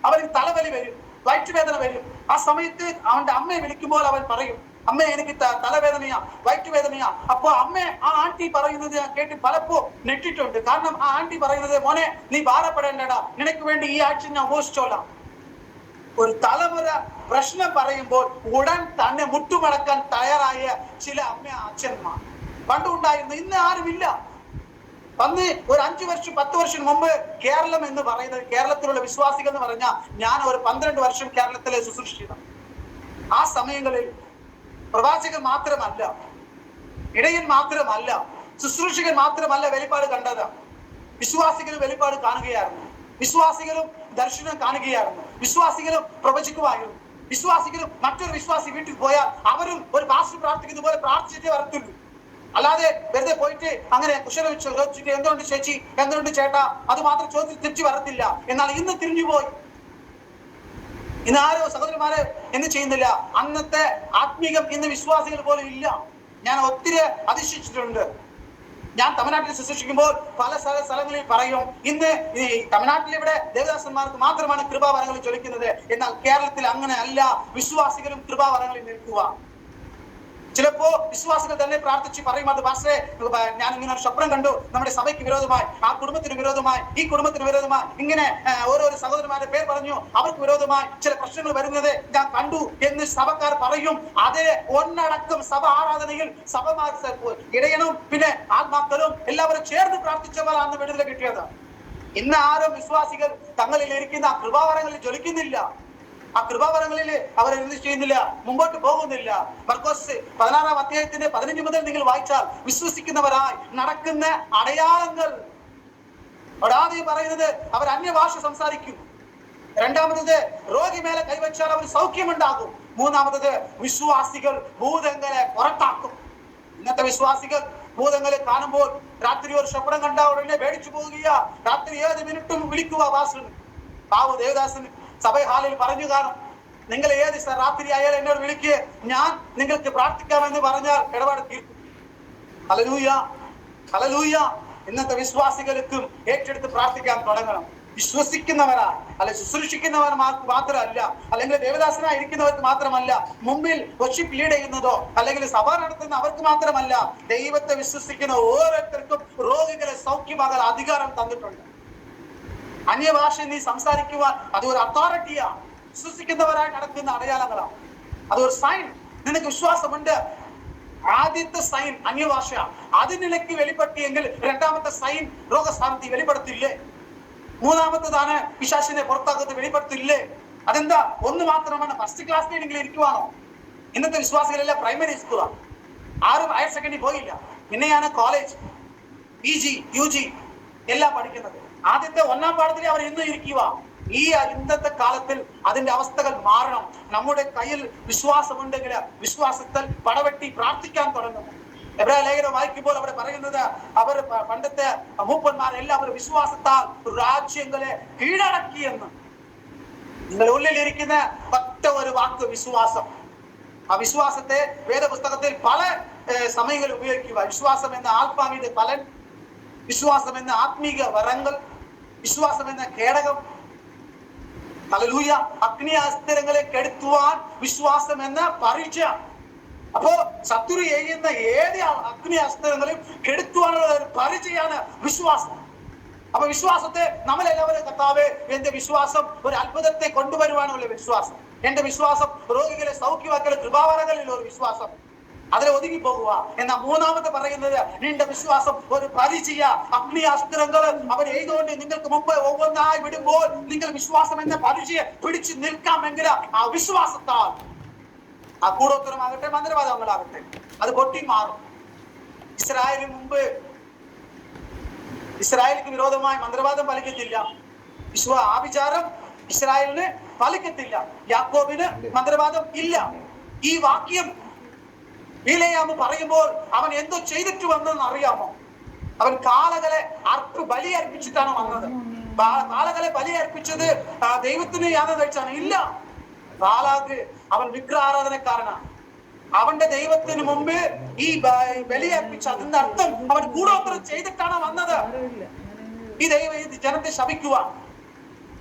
അവന് തലവലി വരും, വയറ്റുവേദന വരും. ആ സമയത്ത് അവന്റെ അമ്മയെ വിളിക്കുമ്പോൾ അവൻ പറയും, അമ്മ എനിക്ക് തലവേദനയാ, വയറ്റുവേദനയാ. അപ്പൊ അമ്മ ആ ആന്റി പറയുന്നത് ഞാൻ കേട്ട് പലപ്പോ നെട്ടിട്ടുണ്ട്. കാരണം ആ ആന്റി പറയുന്നത്, മോനെ നീ ഭാരപ്പെടേണ്ടടാ, നിനക്ക് വേണ്ടി ഈ ആഴ്ച ഞാൻ ഉപയോഗിച്ചോളാം. ഒരു തലമുറ പ്രശ്നം പറയുമ്പോൾ ഉടൻ തന്നെ മുട്ടുമടക്കാൻ തയ്യാറായ ചില അച്ഛന്മാർ പണ്ടുണ്ടായിരുന്നു, ഇന്ന് ആരുമില്ല. അന്ന് ഒരു 5 വർഷം 10 വർഷം മുമ്പ് കേരളം എന്ന് പറയുന്നത്, കേരളത്തിലുള്ള വിശ്വാസികൾ എന്ന് പറഞ്ഞാൽ ഞാൻ ഒരു 12 വർഷം കേരളത്തിലെ ശുശ്രൂഷിച്ചു. ആ സമയങ്ങളിൽ പ്രവാചകൻ മാത്രമല്ല, ഇടയൻ മാത്രമല്ല, ശുശ്രൂഷകൻ മാത്രമല്ല വെളിപ്പാട് കണ്ടത്, വിശ്വാസികളും വെളിപ്പാട് കാണുകയായിരുന്നു, വിശ്വാസികളും ദർശനം കാണുകയായിരുന്നു, വിശ്വാസികളും പ്രവചിക്കുമായിരുന്നു, വിശ്വാസികളും മറ്റൊരു വിശ്വാസി വീട്ടിൽ പോയാൽ അവരും ഒരു പാസ്റ്റർ പ്രാർത്ഥിക്കുന്ന പോലെ പ്രാർത്ഥിച്ചിട്ടേ വരത്തുള്ളൂ. അല്ലാതെ വെറുതെ പോയിട്ട് അങ്ങനെ കുശലം ചോദിച്ചിട്ട് എന്തുകൊണ്ട് ചേച്ചി, എന്തുകൊണ്ട് ചേട്ടാ, അത് മാത്രം ചോദിച്ച് തിരിച്ചു വരത്തില്ല. എന്നാൽ ഇന്ന് തിരിഞ്ഞുപോയി. ഇന്ന് ആരോ സഹോദരന്മാരെ എന്ന് ചെയ്യുന്നില്ല. അന്നത്തെ ആത്മീകം ഇന്ന് വിശ്വാസികൾ പോലും ഇല്ല. ഞാൻ ഒത്തിരി അതിശയിച്ചിട്ടുണ്ട്. ഞാൻ തമിഴ്നാട്ടിൽ ശുശ്രൂഷിക്കുമ്പോൾ പല സ്ഥലങ്ങളിൽ പറയും, ഇന്ന് ഈ തമിഴ്നാട്ടിൽ ഇവിടെ ദേവദാസന്മാർക്ക് മാത്രമാണ് കൃപാവരങ്ങൾ ജ്വലിക്കുന്നത്. എന്നാൽ കേരളത്തിൽ അങ്ങനെ അല്ല. വിശ്വാസികളും കൃപാവരങ്ങളിൽ നിൽക്കുക. ചിലപ്പോ വിശ്വാസികൾ തന്നെ പ്രാർത്ഥിച്ച് പറയും, അത് പാസ്റ്ററെ ഞാൻ ഇങ്ങനെ ഒരു സ്വപ്നം കണ്ടു, നമ്മുടെ സഭയ്ക്ക് വിരോധമായി, ആ കുടുംബത്തിന് വിരോധമായി, ഈ കുടുംബത്തിന് വിരോധമായി, ഇങ്ങനെ ഓരോരോ സഹോദരന്മാരുടെ പേര് പറഞ്ഞു അവർക്ക് വിരോധമായി ചില പ്രശ്നങ്ങൾ വരുന്നത് ഞാൻ കണ്ടു എന്ന് സഭക്കാർ പറയും. അതേ ഒന്നടക്കം സഭ ആരാധനയിൽ സഭമാർ ഇടയനും പിന്നെ ആത്മാക്കളും എല്ലാവരും ചേർന്ന് പ്രാർത്ഥിച്ചവരാണ് വിടുതല കിട്ടിയത്. ഇന്ന് ആരും വിശ്വാസികൾ തങ്ങളിൽ ഇരിക്കുന്ന ആ കൃപാവരങ്ങളിൽ ജ്വലിക്കുന്നില്ല. ആ കൃപാവരങ്ങളിൽ അവർ എന്ത് ചെയ്യുന്നില്ല, മുമ്പോട്ട് പോകുന്നില്ല. മർക്കോസ് 16-ാം അധ്യായത്തിന്റെ 15 മുതൽ നിങ്ങൾ വായിച്ചാൽ വിശ്വസിക്കുന്നവരായി നടക്കുന്ന അടയാളങ്ങൾ ആദ്യം പറയുന്നത് അവർ അന്യഭാഷ സംസാരിക്കും. രണ്ടാമത്തത് രോഗി മേലെ കൈവച്ചാൽ അവർ സൗഖ്യമുണ്ടാകും. മൂന്നാമത്തത് വിശ്വാസികൾ ഭൂതങ്ങളെ പുറത്താക്കും. ഇന്നത്തെ വിശ്വാസികൾ ഭൂതങ്ങളെ കാണുമ്പോൾ രാത്രി ഒരു സ്വപ്നം കണ്ട ഉടനെ പേടിച്ചു പോകുക, രാത്രി 7 മിനിറ്റും വിളിക്കുക പാസ്റ്റർ. ബാബു ദേവദാസൻ സഭ ഹാളിൽ പറഞ്ഞു കാണും, നിങ്ങൾ ഏത് രാത്രി ആയാലും എന്നോട് വിളിക്കുക, ഞാൻ നിങ്ങൾക്ക് പ്രാർത്ഥിക്കാമെന്ന് പറഞ്ഞാൽ ഇടപാട് തീർക്കും. Hallelujah, hallelujah. ഇന്നത്തെ വിശ്വാസികൾക്കും ഏറ്റെടുത്ത് പ്രാർത്ഥിക്കാൻ തുടങ്ങണം. വിശ്വസിക്കുന്നവരാ അല്ലെ ശുശ്രൂഷിക്കുന്നവർക്ക് മാത്രമല്ല, അല്ലെങ്കിൽ ദേവദാസനായി ഇരിക്കുന്നവർക്ക് മാത്രമല്ല, മുമ്പിൽ വർഷിപ്പ് ലീഡ് ചെയ്യുന്നതോ അല്ലെങ്കിൽ സഭ നടത്തുന്ന അവർക്ക് മാത്രമല്ല, ദൈവത്തെ വിശ്വസിക്കുന്ന ഓരോരുത്തർക്കും രോഗികളെ സൗഖ്യമാകാൻ അധികാരം തന്നിട്ടുണ്ട്. അന്യഭാഷ നീ സംസാരിക്കുവാൻ അതൊരു അതോറിറ്റിയാ. വിശ്വസിക്കുന്നവരായി നടക്കുന്ന അടയാളങ്ങളാണ്. അതൊരു സൈൻ. നിനക്ക് വിശ്വാസമുണ്ട്, ആദ്യത്തെ സൈൻ അന്യഭാഷ. അത് നിനക്ക് വെളിപ്പെടുത്തിയെങ്കിൽ രണ്ടാമത്തെ സൈൻ രോഗശാന്തി വെളിപ്പെടുത്തില്ലേ? മൂന്നാമത്തേതാണ് പിശാചിനെ പുറത്താക്കുന്നത് വെളിപ്പെടുത്തില്ലേ? അതെന്താ? ഒന്ന് മാത്രമാണ്. ഫസ്റ്റ് ക്ലാസ് ട്രെയിനിങ്ങിൽ ഇരിക്കുവാണോ? ഇന്നത്തെ വിശ്വാസികളെല്ലാം പ്രൈമറി സ്കൂളാണ്. ആരും ഹയർ സെക്കൻഡറി പോയില്ല. പിന്നെയാണ് കോളേജ്, PG, UG എല്ലാം പഠിക്കുന്നത്. ആദ്യത്തെ 1-ാം പാഠത്തിൽ അവർ ഇന്ന് ഇരിക്കുക. ഈ ഇന്നത്തെ കാലത്തിൽ അതിന്റെ അവസ്ഥകൾ മാറണം. നമ്മുടെ കയ്യിൽ വിശ്വാസമുണ്ടെങ്കിൽ വിശ്വാസത്തിൽ പടവെട്ടി പ്രാർത്ഥിക്കാൻ തുടങ്ങും. എബ്രായ ലേഖനം വായിക്കുമ്പോൾ അവിടെ പറയുന്നത്, അവർ പണ്ടത്തെ മൂപ്പന്മാരെല്ലാവരും വിശ്വാസത്താൽ രാജ്യങ്ങളെ കീഴടക്കിയെന്ന്. നിങ്ങളുടെ ഉള്ളിലിരിക്കുന്ന ഒറ്റ ഒരു വാക്ക് വിശ്വാസം. ആ വിശ്വാസത്തെ വേദപുസ്തകത്തിൽ പല സമയങ്ങളിൽ ഉപയോഗിക്കുക. വിശ്വാസം എന്ന ആത്മാവിന്റെ ഫലൻ, വിശ്വാസം എന്ന ആത്മീക വരങ്ങൾ, വിശ്വാസം എന്ന കേടകം. ഹല്ലേലൂയ. അഗ്നിയാസ്ത്രങ്ങളെ കെടുത്തുവാൻ വിശ്വാസം എന്ന പരീക്ഷ. അപ്പോ ശത്രു ചെയ്യുന്ന ഏത് അഗ്നിയാസ്ത്രങ്ങളെയും കെടുത്തുവാനുള്ള ഒരു പരിചയാണ് വിശ്വാസം. അപ്പൊ വിശ്വാസത്തെ നമ്മളെല്ലാവരും, കർത്താവേ എന്റെ വിശ്വാസം ഒരു അത്ഭുതത്തെ കൊണ്ടുവരുവാനുള്ള വിശ്വാസം, എന്റെ വിശ്വാസം രോഗികളെ സൗഖ്യമാക്കൽ കൃപാവരങ്ങളിൽ ഒരു വിശ്വാസം, അതിൽ ഒതുങ്ങി പോകുക. എന്നാൽ മൂന്നാമത്തെ പറയുന്നത്, നിന്റെ വിശ്വാസം ഒരു പരിചയ. അഗ്നിയാസ്ത്രങ്ങൾ അവർ എഴുതുകൊണ്ട് നിങ്ങൾക്ക് മുമ്പ് ഒന്നൊന്നായി വിടുമ്പോൾ നിങ്ങൾ വിശ്വാസം എന്ന പരിചയ പിടിച്ചു നിൽക്കാമെങ്കിൽ ആ വിശ്വാസത്താൽ ആ കൂടോത്തരമാകട്ടെ മന്ത്രവാദങ്ങളാകട്ടെ അത് പൊട്ടി മാറും. ഇസ്രായേലിന് മുമ്പ് ഇസ്രായേലിക്ക് വിരോധമായി മന്ത്രവാദം ഫലിക്കത്തില്ല, ആഭിചാരം ഇസ്രായേലിന് ഫലിക്കത്തില്ല, യാക്കോബിന് മന്ത്രവാദം ഇല്ല. ഈ വാക്യം ബിലെയാം പറയുമ്പോൾ അവൻ എന്തോ ചെയ്തിട്ട് വന്നെന്ന് അറിയാമോ? അവൻ കാളകളെ ബലി അർപ്പിച്ചിട്ടാണ് വന്നത്. കാളകളെ ബലി അർപ്പിച്ചത് ദൈവത്തിന് യാതൊരു കഴിച്ചാണ് ഇല്ല. ബാലാഗ് അവൻ വിഗ്രഹാരാധനക്കാരനാണ്. അവന്റെ ദൈവത്തിന് മുമ്പ് ഈ ബലി അർപ്പിച്ച അതിന്റെ അർത്ഥം അവൻ കൂടോത്രം ചെയ്തിട്ടാണ് വന്നത്. ഈ ജനത്തെ ശപിക്കുക.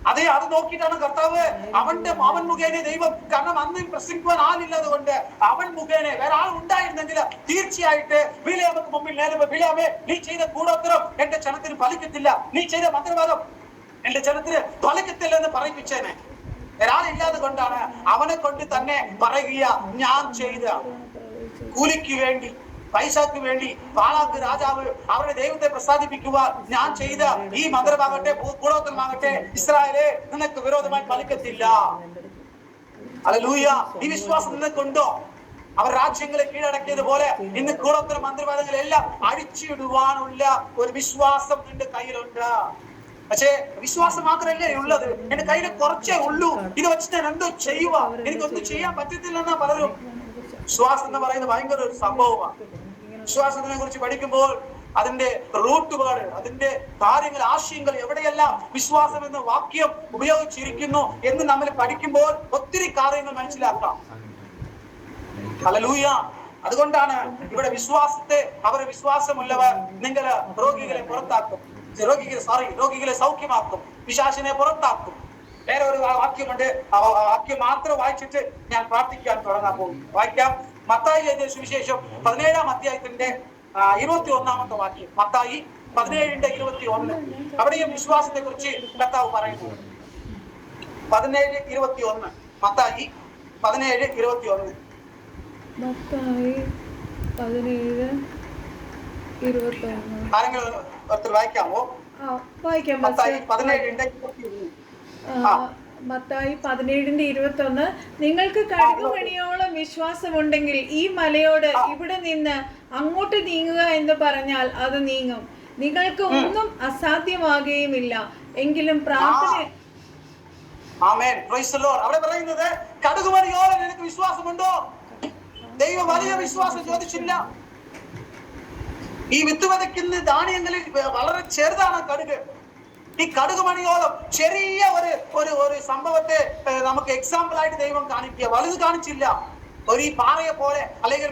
അത് നോക്കിയിട്ടാണ് കർത്താവ് അവൻ മുഖേന ദൈവം, കാരണം അന്ന് പ്രസംഗിക്കുവാൻ ആളില്ലാതെ കൊണ്ട് അവൻ മുഖേന വേറെ ആൾ ഉണ്ടായിരുന്നെങ്കിൽ തീർച്ചയായിട്ട് ബിലെയാമിന് മുമ്പിൽ ബിലെയാമേ, നീ ചെയ്ത കൂടോത്രം എന്റെ ജനത്തിന് ഫലിക്കത്തില്ല, നീ ചെയ്ത മന്ത്രവാദം എന്റെ ജനത്തിന് ഫലിക്കത്തില്ല എന്ന് പറയിപ്പിച്ചേനെ. ഒരാളില്ലാതെ കൊണ്ടാണ് അവനെ കൊണ്ട് തന്നെ പറയുക, ഞാൻ ചെയ്ത കൂലിക്ക് വേണ്ടി, പൈസക്ക് വേണ്ടി ബാലാക്ക് രാജാവ് അവരുടെ ദൈവത്തെ പ്രസാദിപ്പിക്കുവാൻ ഞാൻ ചെയ്ത ഈ മന്ത്രമാകട്ടെ കൂടോത്രമാകട്ടെ ഇസ്രായേലേ നിനക്ക് വിരോധമായി ഫലിക്കത്തില്ല. ഹല്ലേലൂയ. ഈ വിശ്വാസം നിനക്കുണ്ടോ? അവർ രാജ്യങ്ങളെ കീഴടക്കിയതുപോലെ ഇന്ന് കൂടോത്തര മന്ത്രിവാദങ്ങളെല്ലാം അഴിച്ചിടുവാനുള്ള ഒരു വിശ്വാസം നിന്റെ കയ്യിലുണ്ട്. പക്ഷേ വിശ്വാസം മാത്രമല്ലേ ഉള്ളത്, എന്റെ കയ്യിൽ കുറച്ചേ ഉള്ളൂ, ഇത് വെച്ചിട്ട് ഞാൻ എന്തോ ചെയ്യുക, എനിക്കൊന്നും ചെയ്യാൻ പറ്റത്തില്ലെന്നാ പലരും. വിശ്വാസം എന്ന് പറയുന്നത് ഭയങ്കര ഒരു സംഭവമാണ്. വിശ്വാസത്തിനെ കുറിച്ച് പഠിക്കുമ്പോൾ അതിന്റെ റൂട്ട് വേർഡ്, അതിന്റെ കാര്യങ്ങൾ, ആശയങ്ങൾ എവിടെയെല്ലാം വിശ്വാസം എന്ന വാക്യം ഉപയോഗിച്ചിരിക്കുന്നു എന്ന് നമ്മൾ പഠിക്കുമ്പോൾ ഒത്തിരി കാര്യങ്ങൾ മനസ്സിലാക്കാം. ഹല്ലേലൂയ. അതുകൊണ്ടാണ് ഇവിടെ വിശ്വാസത്തെ, അവരെ വിശ്വാസമുള്ളവർ നിങ്ങൾ രോഗികളെ പുറത്താക്കും, രോഗികളെ സൗഖ്യമാക്കും, പിശാചിനെ പുറത്താക്കും. വേറെ ഒരു വാക്യമുണ്ട്, ആ വാക്യം മാത്രം വായിച്ചിട്ട് ഞാൻ പ്രാർത്ഥിക്കാൻ തുടങ്ങാൻ പോകും. വായിക്കാം. മത്തായി എഴുതിയ സുവിശേഷം 17-ാം അധ്യായത്തിന്റെ 21-ാമത്തെ വാക്യം. മത്തായി 17:21. അവിടെയും വിശ്വാസത്തെ കുറിച്ച് കർത്താവ് പറയുന്നു. 17:21. മത്തായി 17:21. ആരെങ്കിലും ഒത്തിരി വായിക്കാമോ? മത്തായി 17:21. മത്തായി 17:21. നിങ്ങൾക്ക് കടുകുമണിയോളം വിശ്വാസമുണ്ടെങ്കിൽ ഈ മലയോട് ഇവിടെ നിന്ന് അങ്ങോട്ട് നീങ്ങുക എന്ന് പറഞ്ഞാൽ അത് നീങ്ങും. നിങ്ങൾക്ക് ഒന്നും അസാധ്യമാകുകയുമില്ല. എങ്കിലും പ്രാർത്ഥന. ആമേൻ. Praise the lord. അവിടെ പറയുന്നത് കടുകുമണിയോളം നിനക്ക് വിശ്വാസമുണ്ടോ? ദൈവം വലിയ വിശ്വാസം ചോദിച്ചില്ല. ഈ വിത്ത് വിതയ്ക്കുന്ന ധാന്യങ്ങളിൽ വളരെ ചെറുതാണ് കടുക്. ഈ കടുകുമണിയോളം ചെറിയ ഒരു സംഭവത്തെ നമുക്ക് എക്സാമ്പിൾ ആയിട്ട് ദൈവം കാണിക്കുക. വലുത് കാണിച്ചില്ല. ഒരു ഈ പാറയെ പോലെ അല്ലെങ്കിൽ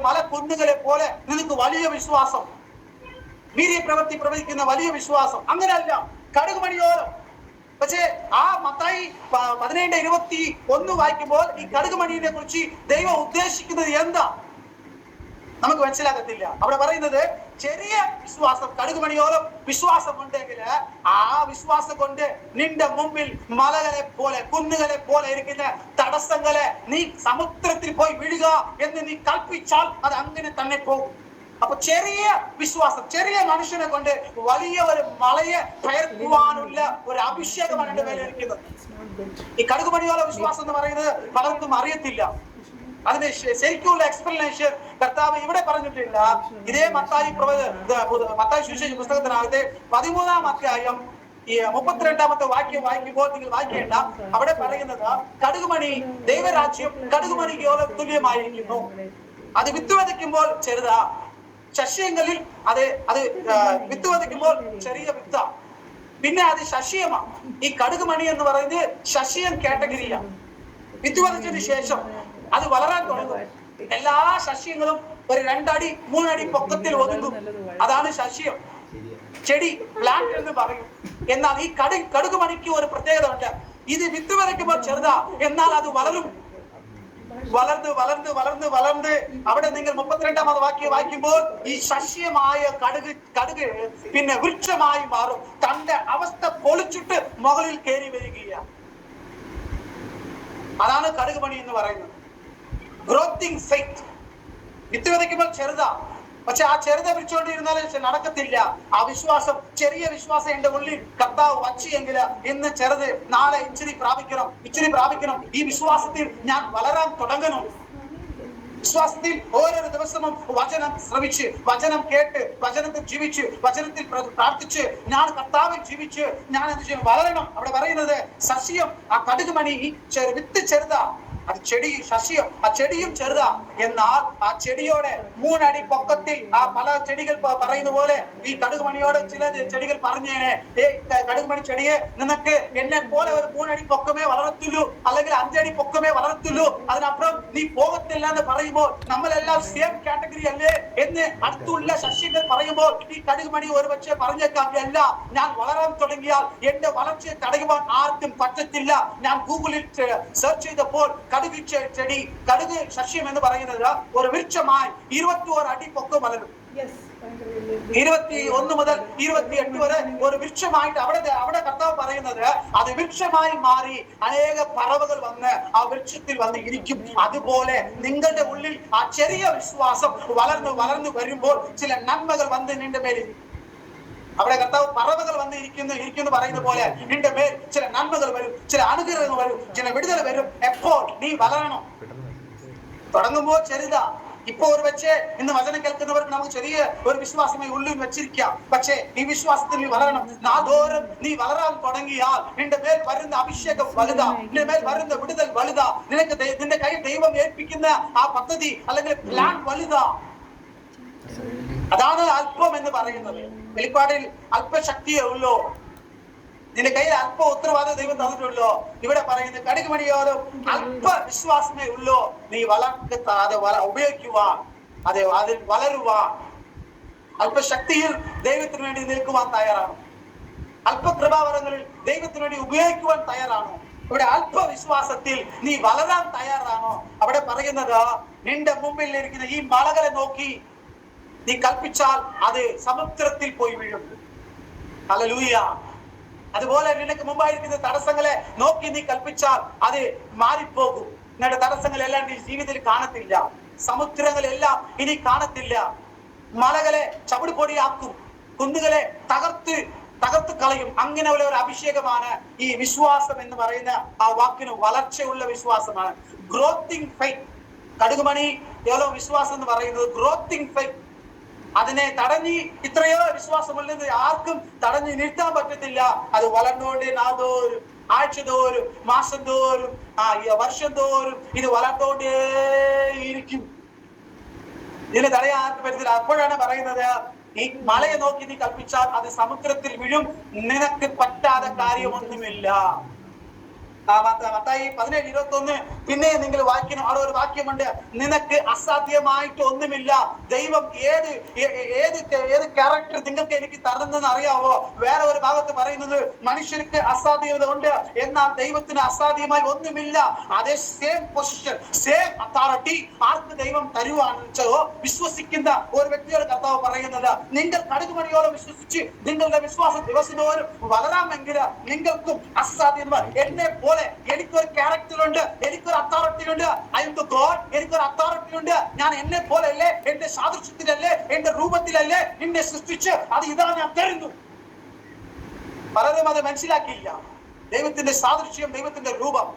മലക്കുന്നുകളെ പോലെ നിനക്ക് വലിയ വിശ്വാസം, വീര്യപ്രവൃത്തി പ്രവചിക്കുന്ന വലിയ വിശ്വാസം, അങ്ങനെയല്ല, കടുകുമണിയോളം. പക്ഷേ ആ മത്തായി 17:21 വായിക്കുമ്പോൾ ഈ കടുകുമണിയെ കുറിച്ച് ദൈവം ഉദ്ദേശിക്കുന്നത് എന്താ നമുക്ക് മനസ്സിലാകത്തില്ല. അവിടെ പറയുന്നത് ചെറിയ വിശ്വാസം, കടുകുമണിയോളം വിശ്വാസം ഉണ്ടെങ്കിൽ ആ വിശ്വാസം കൊണ്ട് നിന്റെ മുമ്പിൽ മലകളെ പോലെ, കുന്നുകളെ പോലെ ഇരിക്കുന്ന തടസ്സങ്ങളെ നീ സമുദ്രത്തിൽ പോയി വീഴുക എന്ന് നീ കൽപ്പിച്ചാൽ അത് അങ്ങനെ തന്നെ പോകും. അപ്പൊ ചെറിയ വിശ്വാസം, ചെറിയ മനുഷ്യനെ കൊണ്ട് വലിയ ഒരു മലയെ പെയർക്കുവാനുള്ള ഒരു അഭിഷേകമാണ് എന്റെ മേലെ ഇരിക്കുന്നത്. ഈ കടുകുമണിയോളം വിശ്വാസം എന്ന് പറയുന്നത് പലർക്കും അറിയത്തില്ല. അതിന് ശരിക്കുള്ള എക്സ്പ്ലനേഷൻ കർത്താവ് ഇവിടെ പറഞ്ഞിട്ടില്ല. ഇതേ മത്തായി സുവിശേഷ പുസ്തകത്തിനകത്ത് 13-ാം അധ്യായം 32-ാമത്തെ വാക്യം വായിക്കുമ്പോൾ നിങ്ങൾ വായിക്കേണ്ട. അവിടെ പറയുന്നത് കടുകുമണി, ദൈവരാജ്യം കടുകുമണിയോളം തുല്യമായിരിക്കുന്നു. അത് വിത്ത് വിതയ്ക്കുമ്പോൾ ചെറുതാ, ശസ്യങ്ങളിൽ അത് വിത്ത് വിതയ്ക്കുമ്പോൾ ചെറിയ വിത്താ, പിന്നെ അത് ശസ്യമാണ്. ഈ കടുകുമണി എന്ന് പറയുന്നത് ശസ്യം കാറ്റഗറിയാണ്. വിത്ത് വിതച്ചതിന് ശേഷം അത് വളരാൻ തുടങ്ങും. എല്ലാ സസ്യങ്ങളും ഒരു 2 അടി 3 അടി പൊക്കത്തിൽ ഒതുങ്ങും. അതാണ് സസ്യം, ചെടി, പ്ലാന്റ് എന്ന് പറയും. എന്നാൽ ഈ കടുകുമണിക്ക് ഒരു പ്രത്യേകത ഉണ്ട്. ഇത് വിത്ത് വിതയ്ക്കുമ്പോൾ ചെറുതാ, എന്നാൽ അത് വളരും. വളർന്ന് വളർന്ന് വളർന്ന് വളർന്ന് അവിടെ നിങ്ങൾ 32-ാമത് വാക്യം വായിക്കുമ്പോൾ ഈ സസ്യമായ കടുക് പിന്നെ വൃക്ഷമായി മാറും. തന്റെ അവസ്ഥ പൊളിച്ചിട്ട് മുകളിൽ കയറി വരികയാണ്. അതാണ് കടുകുമണി എന്ന് പറയുന്നത്. ഗ്രോത്തിങ് ഫെയ്ത്ത്. വിത്ത് വിതയ്ക്കുമ്പോൾ ചെറുതാ, പക്ഷെ ആ ചെറുത വിളിച്ചുകൊണ്ടിരുന്നാലും നടക്കത്തില്ല. ആ വിശ്വാസം, ചെറിയ വിശ്വാസം എന്റെ ഉള്ളിൽ കർത്താവ് വച്ചെങ്കിൽ ഇന്ന് ചെറുത്, നാളെ ഇച്ചിരി പ്രാപിക്കണം. ഈ വിശ്വാസത്തിൽ ഞാൻ വളരാൻ തുടങ്ങണം. വിശ്വാസത്തിൽ ഓരോ ദിവസവും വചനം ശ്രവിച്ച്, വചനം കേട്ട്, വചനത്തിൽ ജീവിച്ച്, വചനത്തിൽ പ്രാർത്ഥിച്ച്, ഞാൻ കർത്താവിൽ ജീവിച്ച് ഞാൻ എന്ത് ചെയ്യും? വളരണം. അവിടെ പറയുന്നത് സസ്യം, ആ കടുകുമണി വിത്ത് ചെറുതാ, അത് ചെടി, സസ്യം, ആ ചെടിയും ചെറുതാ. എന്നാൽ ആ ചെടിയോടെ 3 അടി പൊക്കത്തിൽ ആ പല ചെടികൾ പറയുന്ന പോലെ ഈ കടുകുമണിയോട് ചില ചെടികൾ പറഞ്ഞേനെ, കടുകുമണി ചെടിയെ, നിനക്ക് എന്നെ പോലെ ഒരു 3 അടി പൊക്കമേ വളരത്തുള്ളൂ, അല്ലെങ്കിൽ 5 അടി പൊക്കമേ വളരത്തുള്ളൂ, അതിനപ്പുറം നീ പോകത്തില്ല എന്ന് പറയുമ്പോൾ നമ്മളെല്ലാം സെയിം കാറ്റഗറി അല്ലേ എന്ന് അടുത്തുള്ള സസ്യങ്ങൾ പറയുമ്പോൾ ഈ കടുകുമണി ഒരു പക്ഷേ പറഞ്ഞേക്കാം, അല്ല, ഞാൻ വളരാൻ തുടങ്ങിയാൽ എന്റെ വളർച്ചയെ തടയുവാൻ ആർക്കും പറ്റത്തില്ല. ഞാൻ ഗൂഗിളിൽ സെർച്ച് ചെയ്തപ്പോൾ കടുക് സസ്യം എന്ന് പറയുന്നത് ഒരു വൃക്ഷമായി 21 അടി പൊക്കം വളരും. 21 മുതൽ 28 വരെ ഒരു വൃക്ഷമായിട്ട് അവിടെ കർത്താവ് പറയുന്നത് അത് വൃക്ഷമായി മാറി അനേക പറവകൾ വന്ന് ആ വൃക്ഷത്തിൽ വന്ന് ഇരിക്കും. അതുപോലെ നിങ്ങളുടെ ഉള്ളിൽ ആ ചെറിയ വിശ്വാസം വളർന്നു വളർന്നു വരുമ്പോൾ ചില നന്മകൾ വന്ന് നിന്റെ മേലിൽ, അവിടെ കർത്താവ് പറവകൾ വന്ന് ഇരിക്കുന്നു പറയുന്ന പോലെ നിന്റെ മേൽ ചില നന്മകൾ വരും, ചില അനുഗ്രഹങ്ങൾ വരും, ചില വിടുതൽ വരും. എപ്പോൾ നീ വളരണം. തുടങ്ങുമ്പോ ചെറുതാ. ഇപ്പൊ ഒരു പക്ഷേ ഇന്ന് വചനം കേൾക്കുന്നവർക്ക് നമുക്ക് ചെറിയ ഒരു വിശ്വാസമേ ഉള്ളിൽ വെച്ചിരിക്കാം. പക്ഷേ ഈ വിശ്വാസത്തിൽ നീ വളരണം. നാദോരം നീ വളരാൻ തുടങ്ങിയാൽ നിന്റെ മേൽ വരുന്ന അഭിഷേകം വലുതാ, നിന്റെ മേൽ വരുന്ന വിടുതൽ വലുതാ, നിന്റെ കൈ ദൈവം ഏൽപ്പിക്കുന്ന ആ പദ്ധതി അല്ലെങ്കിൽ പ്ലാൻ വലുതാ. അതാണ് അല്പം എന്ന് പറയുന്നത്. വെളിപ്പാടിൽ അല്പശക്തിയേ ഉള്ളൂ, നിന്റെ കയ്യിൽ അല്പ ഉത്തരവാദിത്വം ദൈവം തന്നിട്ടുള്ളൂ. ഇവിടെ പറയുന്നത് കടുകുമണിയോലും അല്പ വിശ്വാസമേ ഉള്ളൂ, നീ വളർത്താതെ ഉപയോഗിക്കുവാൻ, അതെ അതിൽ വളരുവാൻ, അല്പശക്തിയിൽ ദൈവത്തിന് വേണ്ടി നിൽക്കുവാൻ തയ്യാറാണ്, അല്പകൃപാവരങ്ങളിൽ ദൈവത്തിന് വേണ്ടി ഉപയോഗിക്കുവാൻ തയ്യാറാണോ? ഇവിടെ അല്പവിശ്വാസത്തിൽ നീ വളരാൻ തയ്യാറാണോ? അവിടെ പറയുന്നത് നിന്റെ മുമ്പിൽ ഇരിക്കുന്ന ഈ മലകളെ നോക്കി നീ കൽപ്പിച്ചാൽ അത് സമുദ്രത്തിൽ പോയി വീഴും. ഹല്ലേലൂയ. അതുപോലെ നിനക്ക് മുമ്പായിരിക്കുന്ന തടസ്സങ്ങളെ നോക്കി നീ കൽപ്പിച്ചാൽ അത് മാറിപ്പോകും. നിന്റെ തടസ്സങ്ങളെല്ലാം നീ ജീവിതത്തിൽ കാണത്തില്ല, സമുദ്രങ്ങളെല്ലാം ഇനി കാണത്തില്ല. മലകളെ ചവിടുപൊടിയാക്കും, കുന്നുകളെ തകർത്ത് കളയും. അങ്ങനെയുള്ള ഒരു അഭിഷേകമാണ് ഈ വിശ്വാസം എന്ന് പറയുന്ന ആ വാക്കിന് വളർച്ചയുള്ള വിശ്വാസമാണ്. ഗ്രോത്തിങ് ഫെയ്ത്ത്. കടുകുമണി എവ്വളോ വിശ്വാസം എന്ന് പറയുന്നത് ഗ്രോത്തിങ് ഫെയ്ത്ത്. അതിനെ തടഞ്ഞി ഇത്രയോ വിശ്വാസമുള്ളത് ആർക്കും തടഞ്ഞു നിർത്താൻ പറ്റത്തില്ല. അത് വളർന്നുകൊണ്ടേ നാൾതോറും, ആഴ്ച തോറും, മാസം തോറും, വർഷം തോറും ഇത് വളർന്നുകൊണ്ടേയിരിക്കും. ഇതിന് തടയാൻ ആർക്കും പറ്റത്തില്ല. അപ്പോഴാണ് പറയുന്നത് ഈ മലയെ നോക്കി നീ കൽപ്പിച്ചാൽ അത് സമുദ്രത്തിൽ വീഴും, നിനക്ക് പറ്റാത്ത കാര്യമൊന്നുമില്ല. മത്തായി 17:21 പിന്നെ നിങ്ങൾ വായിക്കണം. അവിടെ ഒരു വാക്യമുണ്ട്, നിനക്ക് അസാധ്യമായിട്ട് ഒന്നുമില്ല. ദൈവം ഏത് ക്യാരക്ടർ നിങ്ങൾക്ക് എനിക്ക് തരുന്നെന്ന് അറിയാവോ? വേറെ ഒരു ഭാഗത്ത് പറയുന്നത് മനുഷ്യർക്ക് അസാധ്യത ഉണ്ട്, എന്നാൽ ദൈവത്തിന് അസാധ്യമായി ഒന്നുമില്ല. അതേ സെയിം പൊസിഷൻ, സെയിം അതോറിറ്റി ആർക്ക് ദൈവം തരുവാണെന്ന് വെച്ചോ വിശ്വസിക്കുന്ന ഒരു വ്യക്തിയോട് കർത്താവ് പറയുന്നത്, നിങ്ങൾ കടുകുമണിയോളം വിശ്വസിച്ച് നിങ്ങളുടെ വിശ്വാസം ദിവസത്തോറും വളരാമെങ്കിൽ നിങ്ങൾക്കും അസാധ്യത. എന്നെ പോലെ എനിക്കൊരു ക്യാരക്ടർ ഉണ്ട്, എനിക്കൊരു അതോറിറ്റി ഉണ്ട്. I am the God. എനിക്കൊരു അതോറിറ്റി ഉണ്ട്. ഞാൻ എന്നെ പോലെയല്ലേ, എന്റെ സാദൃശ്യത്തിലല്ലേ, എന്റെ രൂപത്തിലല്ലേ നിന്നെ സൃഷ്ടിച്ച് അത് ഇതാ ഞാൻ തരുന്നു. പലരും അത് മനസ്സിലാക്കിയില്ല. ദൈവത്തിന്റെ സാദൃശ്യം, ദൈവത്തിന്റെ രൂപം.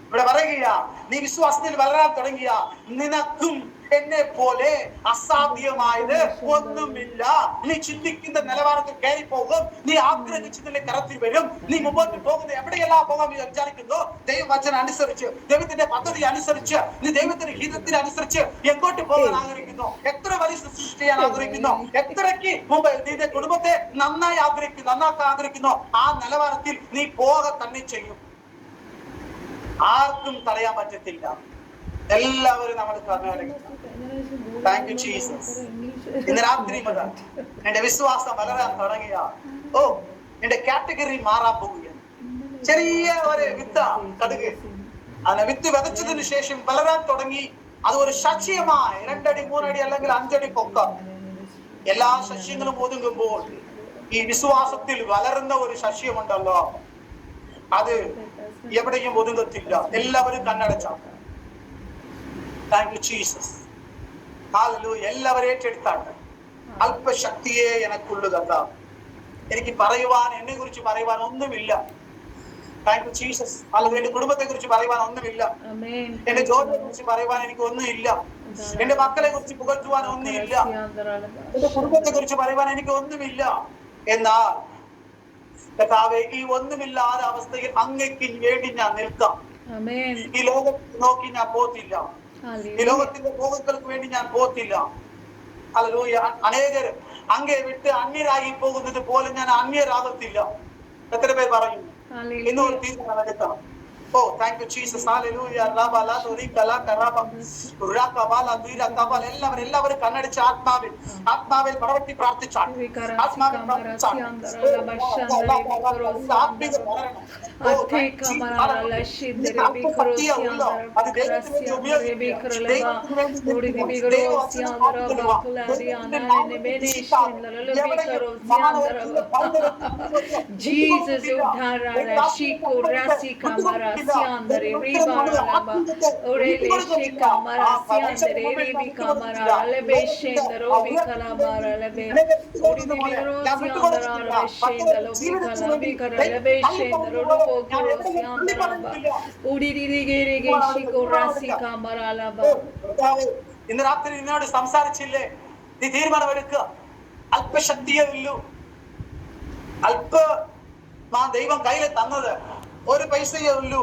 ഇവിടെ പറയുക, നീ വിശ്വാസത്തിൽ വളരാൻ തുടങ്ങിയ നിനക്കും എന്നെ പോലെ അസാധ്യമായത് ഒന്നുമില്ല. നീ ചിന്തിക്കുന്ന നിലവാരത്തിൽ കയറി പോകും, നീ ആഗ്രഹിച്ചതിന്റെ കരത്തിൽ വരും. നീ മുമ്പോട്ട് പോകുന്നത് എവിടെയെല്ലാം പോകാൻ വിചാരിക്കുന്നു, ദൈവവചനം അനുസരിച്ച്, ദൈവത്തിന്റെ പദ്ധതി അനുസരിച്ച്, നീ ദൈവത്തിന്റെ ഹിതത്തിന് അനുസരിച്ച് എങ്ങോട്ട് പോകാൻ ആഗ്രഹിക്കുന്നു, എത്ര വലിയ സൃഷ്ടി ചെയ്യാൻ ആഗ്രഹിക്കുന്നു, എത്രയ്ക്ക് മുമ്പ് നിന്റെ കുടുംബത്തെ നന്നാക്കാൻ ആഗ്രഹിക്കുന്നു, ആ നിലവാരത്തിൽ നീ പോക തന്നെ ചെയ്യും. ആർക്കും തടയാൻ പറ്റത്തില്ല. എല്ലാവരും നമ്മൾ താങ്ക് യു ജീസസ്. ഇന്ന് രാത്രി മുതൽ എന്റെ വിശ്വാസം വളരാൻ തുടങ്ങിയ എന്റെ കാറ്റഗറി മാറാൻ പോവുകയാണ്. ചെറിയ ഒരു വിത്ത് കടുക്, അതിനെ വിത്ത് വിതച്ചതിന് ശേഷം വളരാൻ തുടങ്ങി. അത് ഒരു സസ്യമായി 2 അടി 3 അടി അല്ലെങ്കിൽ 5 അടി പൊക്കം. എല്ലാ സസ്യങ്ങളും ഒതുങ്ങുമ്പോൾ ഈ വിശ്വാസത്തിൽ വളരുന്ന ഒരു സസ്യമുണ്ടല്ലോ, അത് എവിടെയും ഒതുങ്ങത്തില്ല. എല്ലാവരും കണ്ണടച്ചാണ്. Thank you Jesus. ഹല്ലേലൂയ. എല്ലാവരും ഏറ്റെടുത്താണ്. അല്പശക്തിയെ എനക്കുള്ളതല്ല. എനിക്ക് പറയുവാൻ, എന്നെ കുറിച്ച് പറയുവാൻ ഒന്നുമില്ല. Thank you Jesus. അല്ലെങ്കിൽ എന്റെ കുടുംബത്തെ കുറിച്ച് പറയുവാൻ ഒന്നുമില്ല, എന്റെ ജോലിയെ കുറിച്ച് പറയുവാൻ എനിക്ക് ഒന്നുമില്ല, എന്റെ മക്കളെ കുറിച്ച് പുകഴ്ത്തുവാൻ ഒന്നുമില്ല, എന്റെ കുടുംബത്തെ കുറിച്ച് പറയുവാൻ എനിക്ക് ഒന്നുമില്ല. എന്നാൽ കർത്താവേ, ഈ ഒന്നുമില്ലാത്ത അവസ്ഥയിൽ അങ്ങയ്ക്ക് വേണ്ടി ഞാൻ നിൽക്കാം. ഈ ലോകത്തെ നോക്കി ഞാൻ പോത്തില്ല, ഈ ലോകത്തിന്റെ ഭോഗങ്ങൾക്ക് വേണ്ടി ഞാൻ പോത്തില്ല. ഹല്ലേലൂയ. അനേകർ അങ്ങേ വിട്ട് അന്യരായി പോകുന്നത് പോലെ ഞാൻ അന്യരാകത്തില്ല. എത്ര പേർ പറയുന്നു? ഇന്നൊരു തീരുമാനം എടുക്കണം. Thank you Jesus. ഹല്ലേലൂയ. റബല തുരികല കറബ ഉറകബല തുരികബല. എല്ലാവരും കണ്ണടിച്ച് ആത്മാവിൽ പ്രവർത്തി പ്രാർത്ഥിച്ചാൽ, ആത്മാവിൽ പ്രാർത്ഥിച്ചാൽ Jesus, വിട്ടുകൊടുക്കില്ല. സിയാന്തരെ ദൈവം ഒരിക്കലും നമ്മുടെ റീബാറലബ ആത്മീയത്തെ ഒരേലെ വിട്ടുകൊടുക്കത്തില്ല. ശേഖമര സിയാന്തരെ പരീക്ഷയ്ക്ക് മുമ്പിൽ റീബി വിട്ടുകൊടുക്കില്ല. കമരാലബെ ലോകത്തിന്റെ ശേന്തരോ ബി കലമാരലബെ പോകുന്ന പോലെ ഞാൻ വിട്ടുകൊടുക്കത്തില്ല. ശേന്തലോ ബി ജീവിതത്തിന് കല ബി വേണ്ടി കരലബെ ശേന്തരോ ഞാൻ പോകോ എവിടെയും സിയാന്തരബ തള്ളിപ്പറയുന്നില്ല. ഉടിരിരിഗിരിഗി ശികോ റസി കമരാലബ. കർത്താവേ, ഇന്ന് രാത്രി നിന്നോട് സംസാരിച്ചില്ലേ? നീ തീരുമാനമെടുക്കുക. അല്പശക്തിയേ ഉള്ളൂ. ദൈവം കയ്യിൽ തന്നത് 1 പൈസയേ ഉള്ളൂ.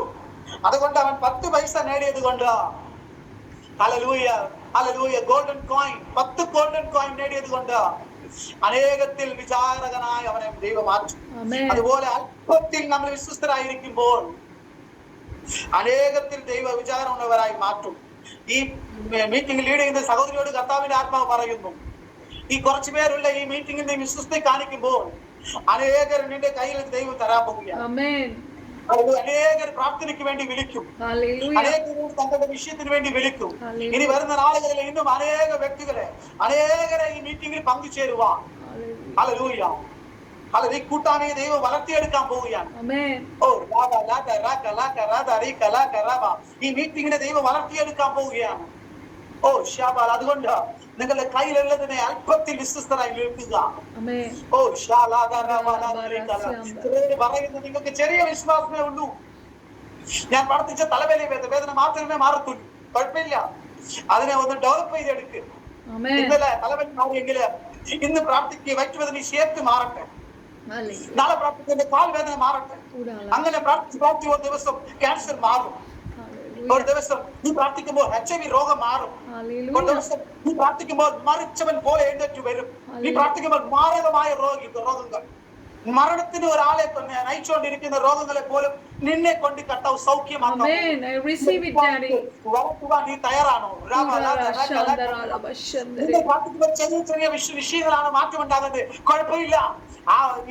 അതുകൊണ്ട് അവൻ 10 പൈസ നേടിയത് കൊണ്ട് hallelujah hallelujah golden coin 10 golden coin നേടിയത് കൊണ്ട് അനേകത്തിൽ വിചാരകനായി അവനെ ദൈവം മാറ്റും. അതുപോലെ അല്പത്തിൽ നമ്മൾ വിശ്വസ്തരായിരിക്കുമ്പോൾ അനേകത്തിൽ ദൈവ വിചാരമുള്ളവരായി മാറ്റും. ഈ മീറ്റിംഗ് ലീഡ് ചെയ്യുന്ന സഹോദരിയോട് കർത്താവിന്റെ ആത്മാവ് പറയുന്നു, ഈ കുറച്ചു പേരുള്ള ഈ മീറ്റിംഗിൽ നീ വിശ്വസ്ത കാണിക്കുമ്പോൾ അനേകർ നിന്റെ കയ്യിൽ ദൈവം തരാൻ പോവുകയാണ്. അനേകർ പ്രാർത്ഥനയ്ക്ക് വേണ്ടി വിളിക്കും. അനേകർ തങ്ങളുടെ വിഷയത്തിന് വേണ്ടി വിളിക്കും. ഇനി വരുന്ന നാളുകളിൽ ഇന്നും അനേക വ്യക്തികളെ അനേകരെ ഈ മീറ്റിംഗിൽ പങ്കുചേരുവാൻ ഹല്ലേലൂയ ഹല്ലേലൂയ കൂട്ടായ്മയെ ദൈവം വളർത്തിയെടുക്കാൻ പോവുകയാണ്. ഈ മീറ്റിംഗിനെ ദൈവം വളർത്തിയെടുക്കാൻ പോവുകയാണ്. ഷാബാൽ, അതുകൊണ്ട് നിങ്ങളുടെ കയ്യിലുള്ളതിനെ അല്പത്തിൽ വിശ്വസ്തരായി നിൽക്കുക. പറയുന്നത് നിങ്ങൾക്ക് ചെറിയ വിശ്വാസമേ ഉള്ളൂ. ഞാൻ പഠിപ്പിച്ച തലവേദന വേദന മാത്രമേ മാറത്തുള്ളൂ, കുഴപ്പമില്ല. അതിനെ ഒന്ന് ഡെവലപ്പ് ചെയ്തെടുക്കുക. ഇന്നലെ തലവേദന മാറിയെങ്കിൽ ഇന്ന് പ്രാർത്ഥിക്കുക വയറ്റുവേദന ഷേപ്പ് മാറട്ടെ, നാളെ പ്രാർത്ഥിക്കുന്ന കാൽവേദന മാറട്ടെ. അങ്ങനെ പ്രാർത്ഥിച്ച് ഒരു ദിവസം ക്യാൻസർ മാറും, ഒരു ദിവസം നീ പ്രാർത്ഥിക്കുമ്പോൾ HIV രോഗം മാറും, ഒരു ദിവസം നീ പ്രാർത്ഥിക്കുമ്പോൾ മരിച്ചവൻ പോലെ എഴുന്നേറ്റ് വരും. നീ പ്രാർത്ഥിക്കുമ്പോൾ മാരകമായ രോഗങ്ങൾ, മരണത്തിന് ഒരാളെ തന്നെ നയിച്ചുകൊണ്ടിരിക്കുന്ന രോഗങ്ങളെ പോലും നിന്നെ കൊണ്ട് കർത്താവ് സൗഖ്യമാക്കാൻ നീ തയ്യാറാണോ? ചെറിയ ചെറിയ വിഷയങ്ങളാണ് മാറ്റമുണ്ടാകുന്നത്, കുഴപ്പമില്ല.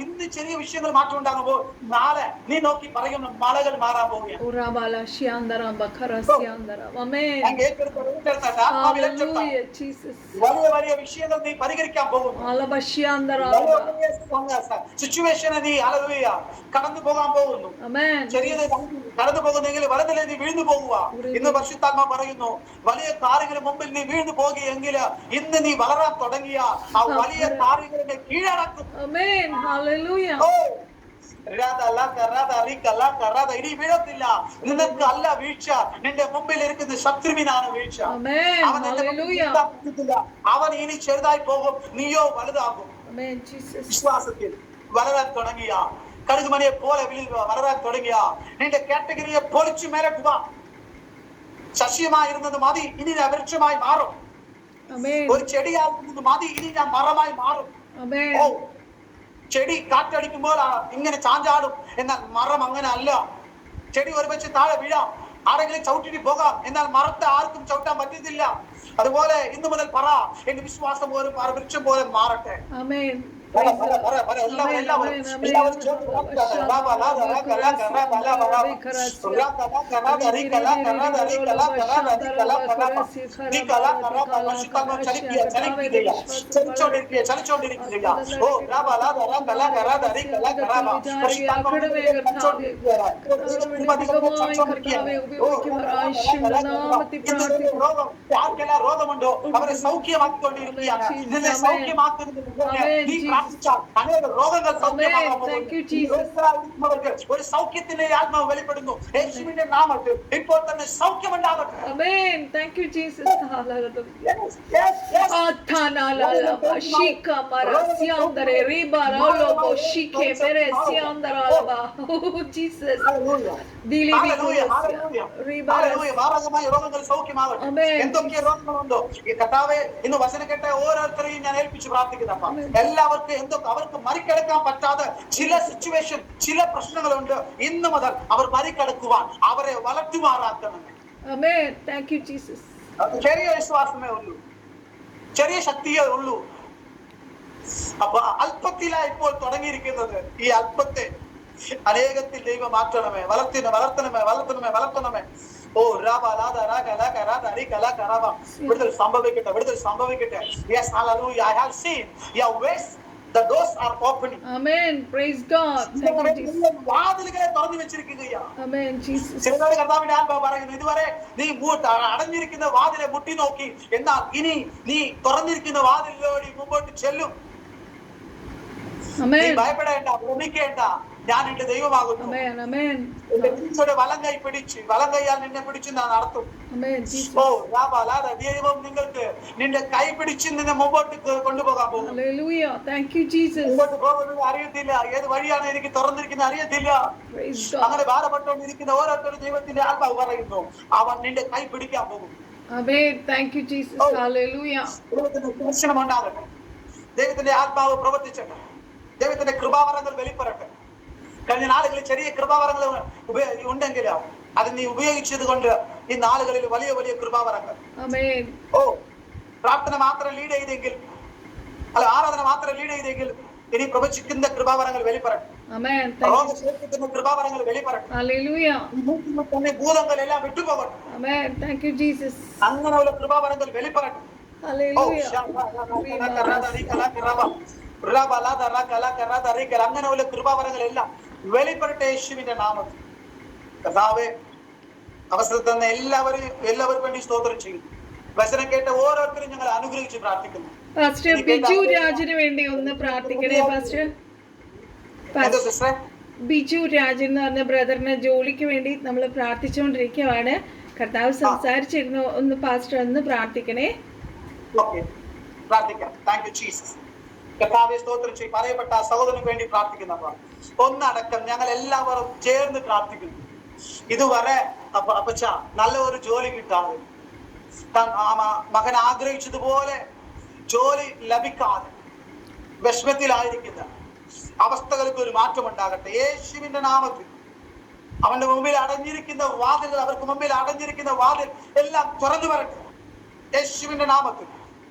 ഇന്ന് ചെറിയ വിഷയങ്ങൾ മാറ്റമുണ്ടാകുമ്പോൾ നാളെ നീ നോക്കി പറയുന്ന മലകൾ മാറാൻ പോവുകയാണ്. വലിയ വലിയ വിഷയങ്ങൾ നീ പരിഹരിക്കാൻ പോകുന്നു. സിറ്റുവേഷനെ നീ ഹല്ലേലൂയ കടന്നു പോകാൻ പോകുന്നു. ചെറിയത് കടന്നു പോകുന്നെങ്കിൽ വലതിലെ നീ വീഴ്ന്നു പോകുക. ഇന്ന് പരിശുദ്ധാത്മ പറയുന്നു, വലിയ കാര്യത്തിന് മുമ്പിൽ നീ വീഴ്ന്നു പോകുകയെങ്കിൽ ഇന്ന് നീ വളരാൻ തുടങ്ങിയ ആ വലിയ കാര്യങ്ങളെ കീഴടക്കും. ഇനി വീഴത്തില്ല. നിനക്ക് അല്ല വീഴ്ച, നിന്റെ മുമ്പിൽ ഇരിക്കുന്ന ശത്രുവിനാണ് വീഴ്ച. അവൻ ഇനി ചെറുതായി പോകും, നീയോ വലുതാകും. വിശ്വാസത്തിൽ വളരാൻ തുടങ്ങിയ കടുകുമണിയെ പോലെ വളരാൻ തുടങ്ങിയ നിന്റെ കാറ്റഗറിയെ പൊളിച്ചു മേലക്കുക. ശസ്യമായിരുന്നത് മതി, ഇനി ഞാൻ വൃക്ഷമായി മാറും. ഒരു ചെടിയായിരുന്നത് മതി, ഇനി ഞാൻ മരമായി മാറും. ചെടി കാറ്റടിക്കുമ്പോൾ ഇങ്ങനെ ചാഞ്ചാടും, എന്നാൽ മരം അങ്ങനെ അല്ല. ചെടി ഒരു വെച്ച് താഴെ വീഴാം, ആരെങ്കിലും ചവിട്ടിട്ട് പോകാം, എന്നാൽ മരത്തെ ആർക്കും ചവിട്ടാൻ പറ്റത്തില്ല. അതുപോലെ ഇന്നു മുതൽ പറ, എന്റെ വിശ്വാസം പോലെ വൃക്ഷം പോലെ മാറട്ടെ. രോഗമുണ്ടോ അവരെ സൗഖ്യമാക്കിക്കൊണ്ടിരിക്കുകയാണ്. നിന്നെ സൗഖ്യമാക്കുന്ന അനേക രോഗങ്ങൾ സൗഖ്യമാകാൻ പോകുന്നു. ഒരു സൗഖ്യത്തിന്റെ ആത്മാവ് വെളിപ്പെടുന്നു. യേശുവിന്റെ നാമത്തിൽ ഇപ്പോൾ തന്നെ സൗഖ്യമുണ്ടാകട്ടെ. മാരകമായ രോഗങ്ങൾ സൗഖ്യമാകട്ടെ. എന്തൊക്കെ രോഗങ്ങളുണ്ടോ കർത്താവേ, ഇന്ന് വചനം കേട്ട ഓരോരുത്തരെയും ഞാൻ ഏൽപ്പിച്ച് പ്രാർത്ഥിക്കുന്നപ്പ എല്ലാവർക്കും എന്തൊക്കെ അവർക്ക് മറികടക്കാൻ പറ്റാതെ ചില സിറ്റുവേഷൻ, ചില പ്രശ്നങ്ങളുണ്ട്. ഇന്ന് മുതൽ അവർ മറികടക്കുവാൻ അവരെ വളർത്തുമാറാക്കണം. ചെറിയ വിശ്വാസമേ ഉള്ളൂ, ചെറിയ ശക്തിയേ ഉള്ളൂ. അപ്പൊ അല്പത്തിലാണ് ഇപ്പോൾ തുടങ്ങിയിരിക്കുന്നത്. ഈ അല്പത്തെ അനേകത്തിൽ ദൈവം മാറ്റണമേ, വളർത്തണമേ. വിടുതൽ സംഭവിക്കട്ടെ. Yes, hallelujah. I have seen your ways The doors are opening. Amen. Praise God. Thank you, Jesus. വാതിലുകളെ തുറന്നു വെച്ചിരിക്കുകയാണ്. Amen, Jesus. ചിലരോട് കർത്താവിന്റെ ആത്മാവ് പറയുന്നു, ഇതുവരെ നീ അടഞ്ഞിരിക്കുന്ന വാതിലെ മുട്ടി നോക്കി, എന്നാൽ ഇനി നീ തുറന്നിരിക്കുന്ന വാതിലോടി മുമ്പോട്ട് ചെല്ലും. നീ ഭയപ്പെടേണ്ട, ഭ്രമിക്കേണ്ട, ഞാൻ എന്റെ ദൈവമാകുന്നു. വലം കൈ പിടിച്ച്, വലം കൈയാൽ നിന്നെ പിടിച്ച് ഞാൻ നടത്തും. ഓ ലാഭ ദൈവം നിങ്ങൾക്ക് നിന്റെ കൈ പിടിച്ച് നിന്നെ മുമ്പോട്ട് കൊണ്ടുപോകാൻ പോകും. മുമ്പോട്ട് പോകുന്നത് അറിയത്തില്ല, ഏത് വഴിയാണ് എനിക്ക് തുറന്നിരിക്കുന്നത് അറിയത്തില്ല. അങ്ങനെ ഭാരപ്പെട്ടുകൊണ്ടിരിക്കുന്ന ഓരോരുത്തരും ദൈവത്തിന്റെ ആത്മാവ് പറയുന്നു, അവൻ നിന്റെ കൈ പിടിക്കാൻ പോകും. ദൈവത്തിന്റെ ഉണ്ടാകട്ടെ, ദൈവത്തിന്റെ ആത്മാവ് പ്രവർത്തിച്ചട്ടെ, ദൈവത്തിന്റെ കൃപാവരങ്ങൾ വെളിപ്പെടട്ടെ. കഴിഞ്ഞ നാളുകളിൽ ചെറിയ കൃപാവരങ്ങൾ ഉണ്ടെങ്കിൽ അത് നീ ഉപയോഗിച്ചത് കൊണ്ട് ഈ നാളുകളിൽ വലിയ വലിയ കൃപാവരങ്ങൾ. ഓ പ്രാർത്ഥന മാത്രം ലീഡ് ചെയ്തെങ്കിൽ, അല്ല ആരാധന മാത്രം ലീഡ് ചെയ്തെങ്കിൽ ഇനി പ്രവചിക്കുന്ന കൃപാവരങ്ങൾ വെളിപ്പെടട്ടെ, രോഗശേഷിക്കുന്ന കൃപാവരങ്ങൾ വെളിപ്പെടട്ടെ, തന്നെ ഭൂതങ്ങൾ എല്ലാം വിട്ടുപോകട്ടെ. അങ്ങനെയുള്ള കൃപാവരങ്ങൾ വെളിപ്പെടട്ടെ. അങ്ങനെയുള്ള കൃപാവരങ്ങളെല്ലാം വെളിപ്പെടട്ടെ യേശുവിന്റെ നാമത്തിൽ. കർത്താവേ, അവസരം തന്ന എല്ലാവർക്കും വേണ്ടി സ്തോത്രം ചെയ്യുന്നു. വചനം കേട്ട ഓരോരുത്തരും ഞങ്ങൾ അനുഗ്രഹിച്ച് പ്രാർത്ഥിക്കുന്നു. പാസ്റ്റർ ബിജു രാജിന് വേണ്ടി ഒന്ന് പ്രാർത്ഥിക്കണേ പാസ്റ്റർ. ബിജു രാജൻ എന്ന് പറഞ്ഞ ബ്രദറിന് ജോലിക്ക് വേണ്ടി നമ്മൾ പ്രാർത്ഥിച്ചുകൊണ്ടിരിക്കുകയാണ്. കർത്താവ് സംസാരിച്ചിരുന്നു, ഒന്ന് പാസ്റ്റർ ഒന്ന് പ്രാർത്ഥിക്കണേ. പ്രാർത്ഥിക്കാം. Thank you Jesus. കർത്താവേ സ്തോത്രം ചെയ്യും. പറയപ്പെട്ട സഹോദരന് വേണ്ടി പ്രാർത്ഥിക്കുന്നവർ ഒന്നടക്കം ഞങ്ങൾ എല്ലാവരും ചേർന്ന് പ്രാർത്ഥിക്കുന്നു. ഇതുവരെ അപ്പച്ച നല്ല ഒരു ജോലി കിട്ടാതെ, മകൻ ആഗ്രഹിച്ചതുപോലെ ജോലി ലഭിക്കാതെ വിഷമത്തിലായിരിക്കുന്ന അവസ്ഥകൾക്ക് ഒരു മാറ്റം ഉണ്ടാകട്ടെ യേശുവിന്റെ നാമത്തിൽ. അവന്റെ മുമ്പിൽ അടഞ്ഞിരിക്കുന്ന വാതിലുകൾ, അവർക്ക് മുമ്പിൽ അടഞ്ഞിരിക്കുന്ന വാതിൽ എല്ലാം തുറന്നു വരട്ടെ യേശുവിന്റെ നാമത്തിൽ.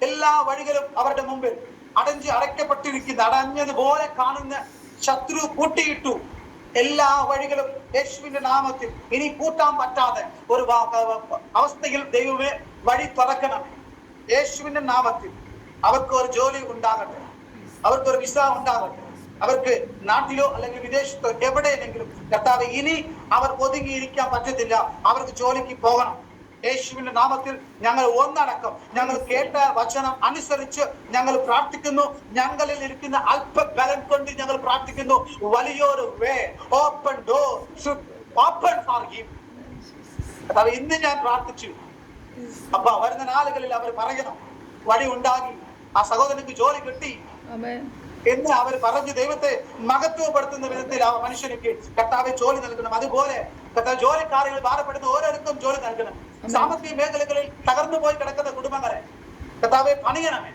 എല്ലാ വഴികളും അവരുടെ മുമ്പിൽ അടയ്ക്കപ്പെട്ടിരിക്കുന്ന, അടഞ്ഞതുപോലെ കാണുന്ന ശത്രു പൂട്ടിയിട്ടു. എല്ലാ വഴികളും യേശുവിന്റെ നാമത്തിൽ ഇനി പൂട്ടാൻ പറ്റാതെ ഒരു അവസ്ഥയിൽ ദൈവമേ വഴി തുറക്കണം യേശുവിന്റെ നാമത്തിൽ. അവർക്ക് ഒരു ജോലി ഉണ്ടാകട്ടെ, അവർക്ക് ഒരു വിസ ഉണ്ടാകട്ടെ, അവർക്ക് നാട്ടിലോ അല്ലെങ്കിൽ വിദേശത്തോ എവിടെയെങ്കിലും കർത്താവ് ഇനി അവർ ഒതുങ്ങിയിരിക്കാൻ പറ്റത്തില്ല, അവർക്ക് ജോലിക്ക് പോകണം യേശുവിന്റെ നാമത്തിൽ. ഞങ്ങൾ ഒന്നടക്കം ഞങ്ങൾ കേട്ട വചനം അനുസരിച്ച് ഞങ്ങൾ പ്രാർത്ഥിക്കുന്നു. ഞങ്ങളിൽ ഇരിക്കുന്ന അല്പബലം കൊണ്ട് ഞങ്ങൾ പ്രാർത്ഥിക്കുന്നു. വലിയൊരു way, open door should open for him. കർത്താവ് ഇന്ന് ഞാൻ പ്രാർത്ഥിച്ചു. അപ്പൊ വരുന്ന നാളുകളിൽ അവർ പറയണം, വഴി ഉണ്ടാകി, ആ സഹോദരന് ജോലി കിട്ടി എന്ന് അവർ പറഞ്ഞു ദൈവത്തെ മഹത്വപ്പെടുത്തുന്ന വിധത്തിൽ ആ മനുഷ്യനിക്ക് കർത്താവ് ജോലി നൽകണം. അതുപോലെ കർത്താവ് ജോലിക്കാരികൾ ഭാരപ്പെടുന്ന ഓരോരുത്തരും ജോലി നൽകണം. സാമ്പത്തിക മേഖലകളിൽ തകർന്നു പോയി കിടക്കുന്ന കുടുംബങ്ങളെ കർത്താവെ പണിയണമേ.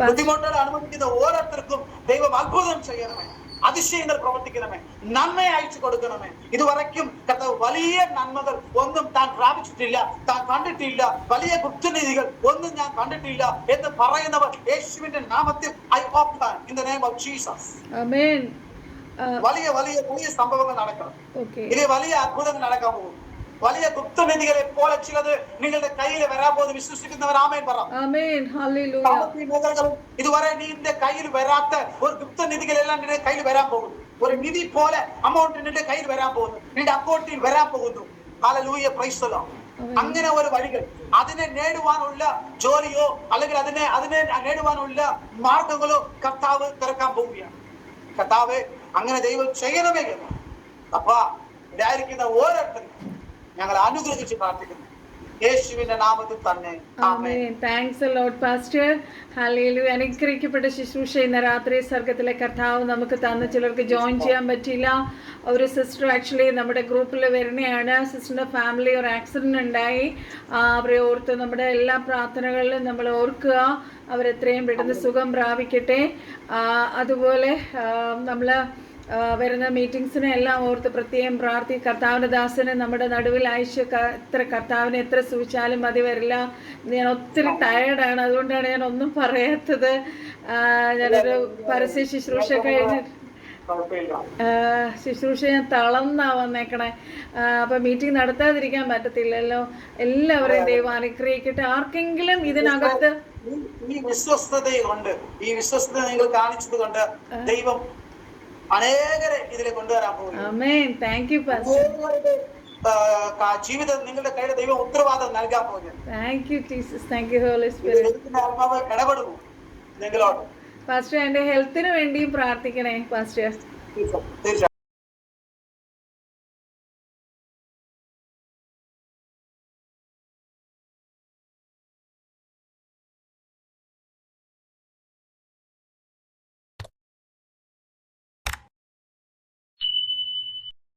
ബുദ്ധിമുട്ടുകൾ അനുഭവിക്കുന്ന ഓരോരുത്തർക്കും ദൈവം അത്ഭുതം ചെയ്യണമേ, അതിശയങ്ങൾ പ്രവർത്തിക്കണമേ, നന്മ അയച്ചു കൊടുക്കണമേ. ഇതുവരയ്ക്കും കർത്താവ് വലിയ നന്മകൾ ഒന്നും താൻ പ്രാപിച്ചിട്ടില്ല, താൻ കണ്ടിട്ടില്ല, വലിയ ഗുപ്തനിധികൾ ഒന്നും ഞാൻ കണ്ടിട്ടില്ല എന്ന് പറയുന്നവർ യേശുവിന്റെ നാമത്തിൽ I open in the name of Jesus. ആമേൻ. വലിയ വലിയ വലിയ സംഭവങ്ങൾ നടക്കണം. ഇനി വലിയ അത്ഭുതങ്ങൾ നടക്കാൻ പോകും. വലിയ ഗുപ്തനിധികളെ പോലെ ചിലത് നിങ്ങളുടെ കയ്യിൽ വരാൻ പോകുന്നു. വിശ്വസിക്കുന്നവർ ആമേൻ പറ. ഇതുവരെ നിന്റെ കയ്യിൽ വരാത്ത ഒരു ഗുപ്തനിധികളെല്ലാം നിന്റെ കയ്യിൽ വരാൻ പോകുന്നു. ഒരു നിധി പോലെ അമൗണ്ട് നിന്റെ കയ്യിൽ വരാൻ പോകുന്നു, നിന്റെ അക്കൗണ്ടിൽ വരാൻ പോകുന്നു. Hallelujah, praise the Lord. അങ്ങനെ ഒരു വഴികൾ, അതിനെ നേടുവാനുള്ള ജോലിയോ അല്ലെങ്കിൽ അതിനെ നേടുവാനുള്ള മാർഗങ്ങളോ കർത്താവ് തുറക്കാൻ പോവുകയാണ്. കർത്താവ് അങ്ങനെ ദൈവം ചെയ്യണമേ. അപ്പ ഇതായിരിക്കുന്ന ഓരോരുത്തരും ഞങ്ങൾ അനുഗ്രഹിച്ച് പ്രാർത്ഥിക്കുന്നു യേശുവിന്റെ നാമത്തിൽ തന്നെ. ആമേൻ. Thanks a lord pastor. ഹല്ലേലൂയ. അനുഗ്രഹിക്കപ്പെട്ട ശുശ്രൂഷ ഇന്ന് രാത്രി സ്വർഗ്ഗത്തിലെ കർത്താവ് നമുക്ക് തന്ന. ചിലർക്ക് ജോയിൻ ചെയ്യാൻ പറ്റിയില്ല. ഒരു സിസ്റ്റർ ആക്ച്വലി നമ്മുടെ ഗ്രൂപ്പിൽ വരുന്നതാണ്. സിസ്റ്ററിൻ്റെ ഫാമിലി ഒരു ആക്സിഡൻറ്റ് ഉണ്ടായി. അവരെ ഓർത്ത് നമ്മുടെ എല്ലാ പ്രാർത്ഥനകളിലും നമ്മൾ ഓർക്കുക. അവരെത്രയും പെട്ടെന്ന് സുഖം പ്രാപിക്കട്ടെ. അതുപോലെ നമ്മൾ വരുന്ന മീറ്റിംഗ്സിനെ എല്ലാം ഓർത്ത് പ്രത്യേകം കർത്താവിൻ്റെ ദാസന് നമ്മുടെ നടുവിൽ അയച്ച് കർത്താവിനെ എത്ര സൂചിച്ചാലും മതി വരില്ല. ഞാൻ ഒത്തിരി ടയേർഡാണ്, അതുകൊണ്ടാണ് ഞാൻ ഒന്നും പറയാത്തത്. ഞാനൊരു പരസ്യ ശുശ്രൂഷ കഴിഞ്ഞ് കുഴപ്പമില്ല. ശുശ്രൂഷ ഞാൻ തളർന്നാ വന്നേക്കണേ. അപ്പം മീറ്റിംഗ് നടത്താതിരിക്കാൻ പറ്റത്തില്ലല്ലോ. എല്ലാവരെയും ദൈവം അനുഗ്രഹിക്കട്ടെ. ആർക്കെങ്കിലും ഇതിനകത്ത് ഈ വിശ്വസ്തത കൊണ്ട്, ഈ വിശ്വസ്തത നിങ്ങൾ കാണിച്ചത് കൊണ്ട് ദൈവം അനേകരെ ഇതിൽ കൊണ്ടുവരാൻ പോകുന്നു. ആമേൻ. Thank you pastor. ജീവിതം നിങ്ങളുടെ കയ്യിൽ ദൈവം ഉത്തരവാദിത്തം നൽകാൻ പോകുന്നു. Thank you Jesus. Thank you holy spirit. ആത്മാവ് ഇടപെടുന്നു നിങ്ങളോട്. പാസ്റ്റർ, എൻ്റെ ഹെൽത്തിന് വേണ്ടിയും പ്രാർത്ഥിക്കണേ പാസ്റ്റർ. തീർച്ചയായും.